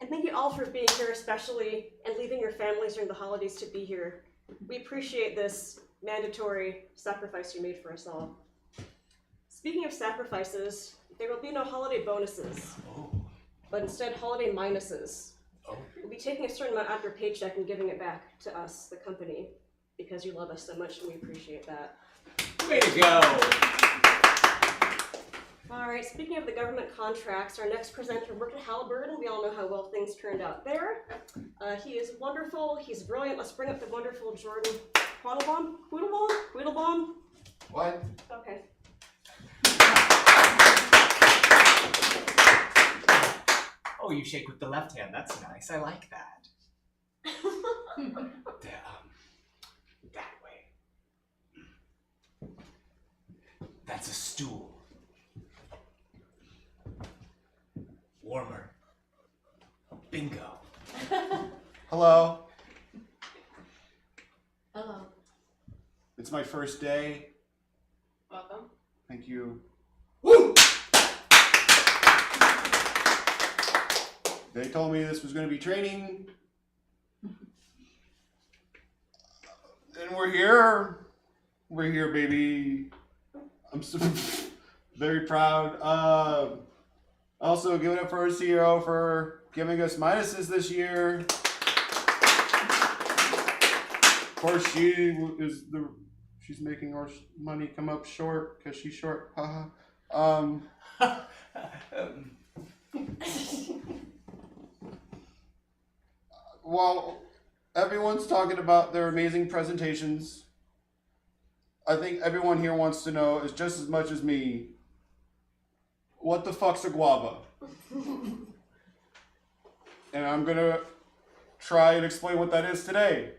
And thank you all for being here, especially, and leaving your families during the holidays to be here. We appreciate this mandatory sacrifice you made for us all. Speaking of sacrifices, there will be no holiday bonuses, but instead holiday minuses. We'll be taking a certain amount out of your paycheck and giving it back to us, the company, because you love us so much and we appreciate that. Way to go! All right, speaking of the government contracts, our next presenter worked at Halliburton. We all know how well things turned out there. He is wonderful, he's brilliant. Let's bring up the wonderful Jordan Quattlebaum? What? Okay. Oh, you shake with the left hand. That's nice. I like that. That way. That's a stool. Warmer. Bingo. Hello. Hello. It's my first day. Welcome. Thank you. Woo! They told me this was going to be training. And we're here. We're here, baby. I'm so very proud. Also, give it up for our CEO for giving us minuses this year. Of course, she's making our money come up short because she's short. Haha. While everyone's talking about their amazing presentations, I think everyone here wants to know, is just as much as me, what the fuck's a guava? And I'm gonna try and explain what that is today.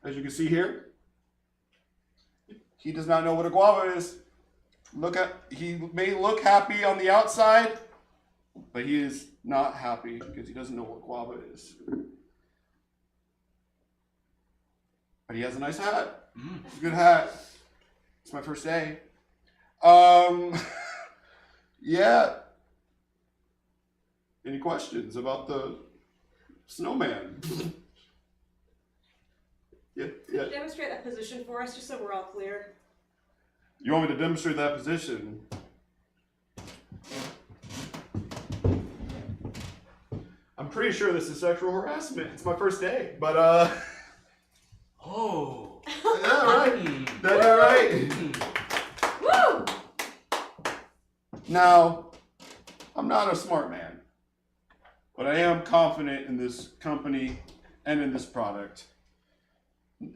As you can see here, he does not know what a guava is. He may look happy on the outside, but he is not happy because he doesn't know what guava is. But he has a nice hat. It's a good hat. It's my first day. Yeah. Any questions about the snowman? Yeah. Could you demonstrate that position for us, just so we're all clear? You want me to demonstrate that position? I'm pretty sure this is sexual harassment. It's my first day, but Oh. Yeah, right. That's all right. Woo! Now, I'm not a smart man, but I am confident in this company and in this product.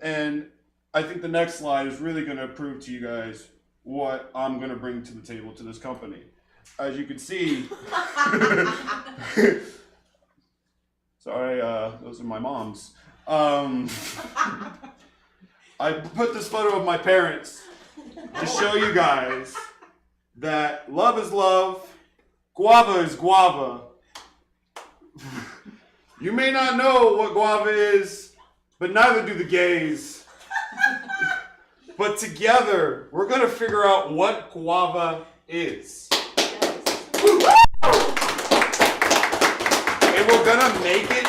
And I think the next slide is really going to prove to you guys what I'm going to bring to the table to this company. As you can see, sorry, those are my moms. I put this photo of my parents to show you guys that love is love, guava is guava. You may not know what guava is, but neither do the gays. But together, we're gonna figure out what guava is. And we're gonna make it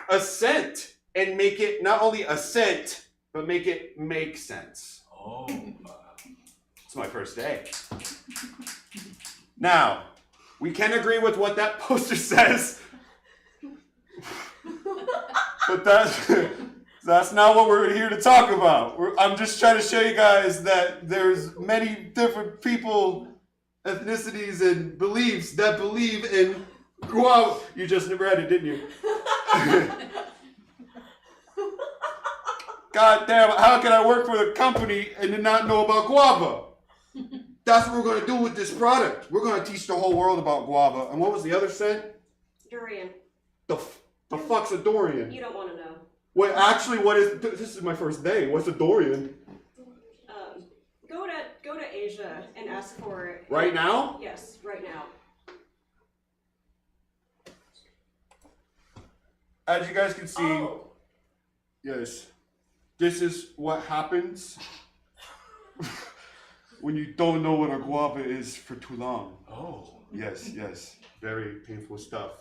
a scent. And make it not only a scent, but make it make sense. Oh. It's my first day. Now, we can agree with what that poster says. But that's not what we're here to talk about. I'm just trying to show you guys that there's many different people, ethnicities, and beliefs that believe in guava. You just read it, didn't you? God damn, how can I work for the company and then not know about guava? That's what we're going to do with this product. We're going to teach the whole world about guava. And what was the other scent? Durian. The fuck's a durian? You don't want to know. Wait, actually, what is... This is my first day. What's a durian? Go to Asia and ask for it. Right now? Yes, right now. As you guys can see, yes, this is what happens when you don't know what a guava is for too long. Oh. Yes, very painful stuff.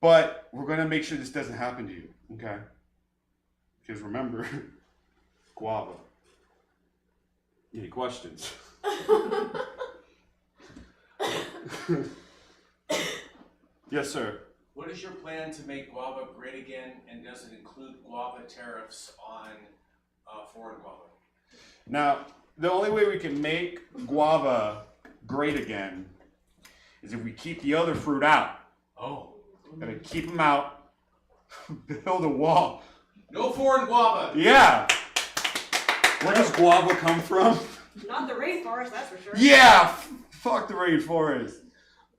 But we're gonna make sure this doesn't happen to you, okay? Because remember, guava. Any questions? Yes, sir. What is your plan to make guava great again, and does it include guava tariffs on foreign guava? Now, the only way we can make guava great again is if we keep the other fruit out. Oh. Gotta keep them out, build a wall. No foreign guava! Yeah! Where does guava come from? Not the rainforest, that's for sure. Yeah! Fuck the rainforest.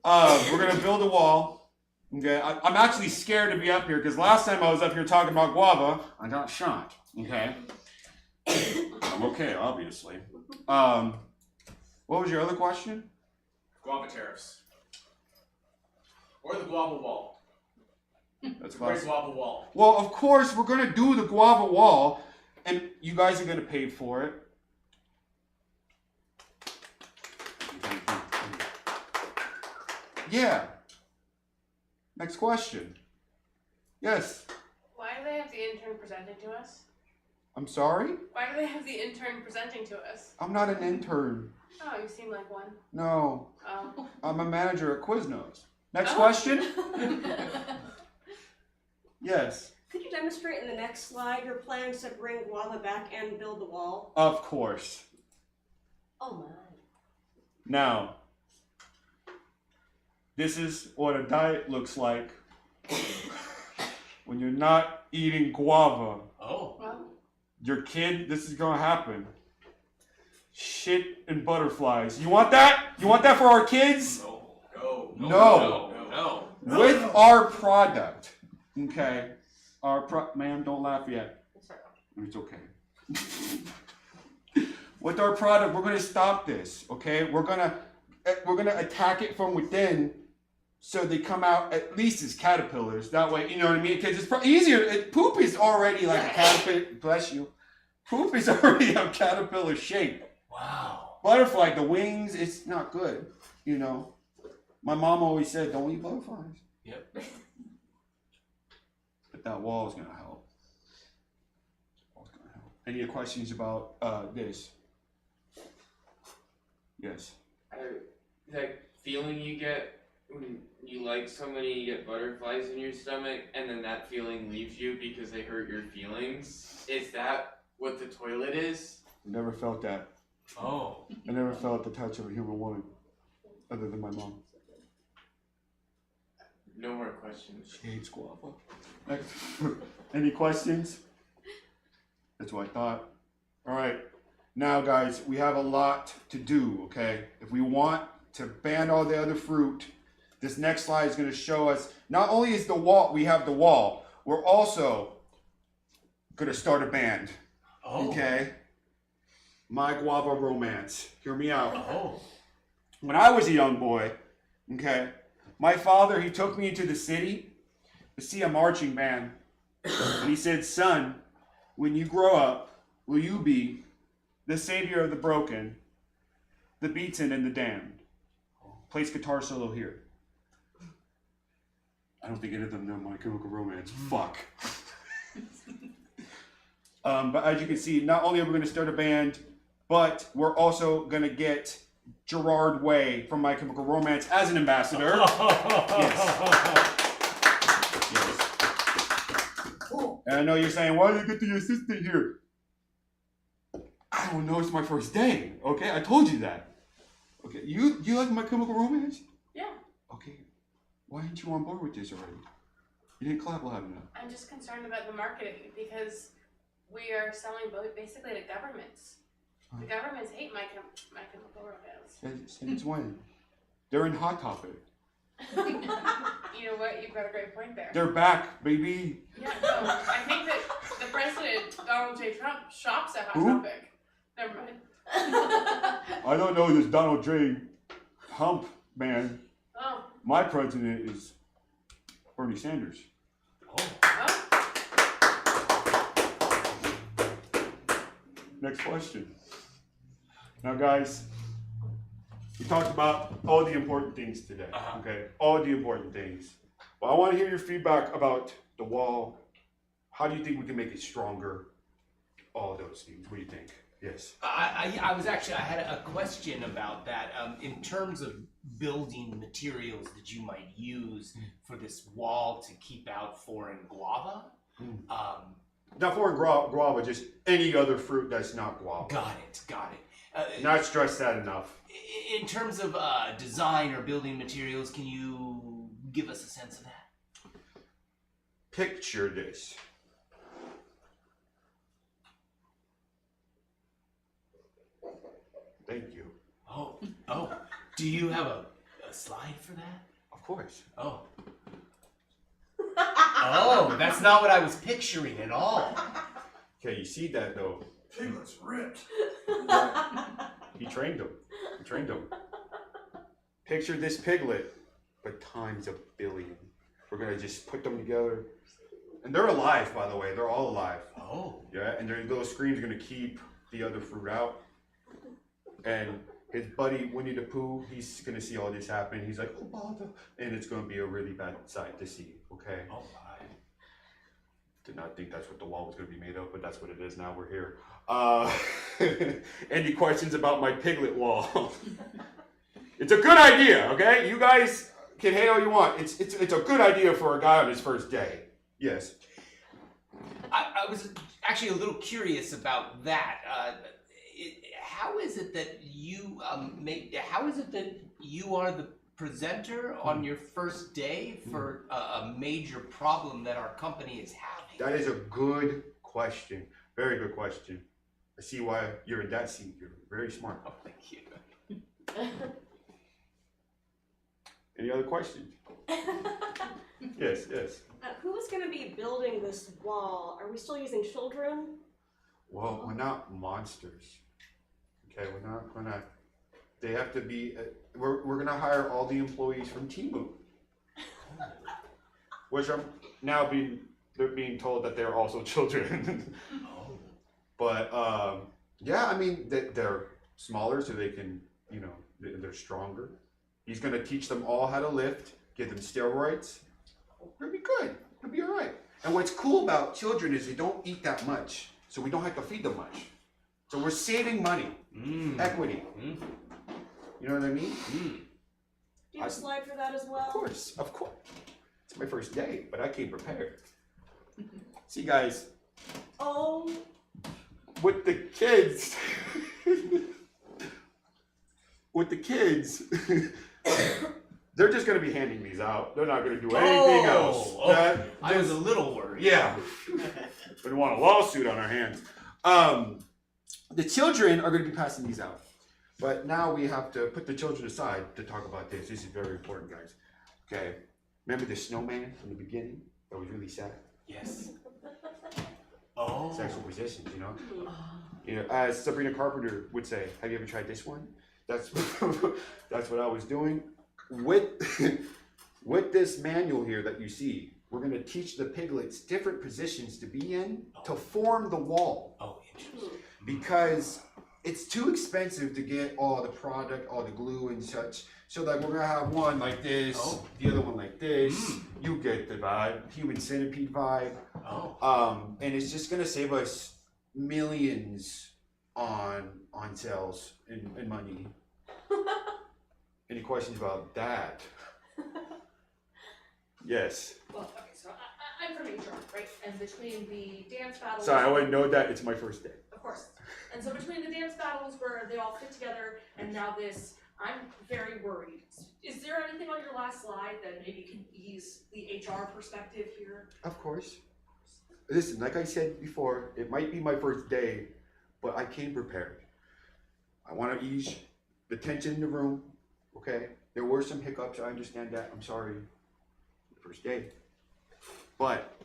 We're gonna build a wall. Okay, I'm actually scared to be up here because last time I was up here talking about guava, I got shot. Okay, I'm okay, obviously. What was your other question? Guava tariffs. Or the guava wall. That's Great guava wall. Well, of course, we're gonna do the guava wall, and you guys are gonna pay for it. Yeah. Next question. Yes. Why do they have the intern presenting to us? I'm sorry? Why do they have the intern presenting to us? I'm not an intern. Oh, you seem like one. No. Oh. I'm a manager at Quiznos. Next question? Yes. Could you demonstrate in the next slide your plans to bring guava back and build the wall? Of course. Oh my. Now, this is what a diet looks like when you're not eating guava. Oh. Your kid, this is gonna happen. Shit and butterflies. You want that? You want that for our kids? No. With our product, okay? Ma'am, don't laugh yet. It's okay. With our product, we're gonna stop this, okay? We're gonna attack it from within, so they come out at least as caterpillars. That way, you know what I mean? Because it's easier. Poop is already like a caterpillar. Bless you. Poop is already a caterpillar shape. Wow. Butterfly, the wings, it's not good. You know. My mom always said, "Don't eat butterflies." Yep. But that wall is gonna help. Any questions about this? Yes. That feeling you get when you like somebody, you get butterflies in your stomach, and then that feeling leaves you because they hurt your feelings. Is that what the toilet is? Never felt that. Oh. I never felt the touch of a human woman, other than my mom. No more questions. She hates guava. Any questions? That's what I thought. All right. Now, guys, we have a lot to do, okay? If we want to ban all the other fruit, this next slide is going to show us, not only is the wall, we have the wall, we're also going to start a band, okay? My Guava Romance. Hear me out. When I was a young boy, okay, my father, he took me into the city to see a marching band. And he said, son, when you grow up, will you be the savior of the broken, the beaten, and the damned? Plays guitar solo here. I don't think any of them know My Chemical Romance. Fuck. But as you can see, not only are we going to start a band, but we're also going to get Gerard Way from My Chemical Romance as an ambassador. Yes. And I know you're saying, why did you get the assistant here? I don't know, it's my first day, okay? I told you that. Okay, you like My Chemical Romance? Yeah. Okay, why aren't you on board with this already? You didn't clap loud enough. I'm just concerned about the marketing because we are selling basically to governments. The governments hate My Chemical Romance. Since when? They're in Hot Topic. You know what? You've got a great point there. They're back, baby. Yeah, no, I think that the president, Donald J. Trump, shops at Hot Who? Topic. Never mind. I don't know this Donald J. Hump man. Oh. My president is Bernie Sanders. Next question. Now, guys, we talked about all the important things today. Okay, all the important things. But I want to hear your feedback about the wall. How do you think we can make it stronger? All those things. What do you think? Yes. I had a question about that. In terms of building materials that you might use for this wall to keep out foreign guava. Not foreign guava, just any other fruit that's not guava. Got it. Not stress that enough. In terms of design or building materials, can you give us a sense of that? Picture this. Thank you. Oh. Do you have a slide for that? Of course. Oh, that's not what I was picturing at all. Okay, you see that though? Piglet's ripped. He trained him. Picture this piglet, but times a billion. We're gonna just put them together. And they're alive, by the way. They're all alive. Oh. Yeah, and their little screams are gonna keep the other fruit out. And his buddy Winnie the Pooh, he's gonna see all this happen. He's like, oh bother, and it's gonna be a really bad sight to see. Okay. Oh my. Did not think that's what the wall was gonna be made of, but that's what it is. Now we're here. Any questions about my piglet wall? It's a good idea. Okay, you guys can hate all you want. It's a good idea for a guy on his first day. Yes. I was actually a little curious about that. How is it that you are the presenter on your first day for a major problem that our company is having? That is a good question. Very good question. I see why you're in that seat. You're very smart. Oh, thank you. Any other questions? Yes. Who's going to be building this wall? Are we still using children? Well, we're not monsters. Okay, we're not gonna. They have to be. We're gonna hire all the employees from Timu, which I'm now they're being told that they're also children. But yeah, I mean they're smaller, so they can, they're stronger. He's gonna teach them all how to lift, give them steroids. It'll be good. It'll be all right. And what's cool about children is they don't eat that much, so we don't have to feed them much. So we're saving money, equity. You know what I mean? Do you have a slide for that as well? Of course. It's my first day, but I came prepared. See, guys. Oh. With the kids. They're just going to be handing these out. They're not going to do anything else. I was a little worried. Yeah. We don't want a lawsuit on our hands. The children are going to be passing these out. But now we have to put the children aside to talk about this. This is very important, guys. Okay. Remember the snowman from the beginning that was really sad? Yes. Sexual positions, you know? You know, as Sabrina Carpenter would say, have you ever tried this one? That's that's what I was doing. With this manual here that you see, we're going to teach the piglets different positions to be in to form the wall. Oh, interesting. Because it's too expensive to get all the product, all the glue and such. So like we're gonna have one like this, the other one like this. You get the vibe, human centipede vibe. And it's just gonna save us millions on sales and money. Any questions about that? Yes. Well, okay, so I'm from HR, right? And between the dance battles. Sorry, I wouldn't know that. It's my first day. Of course. And so between the dance battles where they all fit together and now this, I'm very worried. Is there anything on your last slide that maybe can ease the HR perspective here? Of course. Listen, like I said before, it might be my first day, but I came prepared. I want to ease the tension in the room, okay? There were some hiccups, I understand that. I'm sorry. First day. But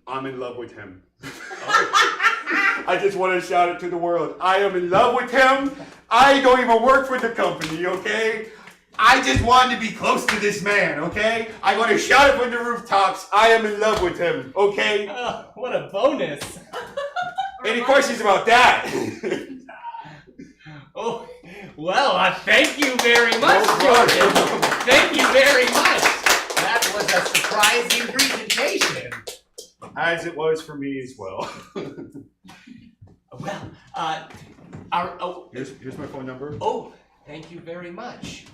I'm in love with him. I just want to shout it to the world. I am in love with him. I don't even work for the company, okay? I just wanted to be close to this man, okay? I want to shout it from the rooftops. I am in love with him, okay? What a bonus. Any questions about that? Oh, well, thank you very much, Jordan. Thank you very much. That was a surprising presentation. As it was for me as well. Well, here's my phone number. Oh, thank you very much.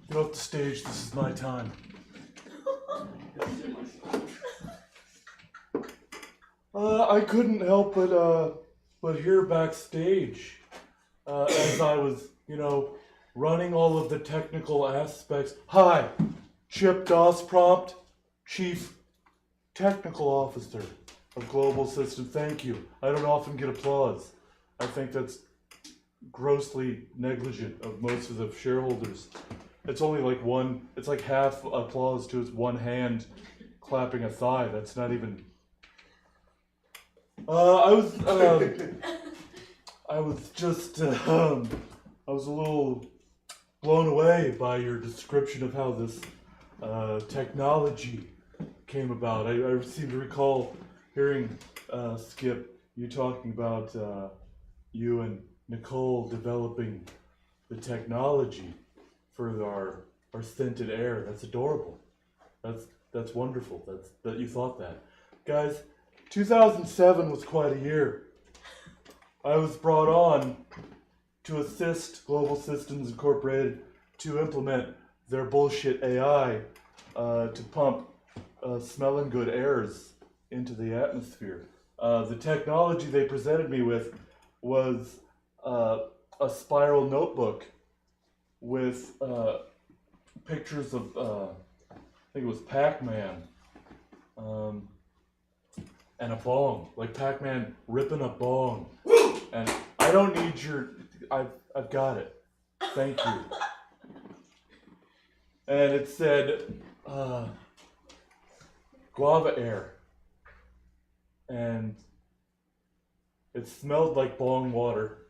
Get off the stage. This is my time. I couldn't help but hear backstage as I was, running all of the technical aspects. Hi, Chip Doss Prompt, Chief Technical Officer of Global Systems. Thank you. I don't often get applause. I think that's grossly negligent of most of the shareholders. It's only like it's like half applause to his one hand clapping a thigh. That's not even. I was a little blown away by your description of how this technology came about. I seem to recall hearing, Skip, you talking about you and Nicole developing the technology for our scented air. That's adorable. That's wonderful. That you thought that. Guys, 2007 was quite a year. I was brought on to assist Global Systems Incorporated to implement their bullshit AI to pump smelling good airs into the atmosphere. The technology they presented me with was a spiral notebook with pictures of, I think it was Pac-Man, and a bong, like Pac-Man ripping a bong. And I don't need I've got it. Thank you. And it said, guava air. And it smelled like bong water.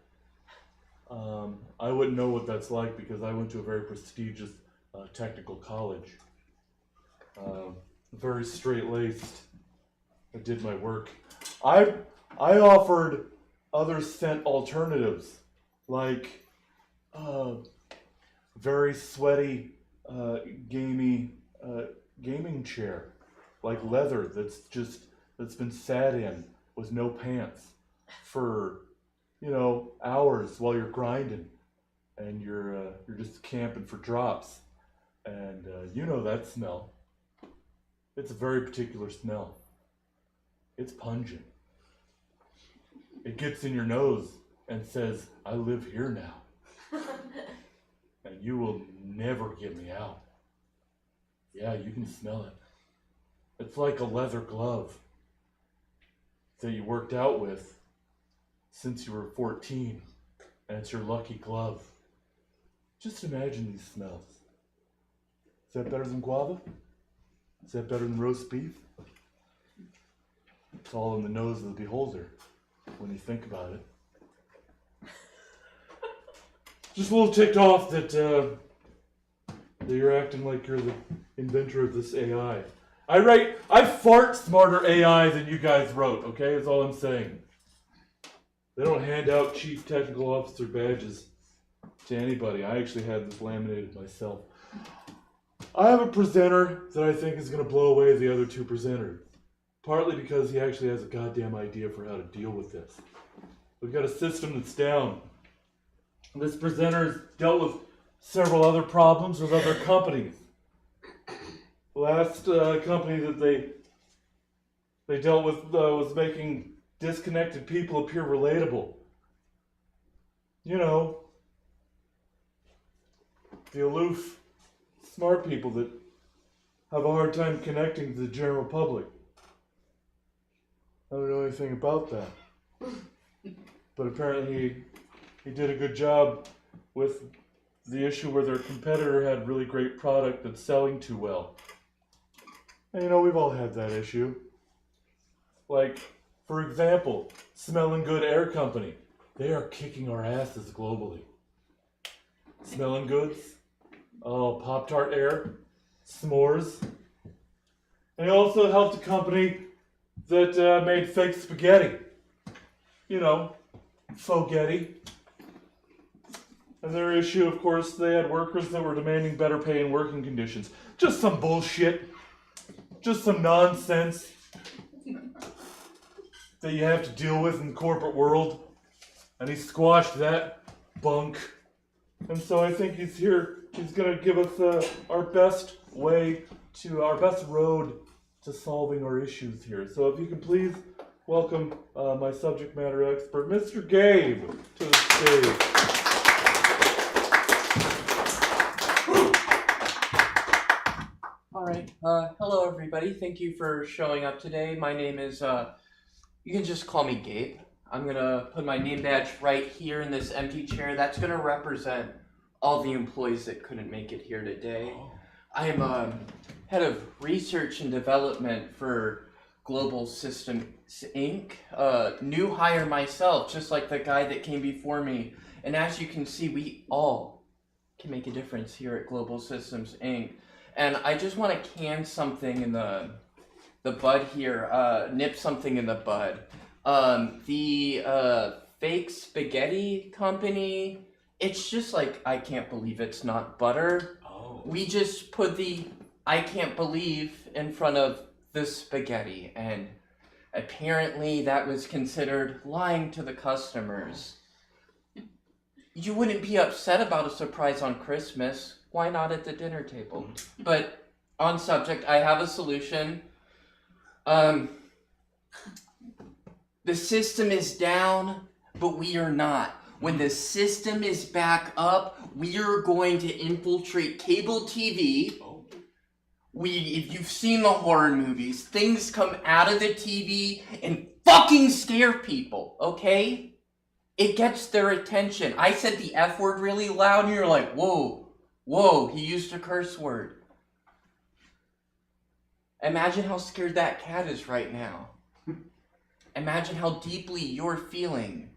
I wouldn't know what that's like because I went to a very prestigious technical college. Very straight-laced. I did my work. I offered other scent alternatives, like very sweaty, gaming chair, like leather that's been sat in with no pants for hours while you're grinding, and you're just camping for drops, and that smell. It's a very particular smell. It's pungent. It gets in your nose and says, I live here now. And you will never get me out. Yeah, you can smell it. It's like a leather glove. that you worked out with since you were 14, and it's your lucky glove. Just imagine these smells. Is that better than guava? Is that better than roast beef? It's all in the nose of the beholder when you think about it. Just a little ticked off that you're acting like you're the inventor of this AI. I fart smarter AI than you guys wrote, okay? That's all I'm saying. They don't hand out chief technical officer badges to anybody. I actually had this laminated myself. I have a presenter that I think is going to blow away the other two presenters. Partly because he actually has a goddamn idea for how to deal with this. We've got a system that's down. This presenter's dealt with several other problems with other companies. The last company that they dealt with was making disconnected people appear relatable. You know, the aloof, smart people that have a hard time connecting to the general public. I don't know anything about that. But apparently he did a good job with the issue where their competitor had a really great product that's selling too well. And you know, we've all had that issue. Like, for example, Smelling Good Air Company. They are kicking our asses globally. Smelling Goods, Pop-Tart Air, s'mores. And he also helped a company that made fake spaghetti. You know, Fogetti. And their issue, of course, they had workers that were demanding better pay and working conditions. Just some bullshit. Just some nonsense that you have to deal with in the corporate world. And he squashed that bunk. And so I think he's here. He's going to give us our best road to solving our issues here. So if you can please welcome my subject matter expert, Mr. Gabe, to the stage. Alright, hello everybody. Thank you for showing up today. My name is, you can just call me Gabe. I'm gonna put my name badge right here in this empty chair. That's gonna represent all the employees that couldn't make it here today. I am head of research and development for Global Systems Inc. New hire myself, just like the guy that came before me. And as you can see, we all can make a difference here at Global Systems Inc. And I just want to can something in the bud here, nip something in the bud. The fake spaghetti company, it's just like, I can't believe it's not butter. Oh. We just put the I can't believe in front of the spaghetti, and apparently that was considered lying to the customers. You wouldn't be upset about a surprise on Christmas. Why not at the dinner table? But on subject, I have a solution. The system is down, but we are not. When the system is back up, we are going to infiltrate cable TV. If you've seen the horror movies, things come out of the TV and fucking scare people, okay? It gets their attention. I said the F word really loud and you're like, whoa, he used a curse word. Imagine how scared that cat is right now. Imagine how deeply you're feeling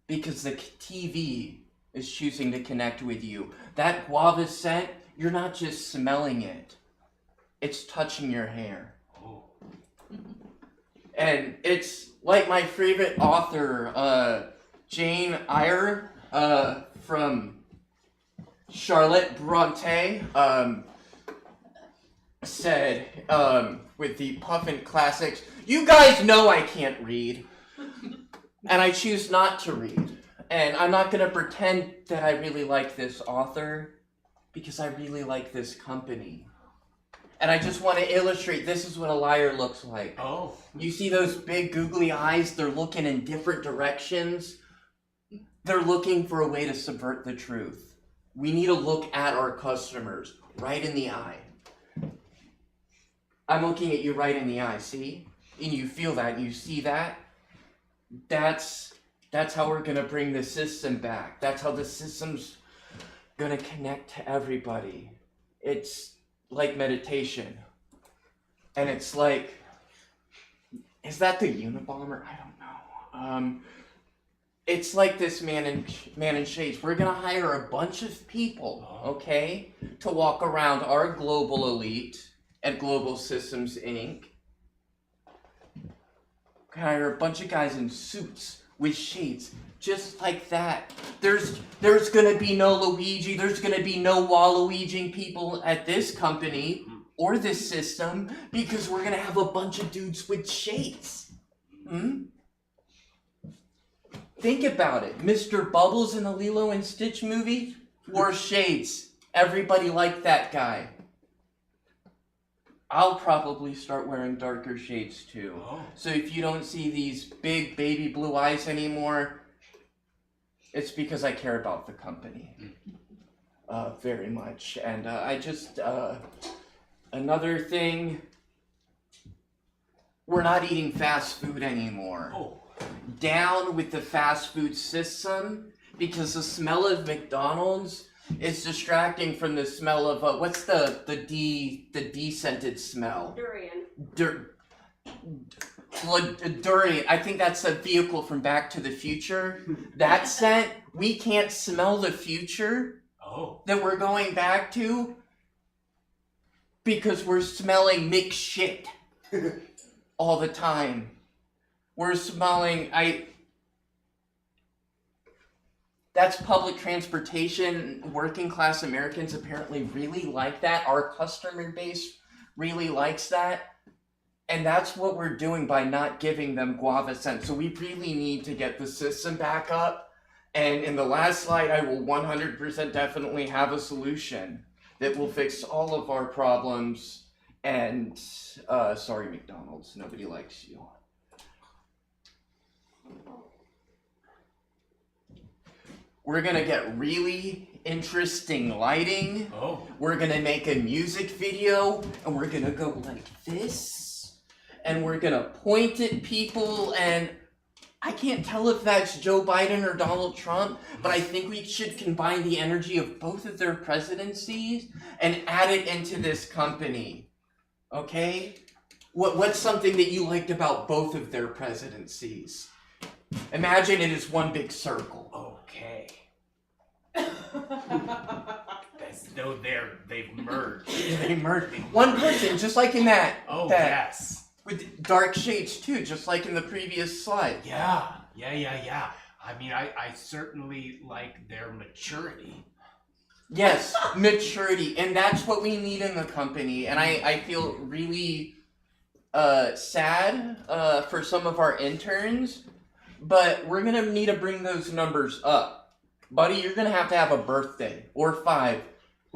because the TV is choosing to connect with you. That guava scent, you're not just smelling it. It's touching your hair. And it's like my favorite author, Jane Eyre, from Charlotte Bronte, said, with the Puffin Classics, you guys know I can't read, and I choose not to read. And I'm not gonna pretend that I really like this author, because I really like this company. And I just want to illustrate, this is what a liar looks like. Oh. You see those big googly eyes? They're looking in different directions. They're looking for a way to subvert the truth. We need to look at our customers right in the eye. I'm looking at you right in the eye, see? and you feel that and you see that, that's how we're gonna bring the system back. That's how the system's gonna connect to everybody. It's like meditation. And it's like, is that the Unabomber? I don't know. It's like this man in shades. We're gonna hire a bunch of people, okay, to walk around our global elite at Global Systems Inc. Hire a bunch of guys in suits with shades, just like that. There's gonna be no Luigi. There's gonna be no Waluigiing people at this company or this system because we're gonna have a bunch of dudes with shades. Think about it. Mr. Bubbles in the Lilo and Stitch movie wore shades. Everybody liked that guy. I'll probably start wearing darker shades too. So if you don't see these big baby blue eyes anymore, it's because I care about the company very much. And I just, another thing, we're not eating fast food anymore. Down with the fast food system, because the smell of McDonald's is distracting from the smell of what's the de-scented smell? Durian. Durian. I think that's a vehicle from Back to the Future. That scent, we can't smell the future that we're going back to because we're smelling mixed shit all the time. We're smelling, that's public transportation. Working class Americans apparently really like that. Our customer base really likes that. And that's what we're doing by not giving them guava scent. So we really need to get the system back up. And in the last slide, I will 100% definitely have a solution that will fix all of our problems. And sorry, McDonald's, nobody likes you. We're gonna get really interesting lighting. We're gonna make a music video, and we're gonna go like this, and we're gonna point at people, and I can't tell if that's Joe Biden or Donald Trump, but I think we should combine the energy of both of their presidencies and add it into this company. Okay? What's something that you liked about both of their presidencies? Imagine it is one big circle. Okay. As though they've merged. They merged. One person, just like in that. Yes. With dark shades too, just like in the previous slide. Yeah. I mean, I certainly like their maturity. Yes, maturity. And that's what we need in the company. And I feel really sad for some of our interns. But we're going to need to bring those numbers up. Buddy, you're going to have a birthday. Or 5.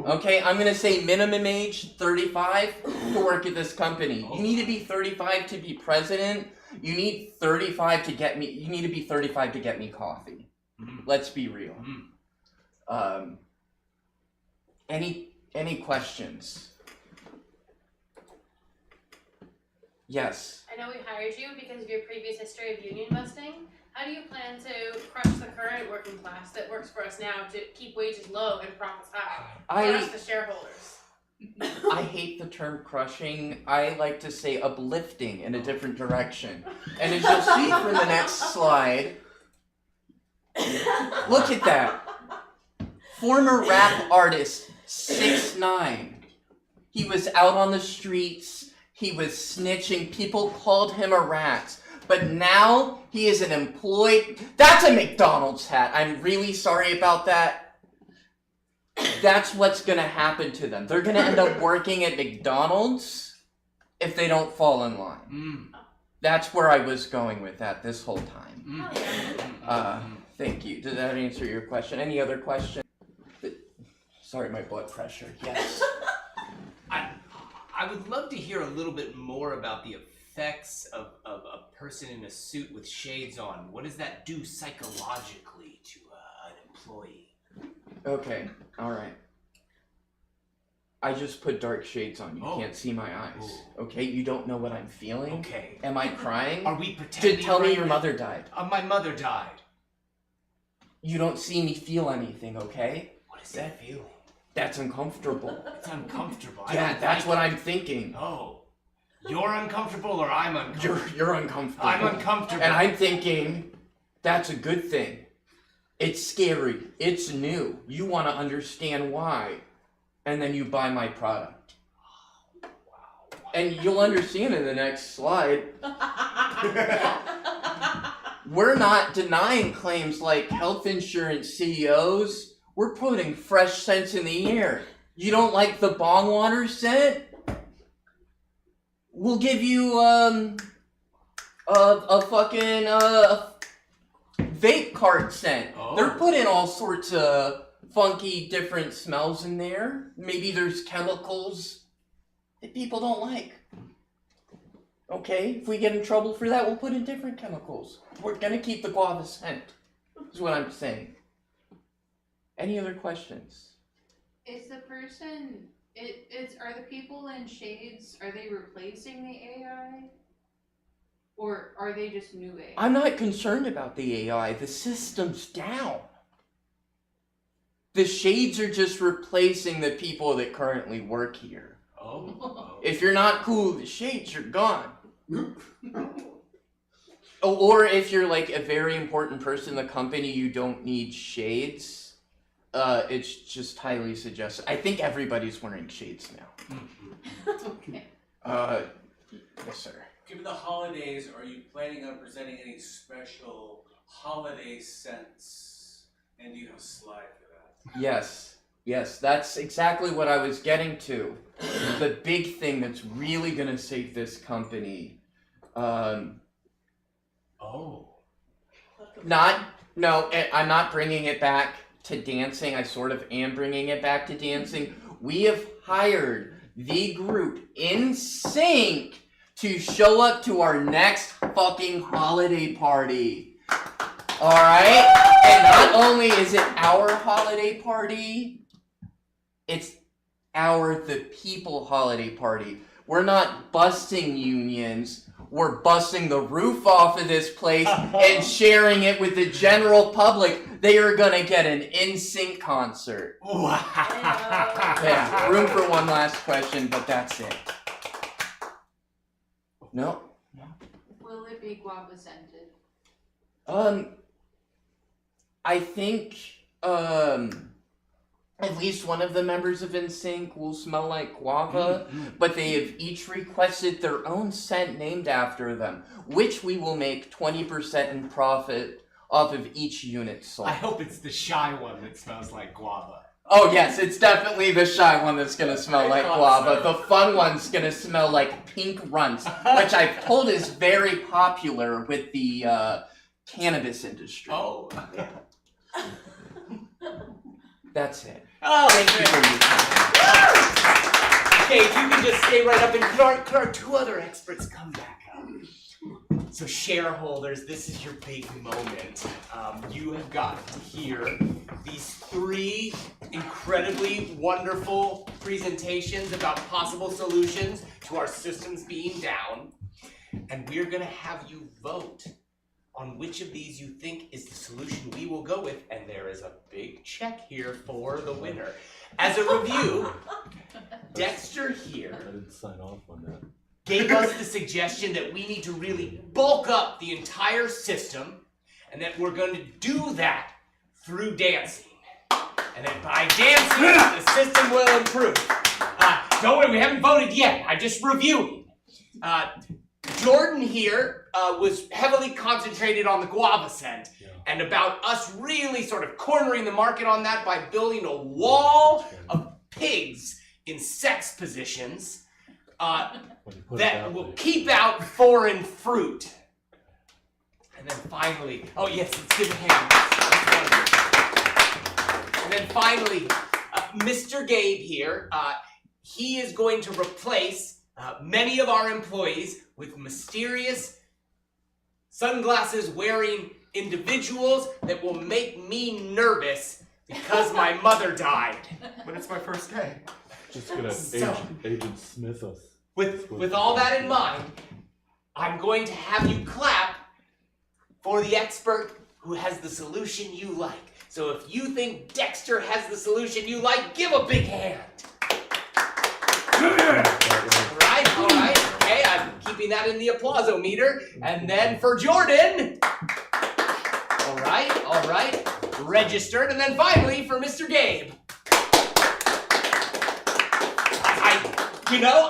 Okay? I'm going to say minimum age, 35, to work at this company. You need to be 35 to be president. You need 35 to get me... You need to be 35 to get me coffee. Let's be real. Any questions? Yes. I know we hired you because of your previous history of union busting. How do you plan to crush the current working class that works for us now to keep wages low and profits high for us, the shareholders? I hate the term crushing. I like to say uplifting in a different direction. And as you'll see from the next slide, look at that. Former rap artist, 6ix9ine. He was out on the streets. He was snitching. People called him a rat. But now he is an employed... That's a McDonald's hat. I'm really sorry about that. That's what's going to happen to them. They're going to end up working at McDonald's if they don't fall in line. That's where I was going with that this whole time. Thank you. Did that answer your question? Any other questions? Sorry, my blood pressure. Yes. I would love to hear a little bit more about the effects of a person in a suit with shades on. What does that do psychologically to an employee? Okay, all right. I just put dark shades on. You can't see my eyes. Okay? You don't know what I'm feeling. Okay. Am I crying? Are we pretending? Tell me right your now? mother died. My mother died. You don't see me feel anything, okay? What does that feel? That's uncomfortable. It's uncomfortable. I Yeah, don't that's like what it. I'm thinking. Oh. You're uncomfortable or I'm uncomfortable? You're uncomfortable. I'm uncomfortable. And I'm thinking, that's a good thing. It's scary. It's new. You want to understand why. And then you buy my product. And you'll understand in the next slide. We're not denying claims like health insurance CEOs. We're putting fresh scents in the air. You don't like the bong water scent? We'll give you a fucking vape cart scent. Oh. They're putting all sorts of funky different smells in there. Maybe there's chemicals that people don't like. Okay, if we get in trouble for that, we'll put in different chemicals. We're gonna keep the guava scent, is what I'm saying. Any other questions? Is the person, are the people in shades, are they replacing the AI? Or are they just new AI? I'm not concerned about the AI. The system's down. The shades are just replacing the people that currently work here. Oh. If you're not cool with the shades, you're gone. Or if you're like a very important person in the company, you don't need shades. It's just highly suggested. I think everybody's wearing shades now. Okay. Yes, sir. Given the holidays, are you planning on presenting any special holiday scents? And do you have a slide for that? Yes, that's exactly what I was getting to. The big thing that's really gonna save this company. I'm not bringing it back to dancing. I sort of am bringing it back to dancing. We have hired the group NSYNC to show up to our next fucking holiday party. Alright? And not only is it our holiday party, it's the people holiday party. We're not busting unions. We're busting the roof off of this place and sharing it with the general public. They are gonna get an NSYNC concert. Wow. Yeah, room for one last question, but that's it. No? Will it be guava scented? I think, at least one of the members of NSYNC will smell like guava, but they have each requested their own scent named after them, which we will make 20% in profit off of each unit sold. I hope it's the shy one that smells like guava. Oh yes, it's definitely the shy one that's gonna smell like guava. The fun one's gonna smell like pink runts, which I've told is very popular with the cannabis industry. Oh. That's it. Oh, thank you for your time. Okay, if you can just stay right up, and could our two other experts come back up? So shareholders, this is your big moment. You have got to hear these three incredibly wonderful presentations about possible solutions to our systems being down. And we're gonna have you vote on which of these you think is the solution we will go with, and there is a big check here for the winner. As a review, Dexter here I didn't sign off on that. gave us the suggestion that we need to really bulk up the entire system, and that we're going to do that through dancing. And that by dancing, the system will improve. Don't worry, we haven't voted yet. I'm just reviewing. Jordan here was heavily concentrated on the guava scent, and about us really sort of cornering the market on that by building a wall of pigs in sex positions that will keep out foreign fruit. And then finally, oh yes, let's give a hand. And then finally, Mr. Gabe here, he is going to replace many of our employees with mysterious sunglasses wearing individuals that will make me nervous because my mother died. But it's my first day. Just gonna So- Agent Smith us. With all that in mind, I'm going to have you clap for the expert who has the solution you like. So if you think Dexter has the solution you like, give a big hand. All right, okay, I'm keeping that in the applause-o-meter. And then for Jordan. All right, registered. And then finally for Mr. Gabe.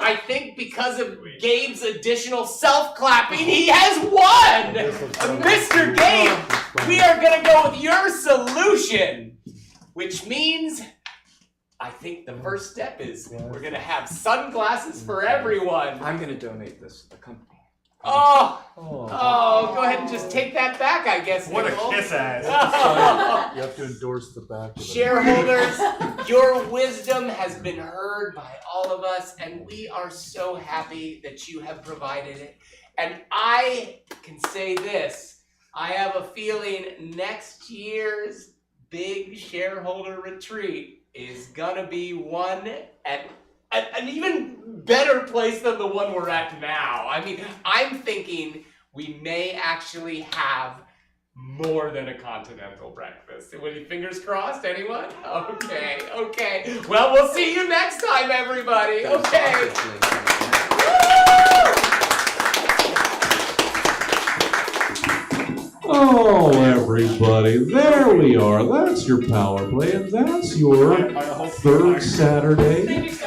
I think because of Gabe's additional self-clapping, he has won! Mr. Gabe, we are gonna go with your solution, which means I think the first step is we're gonna have sunglasses for everyone. I'm gonna donate this to the company. Oh, go ahead and just take that back, I guess. What a Nicole. kiss ass. You have to endorse the back of it. Shareholders, your wisdom has been heard by all of us, and we are so happy that you have provided it. And I can say this, I have a feeling next year's big shareholder retreat is gonna be one at an even better place than the one we're at now. I mean, I'm thinking we may actually have more than a continental breakfast. With your fingers crossed, anyone? Okay. Well, we'll see you next time, everybody. Okay. Oh, everybody, there we are. That's your power play, and that's your third Saturday at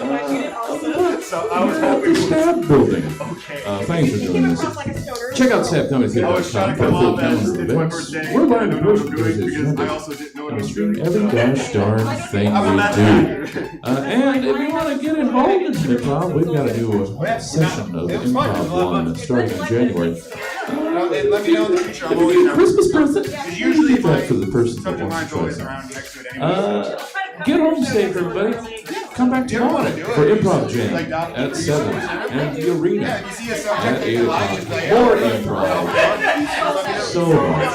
the Stab Building. Thanks for joining us. Check out StabComedyKid.com for a full calendar of events. We're live in person Thursdays and Sundays. And we stream every gosh darn thing we do. And if you want to get involved in improv, we've got a new session of improv one starting in January. Let me know in the future. It could be a Christmas present. Because usually Keep that for the person that wants to try something. Get home safe, everybody. Come back tomorrow for Improv Jam at 7 and the Arena at 8 o'clock. More improv. So much.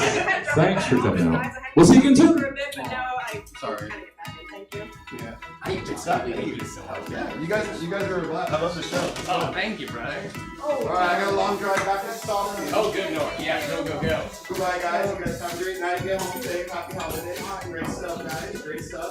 Thanks for coming out. We'll see you again soon. Sorry. Yeah. Thank you so much. Yeah, you guys are glad. I love the show. Oh, thank you, brother. Alright, I got a long drive back to the stall. Oh, good, North. Yeah, go. Goodbye, guys. You guys have a great night. Get home safe. Happy holidays. Great stuff, guys. Great stuff.